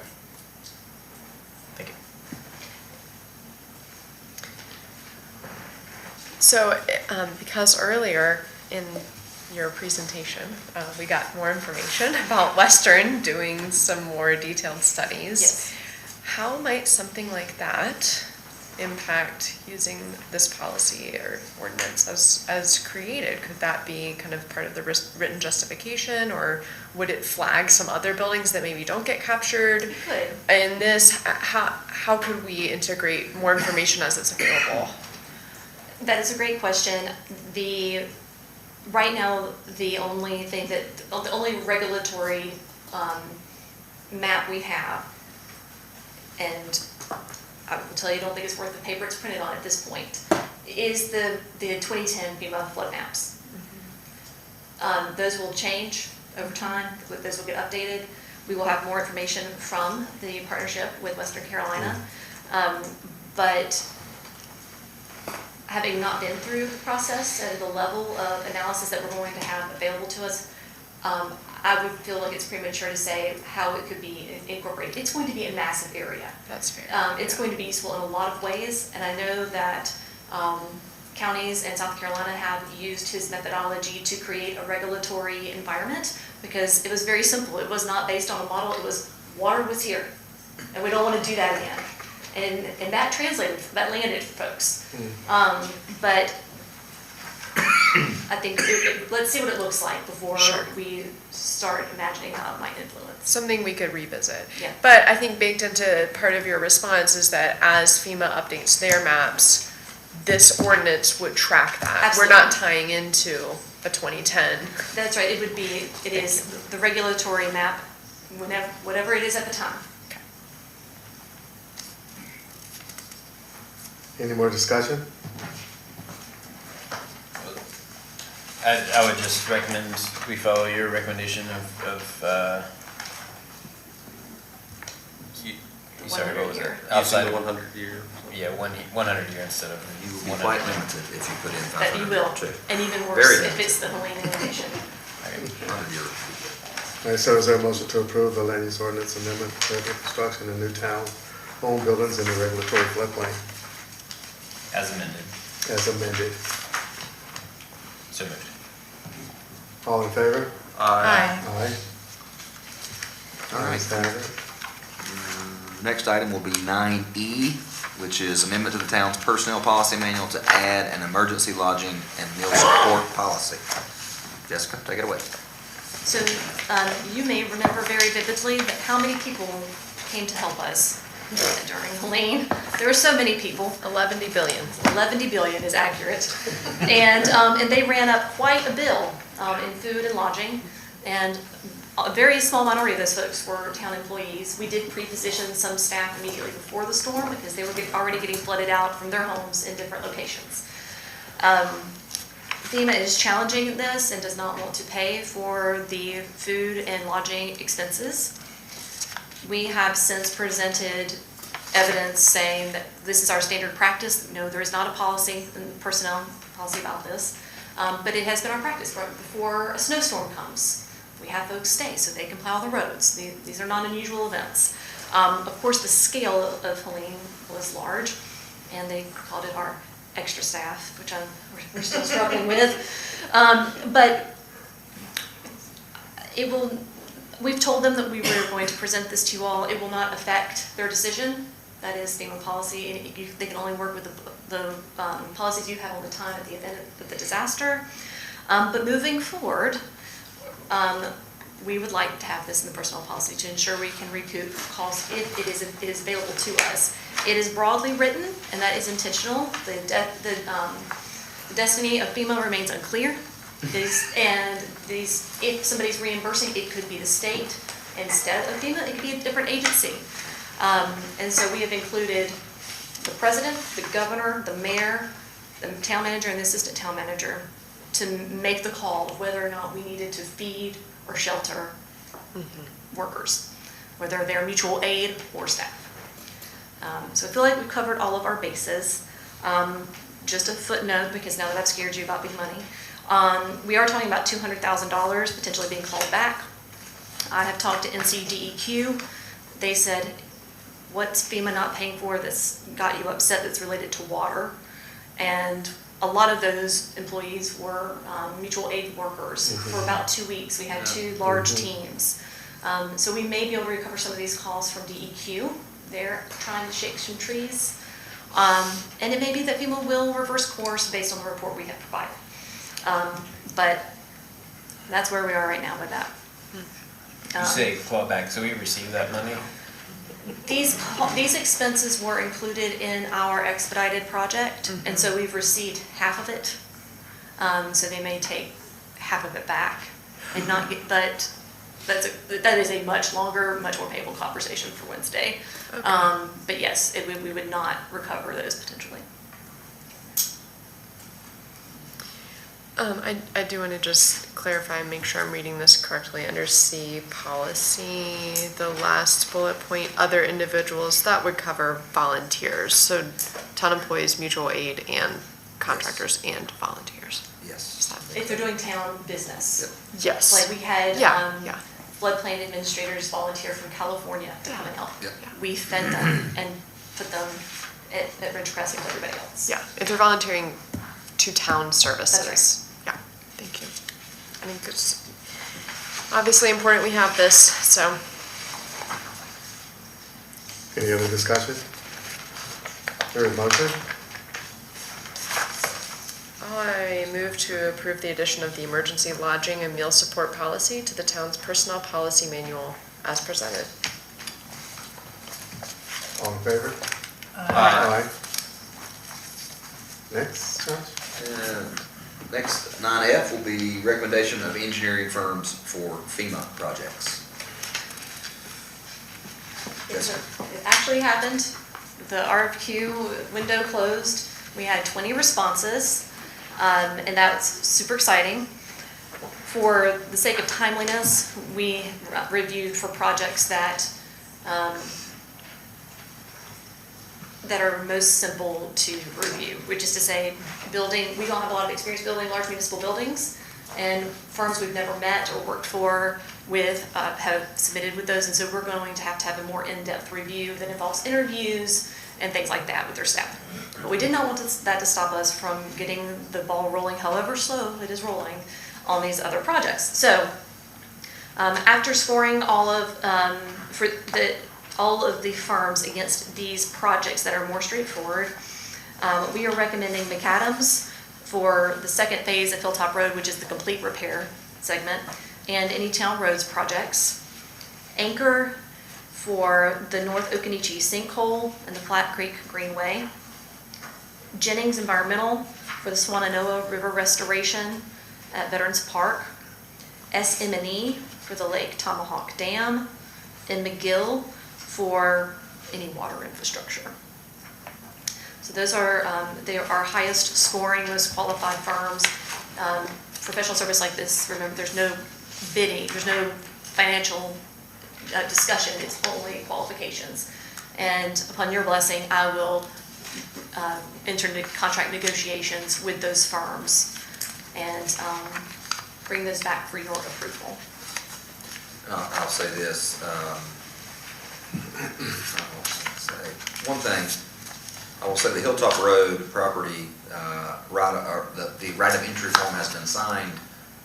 So, because earlier in your presentation, we got more information about Western doing some more detailed studies. Yes. How might something like that impact using this policy or ordinance as created? Could that be kind of part of the written justification, or would it flag some other buildings that maybe don't get captured? It could. In this, how could we integrate more information as it's available? That is a great question. Right now, the only regulatory map we have, and I will tell you, I don't think it's worth the paper it's printed on at this point, is the 2010 FEMA flood maps. Those will change over time. Those will get updated. We will have more information from the partnership with Western Carolina. But having not been through the process and the level of analysis that we're going to have available to us, I would feel like it's premature to say how it could be incorporated. It's going to be a massive area. That's fair. It's going to be useful in a lot of ways, and I know that counties in South Carolina have used his methodology to create a regulatory environment, because it was very simple. It was not based on a model. It was water was here, and we don't want to do that again. And that translated, that landed for folks. But I think let's see what it looks like before we start imagining how it might influence. Something we could revisit. Yeah. But I think baked into part of your response is that as FEMA updates their maps, this ordinance would track that. Absolutely. We're not tying into a 2010. That's right. It is the regulatory map, whatever it is at the time. Any more discussion? I would just recommend we follow your recommendation sorry, what was it? Outside Using the 100 year. Yeah, 100 year instead of. You will be quite limited if you put in 500. That you will, and even Very worse limited. if it's the Helene inundation. 100 year. All right, so is there a motion to approve the land use ordinance amendment for the construction of new town home buildings in the regulatory floodplain As amended. as amended? So moved. All in favor? Aye. Aye. All right. Ayes have it. Next item will be 9E, which is amendment to the town's personnel policy manual to add an emergency lodging and meal support policy. Jessica, take it away. So you may remember very vividly that how many people came to help us during Helene. There were so many people. 11 billion. 11 billion is accurate. And they ran up quite a bill in food and lodging. And a very small minority of those folks were town employees. We did pre-position some staff immediately before the storm because they were already getting flooded out from their homes in different locations. FEMA is challenging this and does not want to pay for the food and lodging expenses. We have since presented evidence saying that this is our standard practice. No, there is not a policy, personnel policy about this, but it has been our practice right before a snowstorm comes. We have folks stay so they can plow the roads. These are not unusual events. Of course, the scale of Helene was large, and they called it our extra staff, which we're still struggling with. But it will. We've told them that we were going to present this to you all. It will not affect their decision. That is FEMA policy, and they can only work with the policies you have all the time at the event of the disaster. But moving forward, we would like to have this in the personnel policy to ensure we can recoup costs if it is available to us. It is broadly written, and that is intentional. The destiny of FEMA remains unclear. If somebody's reimbursing, it could be the state instead of FEMA. It could be a different agency. And so we have included the president, the governor, the mayor, the town manager, and the assistant town manager to make the call of whether or not we needed to feed or shelter workers, whether they're mutual aid or staff. So I feel like we've covered all of our bases. Just a footnote, because now that I've scared you about big money, we are talking about $200,000 potentially being called back. I have talked to NCDEQ. They said, what's FEMA not paying for that's got you upset that's related to water? And a lot of those employees were mutual aid workers for about 2 weeks. We had 2 large teams. So we may be able to recover some of these calls from DEQ. They're trying to shake some trees. And it may be that FEMA will reverse course based on the report we have provided. But that's where we are right now with that. You say clawback, so we received that money? These expenses were included in our expedited project, and so we've received half of it. So they may take half of it back and not get, but that is a much longer, much more painful conversation for Wednesday. Okay. But yes, we would not recover those potentially. I do want to just clarify and make sure I'm reading this correctly. Under C policy, the last bullet point, other individuals, that would cover volunteers. So town employees, mutual aid, and contractors and volunteers. Yes. If they're doing town business. Yes. Like we had Yeah. floodplain administrators volunteer from California to come and help. Yeah. We fed them and put them at Ridgecrest like everybody else. Yeah, if they're volunteering to town services. That's Yeah, thank you. I think it's obviously important we have this, so. Any other discussion? There is motion? I move to approve the addition of the emergency lodging and meal support policy to the town's personnel policy manual as presented. All in favor? Aye. Next, Josh? And next, 9F will be recommendation of engineering firms for FEMA projects. Yes, sir. It actually happened. The RFQ window closed. We had 20 responses, and that's super exciting. For the sake of timeliness, we reviewed for projects that are most simple to review, which is to say, we don't have a lot of experience building large municipal buildings, and firms we've never met or worked with have submitted with those, and so we're going to have a more in-depth review that involves interviews and things like that with their staff. But we did not want that to stop us from getting the ball rolling, however slow it is rolling, on these other projects. So after scoring all of the firms against these projects that are more straightforward, we are recommending McAdams for the second phase of Hilltop Road, which is the complete repair segment, and any town roads projects. Anchor for the North Occoneechee sinkhole and the Flat Creek Greenway. Jennings Environmental for the Swannanoa River restoration at Veterans Park. SM&E for the Lake Tomahawk Dam, and McGill for any water infrastructure. So those are they are our highest scoring, most qualified firms. Professional service like this, remember, there's no bidding, there's no financial discussion, it's only qualifications. And upon your blessing, I will enter into contract negotiations with those firms and bring those back for your approval. I'll say this. One thing, I will say the Hilltop Road property, the right of entry form has been signed.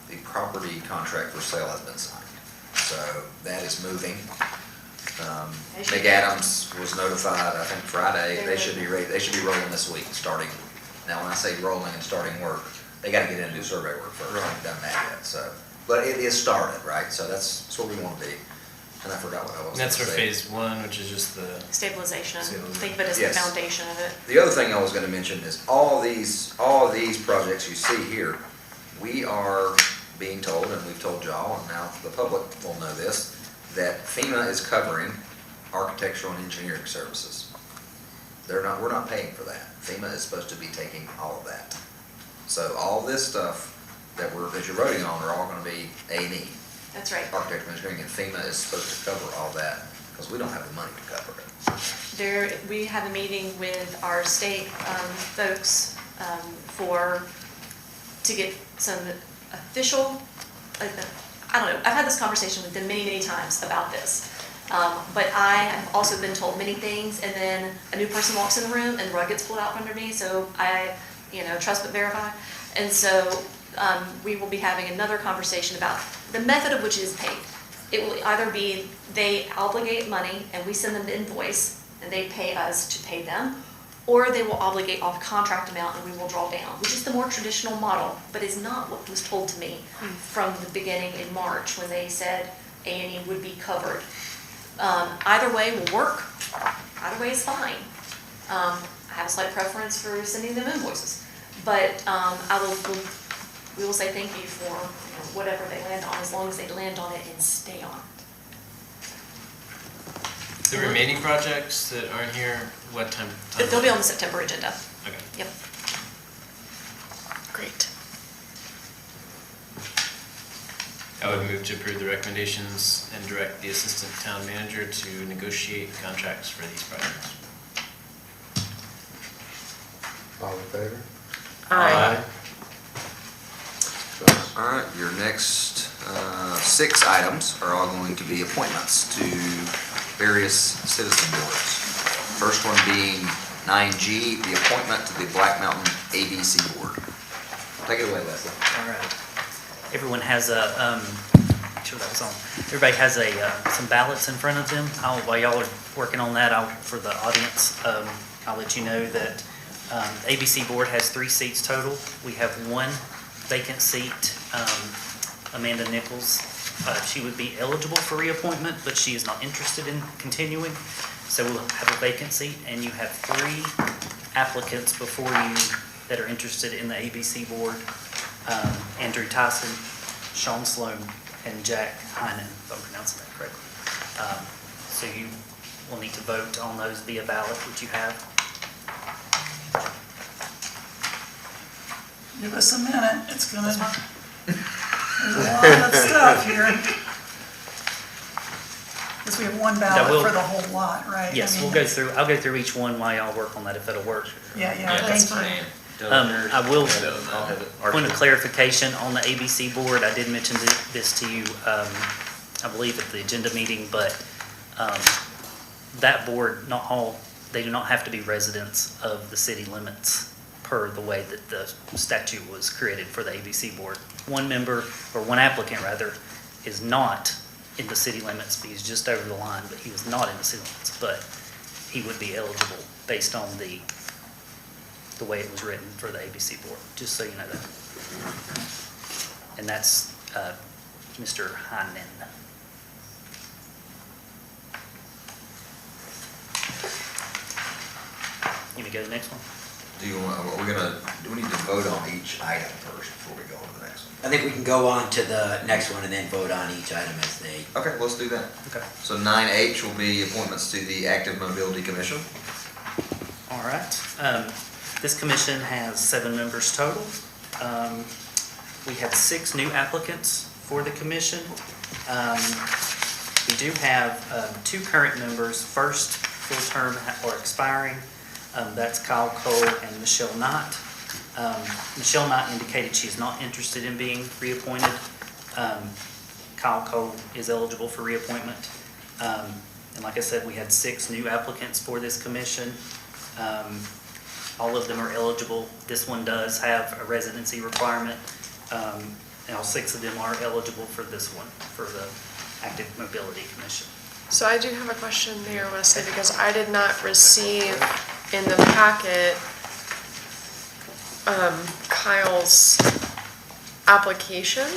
The property contract for sale has been signed. So that is moving. McAdams was notified, I think Friday. They should be ready. They should be rolling this week, starting. Now, when I say rolling and starting work, they got to get in and do survey work first. They haven't done that yet. So, but it is started, right? So that's where we want to be. And I forgot what I was. And that's for gonna say. phase 1, which is just the Stabilization. Think of it as Yes. the foundation of it. The other thing I was going to mention is all of these projects you see here, we are being told, and we've told y'all, and now the public will know this, that FEMA is covering architectural and engineering services. We're not paying for that. FEMA is supposed to be taking all of that. So all this stuff that you're voting on are all going to be A&E. That's right. Architectural engineering, and FEMA is supposed to cover all that because we don't have the money to cover it. We have a meeting with our state folks to get some official, I don't know, I've had this conversation with them many, many times about this. But I have also been told many things, and then a new person walks in the room and the rug gets pulled out from under me. So trust but verify. And so we will be having another conversation about the method of which it is paid. It will either be they obligate money and we send them the invoice and they pay us to pay them, or they will obligate off contract amount and we will draw down, which is the more traditional model, but is not what was told to me from the beginning in March when they said A&E would be covered. Either way will work. Either way is fine. I have a slight preference for sending them invoices, but we will say thank you for whatever they land on, as long as they land on it and stay on it. The remaining projects that aren't here, what time? They'll be on the September agenda. Okay. Yep. Great. I would move to approve the recommendations and direct the assistant town manager to negotiate contracts for these projects. All in favor? Aye. All right, your next 6 items are all going to be appointments to various citizen boards. First one being 9G, the appointment to the Black Mountain ABC Board. Take it away, Leslie. All right. Everyone has a, make sure that was on. Everybody has some ballots in front of them. While y'all are working on that, for the audience, I'll let you know that the ABC Board has 3 seats total. We have 1 vacant seat, Amanda Nichols. She would be eligible for reappointment, but she is not interested in continuing. So we'll have a vacant seat, and you have 3 applicants before you that are interested in the ABC Board. Andrew Tyson, Sean Sloan, and Jack Heinen, if I'm pronouncing that correctly. So you will need to vote on those via ballot, which you have. Give us a minute, it's gonna, there's a lot of stuff here. Because we have 1 ballot for the whole lot, right? Yes, I'll go through each one while y'all work on that, if it'll work. Yeah, thank you. I will, point of clarification on the ABC Board, I did mention this to you, I believe at the agenda meeting, but that board, they do not have to be residents of the city limits per the way that the statute was created for the ABC Board. One applicant rather, is not in the city limits, but he's just over the line, but he was not in the city limits, but he would be eligible based on the way it was written for the ABC Board, just so you know that. And that's Mr. Heinen. You may go to the next one. Do we need to vote on each item first before we go on to the next one? I think we can go on to the next one and then vote on each item as they. Okay, let's do that. Okay. So 9H will be appointments to the Active Mobility Commission. All right. This commission has 7 members total. We have 6 new applicants for the commission. We do have 2 current members, first full term or expiring. That's Kyle Cole and Michelle Knott. Michelle Knott indicated she's not interested in being reappointed. Kyle Cole is eligible for reappointment. And like I said, we had 6 new applicants for this commission. All of them are eligible. This one does have a residency requirement. And all 6 of them are eligible for this one, for the Active Mobility Commission. So I do have a question there, Wesley, because I did not receive in the packet Kyle's application.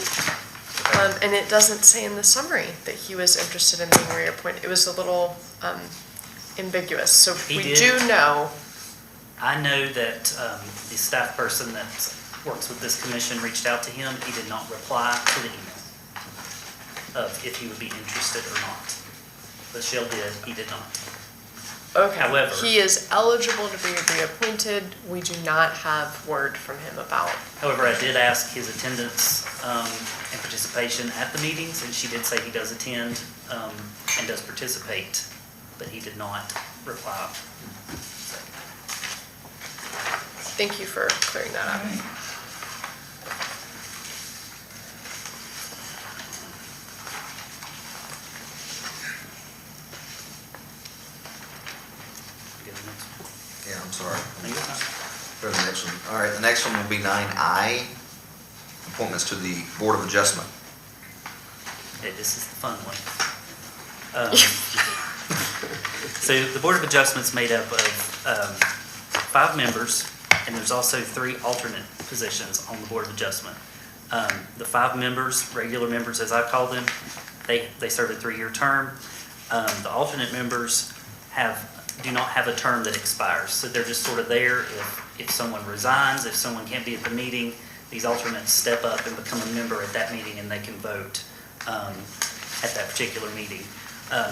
And it doesn't say in the summary that he was interested in being reappointed. It was a little ambiguous. So we do know. I know that the staff person that works with this commission reached out to him. He did not reply to the email of if he would be interested or not. Michelle did, he did not. Okay. However, he is eligible to be reappointed. We do not have word from him about. However, I did ask his attendance and participation at the meetings, and she did say he does attend and does participate, but he did not reply. Thank you for clearing that up. Yeah, I'm sorry. For the next one. All right, the next one will be 9I, appointments to the Board of Adjustment. Okay, this is the fun one. So the Board of Adjustment's made up of 5 members, and there's also 3 alternate positions on the Board of Adjustment. The 5 members, regular members as I call them, they serve a 3-year term. The alternate members do not have a term that expires, so they're just sort of there if someone resigns, if someone can't be at the meeting, these alternates step up and become a member at that meeting, and they can vote at that particular meeting.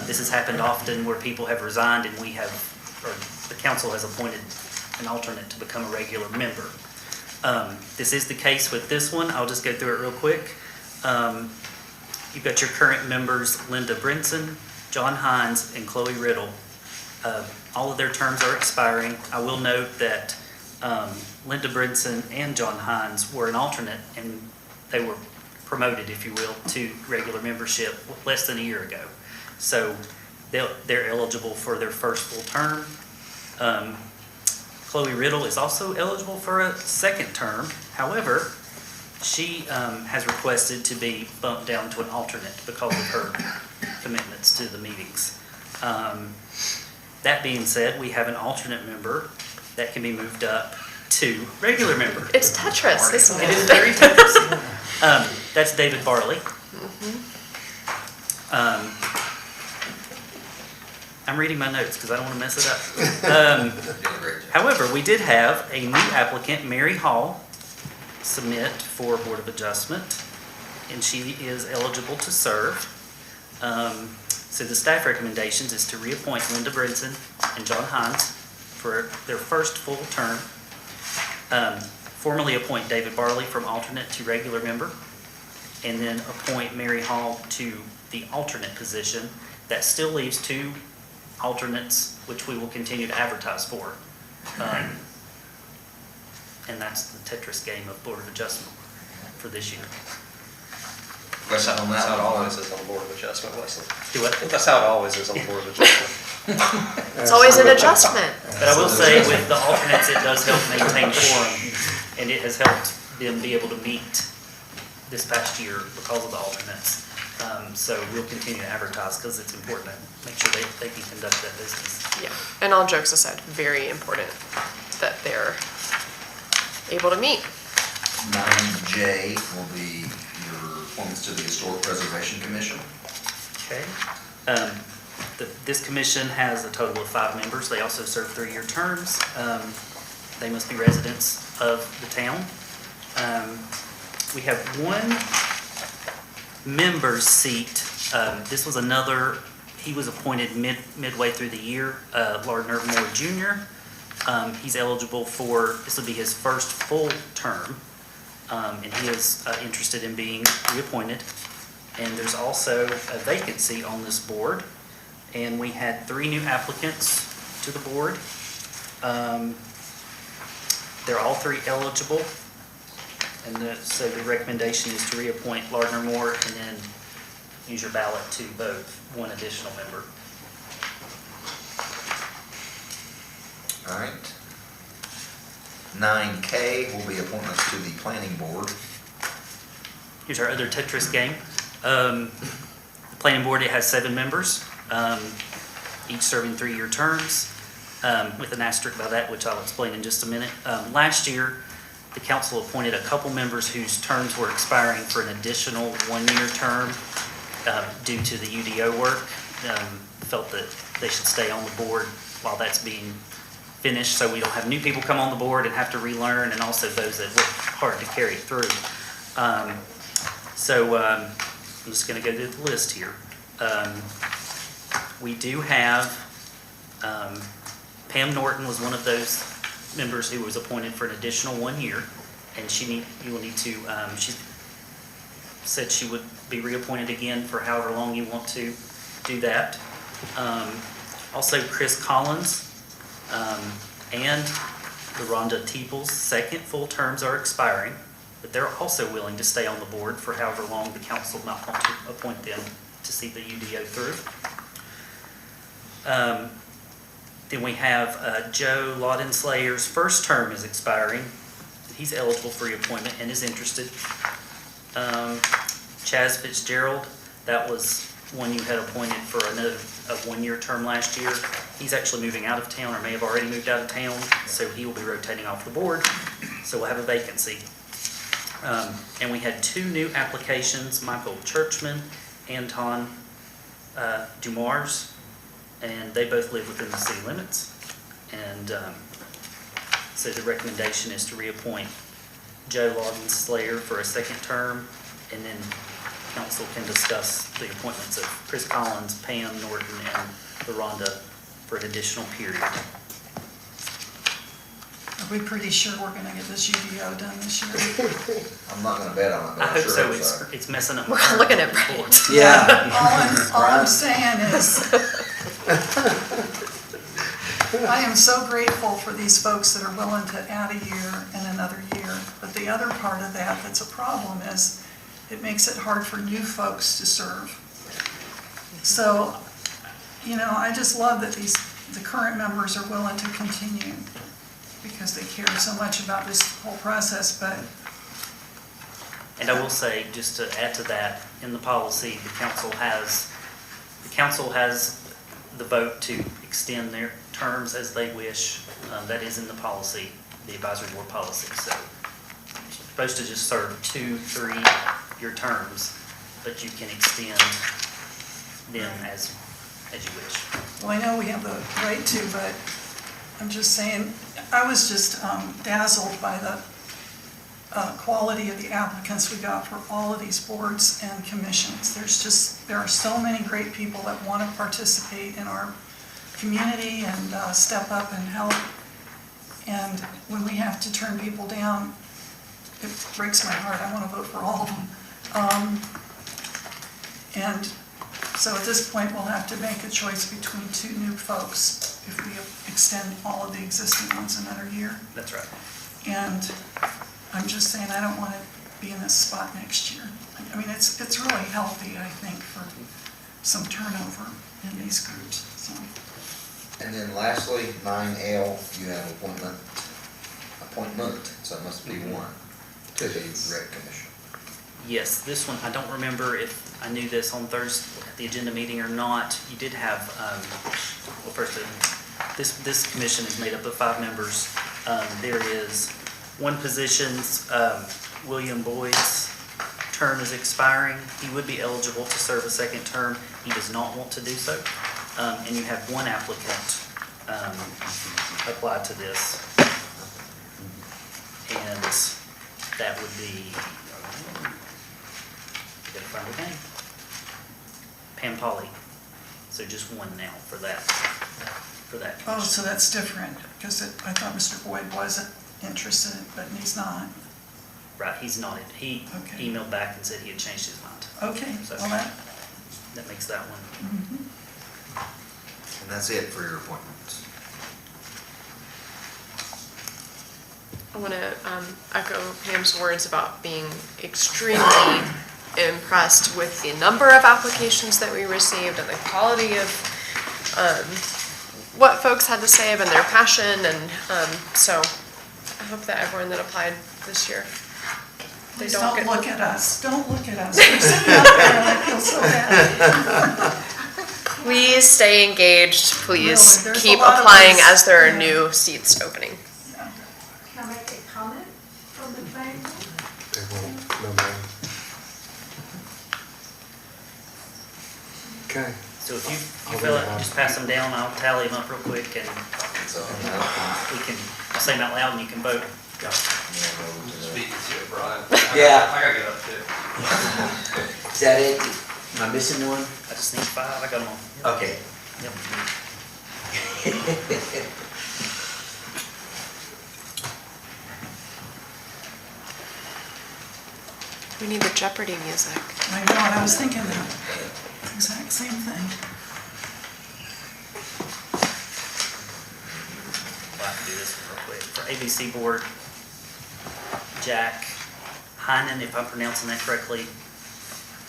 This has happened often where people have resigned and the council has appointed an alternate to become a regular member. This is the case with this one. I'll just go through it real quick. You've got your current members, Linda Brinson, John Hines, and Chloe Riddle. All of their terms are expiring. I will note that Linda Brinson and John Hines were an alternate, and they were promoted, if you will, to regular membership less than a year ago. So they're eligible for their first full term. Chloe Riddle is also eligible for a second term. However, she has requested to be bumped down to an alternate because of her commitments to the meetings. That being said, we have an alternate member that can be moved up to regular member. It's Tetris, isn't it? It is very Tetris. That's David Barley. I'm reading my notes because I don't want to mess it up. However, we did have a new applicant, Mary Hall, submit for Board of Adjustment, and she is eligible to serve. So the staff recommendations is to reappoint Linda Brinson and John Hines for their first full term. Formally appoint David Barley from alternate to regular member, and then appoint Mary Hall to the alternate position. That still leaves 2 alternates, which we will continue to advertise for. And that's the Tetris game of Board of Adjustment for this year. Question on That's that how it one. always is on the Board of Adjustment, Leslie. Do what? That's how it always is on the Board of Adjustment. It's always an adjustment. But I will say with the alternates, it does help maintain quorum, and it has helped them be able to meet this past year because of the alternates. So we'll continue to advertise because it's important to make sure they can conduct that business. Yeah, and all jokes aside, very important that they're able to meet. 9J will be your appointments to the Historic Preservation Commission. Okay. This commission has a total of 5 members. They also serve 3-year terms. They must be residents of the town. We have 1 member's seat. This was another, he was appointed midway through the year, Lardner Moore Jr. He's eligible for, this will be his first full term, and he is interested in being reappointed. And there's also a vacancy on this board, and we had 3 new applicants to the board. They're all 3 eligible, and so the recommendation is to reappoint Lardner Moore and then use your ballot to vote 1 additional member. All right. 9K will be appointments to the Planning Board. Here's our other Tetris game. The planning board, it has 7 members, each serving 3-year terms, with an asterisk by that, which I'll explain in just a minute. Last year, the council appointed a couple members whose terms were expiring for an additional 1-year term due to the UDO work. Felt that they should stay on the board while that's being finished, so we don't have new people come on the board and have to relearn, and also those that work hard to carry it through. I'm just going to go through the list here. We do have, Pam Norton was one of those members who was appointed for an additional 1 year, and she said she would be reappointed again for however long you want to do that. Also, Chris Collins and LaRonda Teeple's second full terms are expiring, but they're also willing to stay on the board for however long the council might want to appoint them to see the UDO through. Then we have Joe Laudenslayer's first term is expiring. He's eligible for reappointment and is interested. Chaz Fitzgerald, that was one you had appointed for a one-year term last year. He's actually moving out of town or may have already moved out of town, so he will be rotating off the board. So we'll have a vacancy. And we had 2 new applications, Michael Churchman, Anton Dumars, and they both live within the city limits. And so the recommendation is to reappoint Joe Laudenslayer for a second term, and then council can discuss the appointments of Chris Collins, Pam Norton, and LaRonda for an additional period. Are we pretty sure we're gonna get this UDO done this year? I'm not gonna bet on it, I but I'm hope sure so. it's, It's messing up. We're looking at Brad. Yeah. All I'm saying is, I am so grateful for these folks that are willing to add a year and another year. But the other part of that that's a problem is it makes it hard for new folks to serve. So, I just love that the current members are willing to continue because they care so much about this whole process, but. And I will say, just to add to that, in the policy, the council has the vote to extend their terms as they wish. That is in the policy, the advisory board policy. So you're supposed to just serve 2, 3-year terms, but you can extend them as you wish. Well, I know we have the right to, but I'm just saying, I was just dazzled by the quality of the applicants we got for all of these boards and commissions. There are so many great people that want to participate in our community and step up and help. And when we have to turn people down, it breaks my heart. I want to vote for all of them. And so at this point, we'll have to make a choice between 2 new folks if we extend all of the existing ones another year. That's right. And I'm just saying, I don't want to be in this spot next year. I mean, it's really healthy, I think, for some turnover in these groups, so. and then lastly, 9L, you have appointment, so it must be 1 to the rec commission. Yes, this one, I don't remember if I knew this on Thursday at the agenda meeting or not. You did have, well, first, this commission is made up of 5 members. There is 1 position, William Boyd's term is expiring. He would be eligible to serve a second term. He does not want to do so. And you have 1 applicant apply to this. And that would be, I gotta find her name, Pam Polly. So just 1 now for that. Oh, so that's different, because I thought Mr. Boyd wasn't interested, but he's not. Right, he's not. He Okay. emailed back and said he had changed his mind. Okay, So well, that makes that one. And that's it for your appointments. I want to echo Pam's words about being extremely impressed with the number of applications that we received and the quality of what folks had to say and their passion. And so I hope that everyone that applied this year, they please don't don't get... look at us. Don't look at us. We're sitting up there and I feel so bad. Please stay engaged. Please Really, there's keep a lot of applying us. as there are Yeah. new seats opening. Yeah. Can I make a comment from the planning board? They won't, no, ma'am. Okay. So if you fill it, just pass them down, I'll tally them up real quick and So, we can, I'll say them out loud and you can vote. Speak to you, Brian. Yeah. I gotta get up too. Is that it? Am I missing one? I just need 5, I got them all. Okay. Yep. We need the Jeopardy music. I know, and I was thinking that exact same thing. Well, I can do this real quick. For ABC Board, Jack Heinen, if I'm pronouncing that correctly,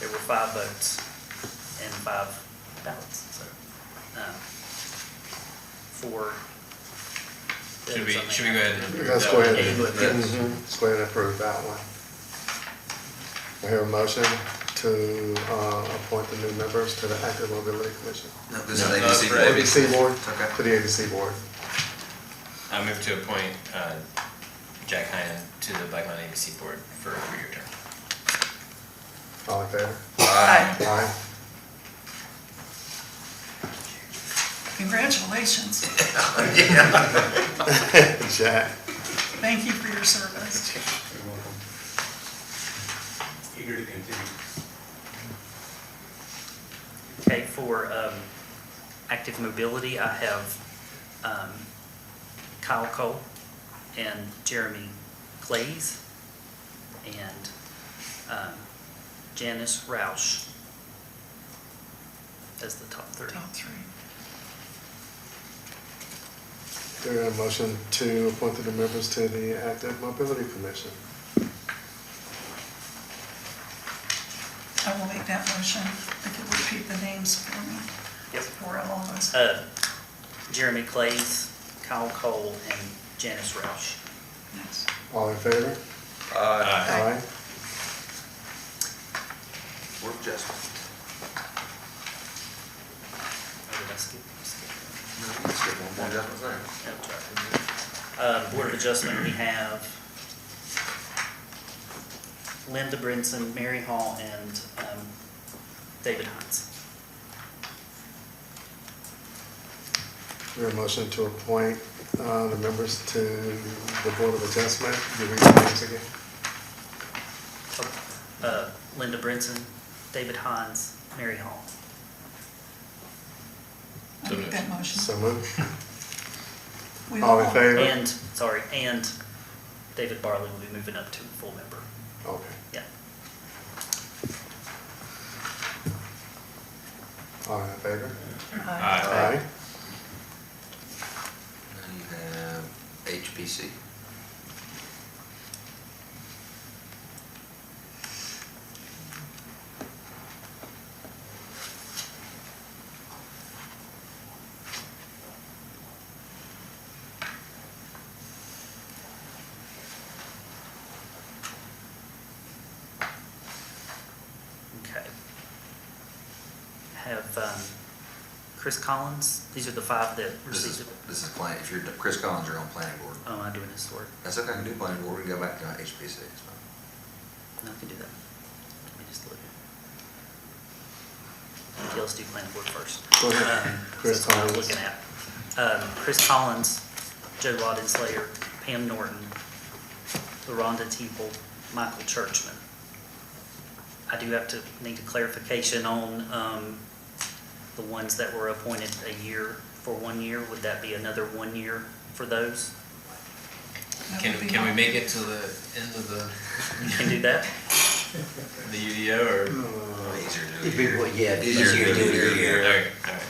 there were 5 votes and 5 ballots. So, for. Should we go ahead and approve Let's that go one? ahead and, Yes. let's go ahead and approve that one. I hear a motion to appoint the new members to the Active Mobility Commission. No, this is No, ABC for board. ABC board, Okay. to the ABC board. I move to appoint Jack Hine to the Black Mountain ABC Board for a 3-year term. All in favor? Aye. Aye. Congratulations. Jack. Thank you for your service. Eager to continue. Okay, for active mobility, I have Kyle Cole and Jeremy Clays and Janice Roush as the top three. Top three. There a motion to appoint the new members to the Active Mobility Commission. I will make that motion. If you repeat the names for me. Yep. For all of us. Jeremy Clays, Kyle Cole, and Janice Roush. Yes. All in favor? Aye. Aye. Board of Adjustment. Oh, did I skip? No, let's get one more adjustment there. Board of Adjustment, we have Linda Brinson, Mary Hall, and David Hines. There a motion to appoint the members to the Board of Adjustment. You read the names again? Linda Brinson, David Hines, Mary Hall. I make that motion. So moved. We All in all- favor? And David Barley will be moving up to full member. Okay. Yeah. All in favor? Aye. Aye. Then you have HPC. Okay. Have Chris Collins, these are the five that received. This is plan, if you're, Chris Collins, you're on planning board. Oh, I'm doing this work. That's okay, I can do planning board, we can go back to HPC, it's fine. No, I can do that. Let me just look. Okay, let's do planning board first. Go ahead. Chris That's what I'm Collins. looking at. Chris Collins, Joe Lawton Slayer, Pam Norton, LaRonda Teeple, Michael Churchman. I do have to need a clarification on the ones that were appointed a year for 1 year. Would that be another 1 year for those? Can we make it to the end of the You can do that? the UDO or? Easier to do It'd it be, here. well, yeah, it'd be easier to do it here. Okay, all right.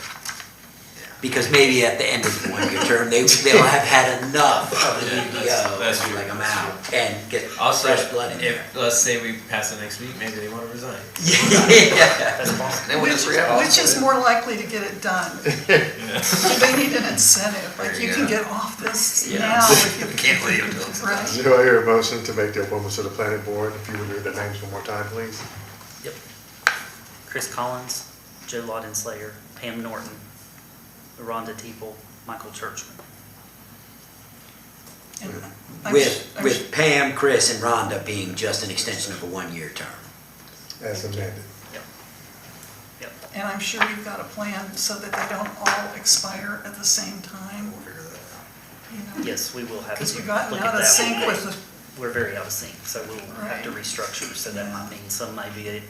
Because maybe at the end of the 1 year term, they'll have had enough of the Yeah, UDO, that's and be true, like, I'm that's out, and get Also, fresh blood in there. if, let's say we pass it next week, maybe they want to resign. Yeah. That's possible. Then we'll just re-advertise. Which is more likely to get it done? They need an incentive, like There you you can go. get off this Yeah. now. if you- Can't leave until it's done. Right. Do I hear a motion to make the appointments to the planning board? If you would read the names one more time, please. Yep. Chris Collins, Joe Lawton Slayer, Pam Norton, LaRonda Teeple, Michael Churchman. And I'm With Pam, Chris, and Rhonda being just an extension of a 1 year term. As amended. And I'm sure you've got a plan so that they don't all expire at the same time. We'll figure that out. You know? Yes, we will have to Because we've look at gotten out of that. sync with the, We're very out of sync, so we'll have to Right. restructure, so that might mean some may be,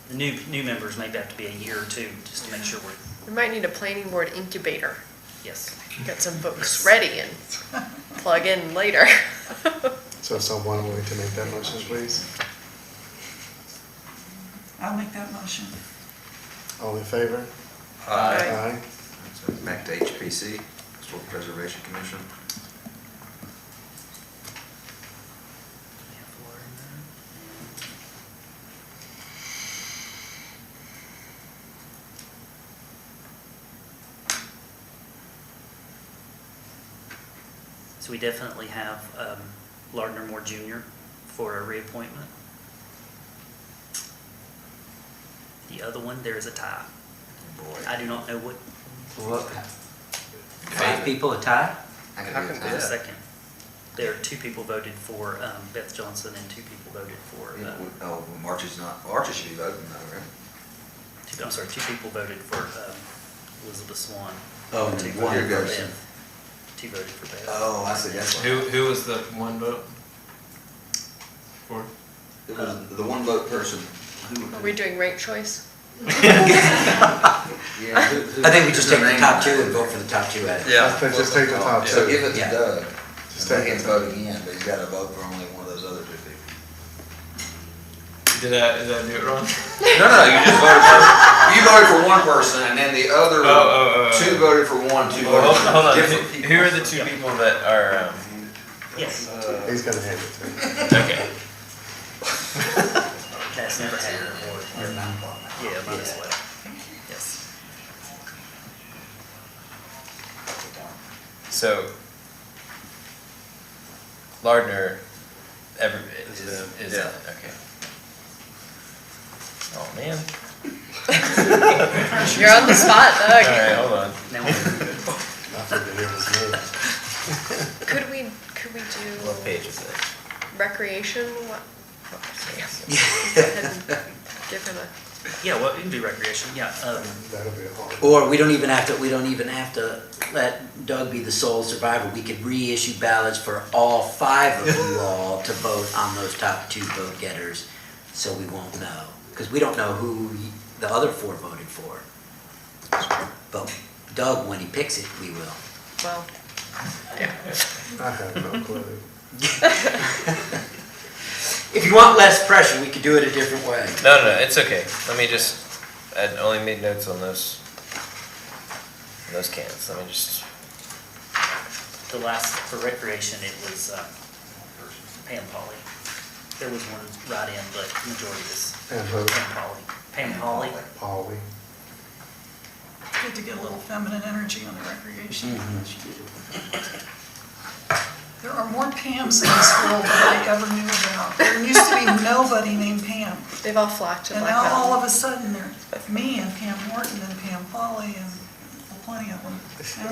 the new members may have to be a year or two, just to make sure we're, We might need a planning board incubator. yes. Get some books ready and plug in later. So someone willing to make that motion, please? I'll make that motion. All in favor? Aye. So back to HPC, Historic Preservation Commission. So we definitely have Lardner Moore Jr. for a reappointment. The other one, there is a tie. I do not know what. What? 5 people a tie? There's a second. There are 2 people voted for Beth Johnson and 2 people voted for. March should be voting though, right? I'm sorry, 2 people voted for Elizabeth Swan. Oh, and 2 one voted for person. Beth. 2 voted for Beth. Oh, I see, that's Who was the one vote for? It was the one vote person. Are we doing ranked choice? I think we just take the top 2 and vote for the top 2 at it. I think just take the top 2. So give it to Yeah. Doug. Just And take he it. can vote again, but he's got to vote for only one of those other 2 people. Did I do it wrong? No, you just voted for, you voted for one person, and then the other 2 voted for one, 2 Well, voted for hold on. different. Who are the 2 people that are? Yes. He's gonna hand it to me. Okay. That's never happened before. Yeah, might as well. Yes. So, Lardner, is Yeah. okay. Oh man. You're on the spot, Doug. All right, hold on. Now, I forget it was me. Could we What do page is it? recreation? What? Go ahead and give him a. yeah, well, we can do recreation, yeah. That'll be a hard. Or we don't even have to let Doug be the sole survivor. We could reissue ballots for all 5 of you all to vote on those top 2 vote getters, so we won't know. Because we don't know who the other 4 voted for. But Doug, when he picks it, we will. Well, yeah. I have no clue. If you want less pressure, we could do it a different way. No, it's okay. Let me just, I only made notes on those cans. Let me just, The last, for recreation, it was Pam Polly. There was one write-in, but majority is And who? Pam Polly. Pam Polly. Polly. Good to get a little feminine energy on the recreation. There are more Pams in this world than I ever knew about. There used to be nobody named Pam. They've all flocked to And Black now all Mountain. of a sudden, there's me and Pam Horton and Pam Foley and plenty of them.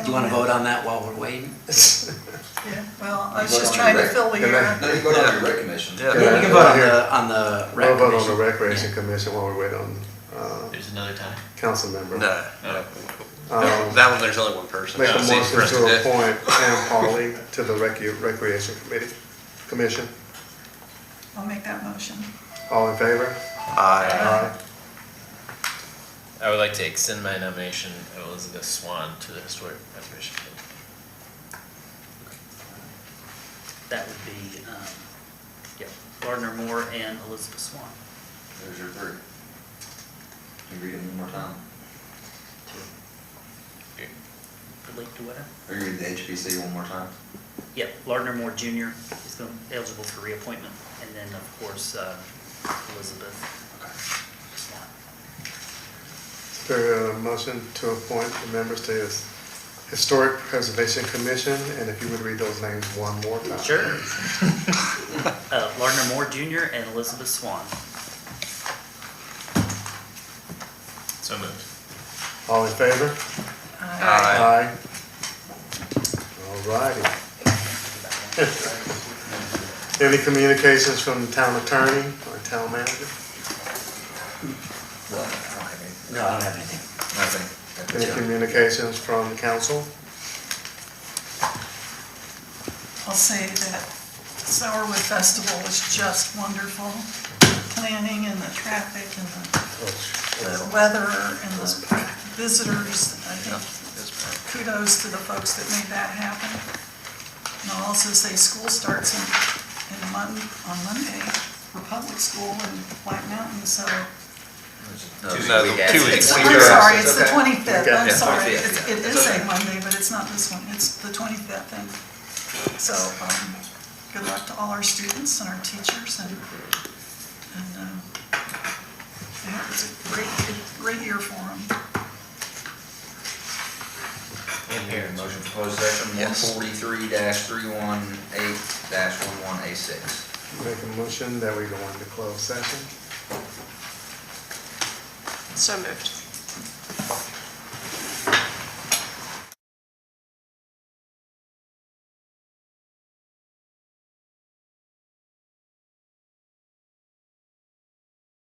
Do you want to vote on that while we're waiting? Yeah, well, I was You vote just on trying your to fill the air. No, you vote on your rec commission. Yeah, we can vote on the rec We'll vote on the commission. recreation commission while we wait on, there's another time. council member. No. That one, there's only one person. Make a Seat motion person to did. appoint Pam Polly to the recreation commission. I'll make that motion. All in favor? Aye. I would like to extend my nomination of Elizabeth Swan to the Historic Preservation Committee. That would be, Gardner Moore and Elizabeth Swan. There's your 3. Can you read them one more time? Relate to whatever. Or you read the HPC one more time? Yep, Lardner Moore Jr. is eligible for reappointment, and then, of course, Elizabeth Swan. Is there a motion to appoint the members to his Historic Preservation Commission? And if you would read those names one more time. Sure. Lardner Moore Jr. and Elizabeth Swan. So moved. All in favor? Aye. Aye. All righty. Any communications from the town attorney or town manager? No, I don't have anything. Nothing. Any communications from the council? I'll say that Sourwood Festival was just wonderful. Planning and the traffic and the weather and the visitors. I think kudos to the folks that made that happen. And I'll also say school starts on Monday for public school in Black Mountain, so. Two weeks. I'm sorry, it's the 25th, I'm Yeah, sorry. 25th, It is a Monday, but it's not this one, it's the 25th. And so, good luck to all our students and our teachers and yeah, it's a great year for them. Motion for closed session, Yes. 143-318-11A6. Make a motion that we go into closed session. So moved.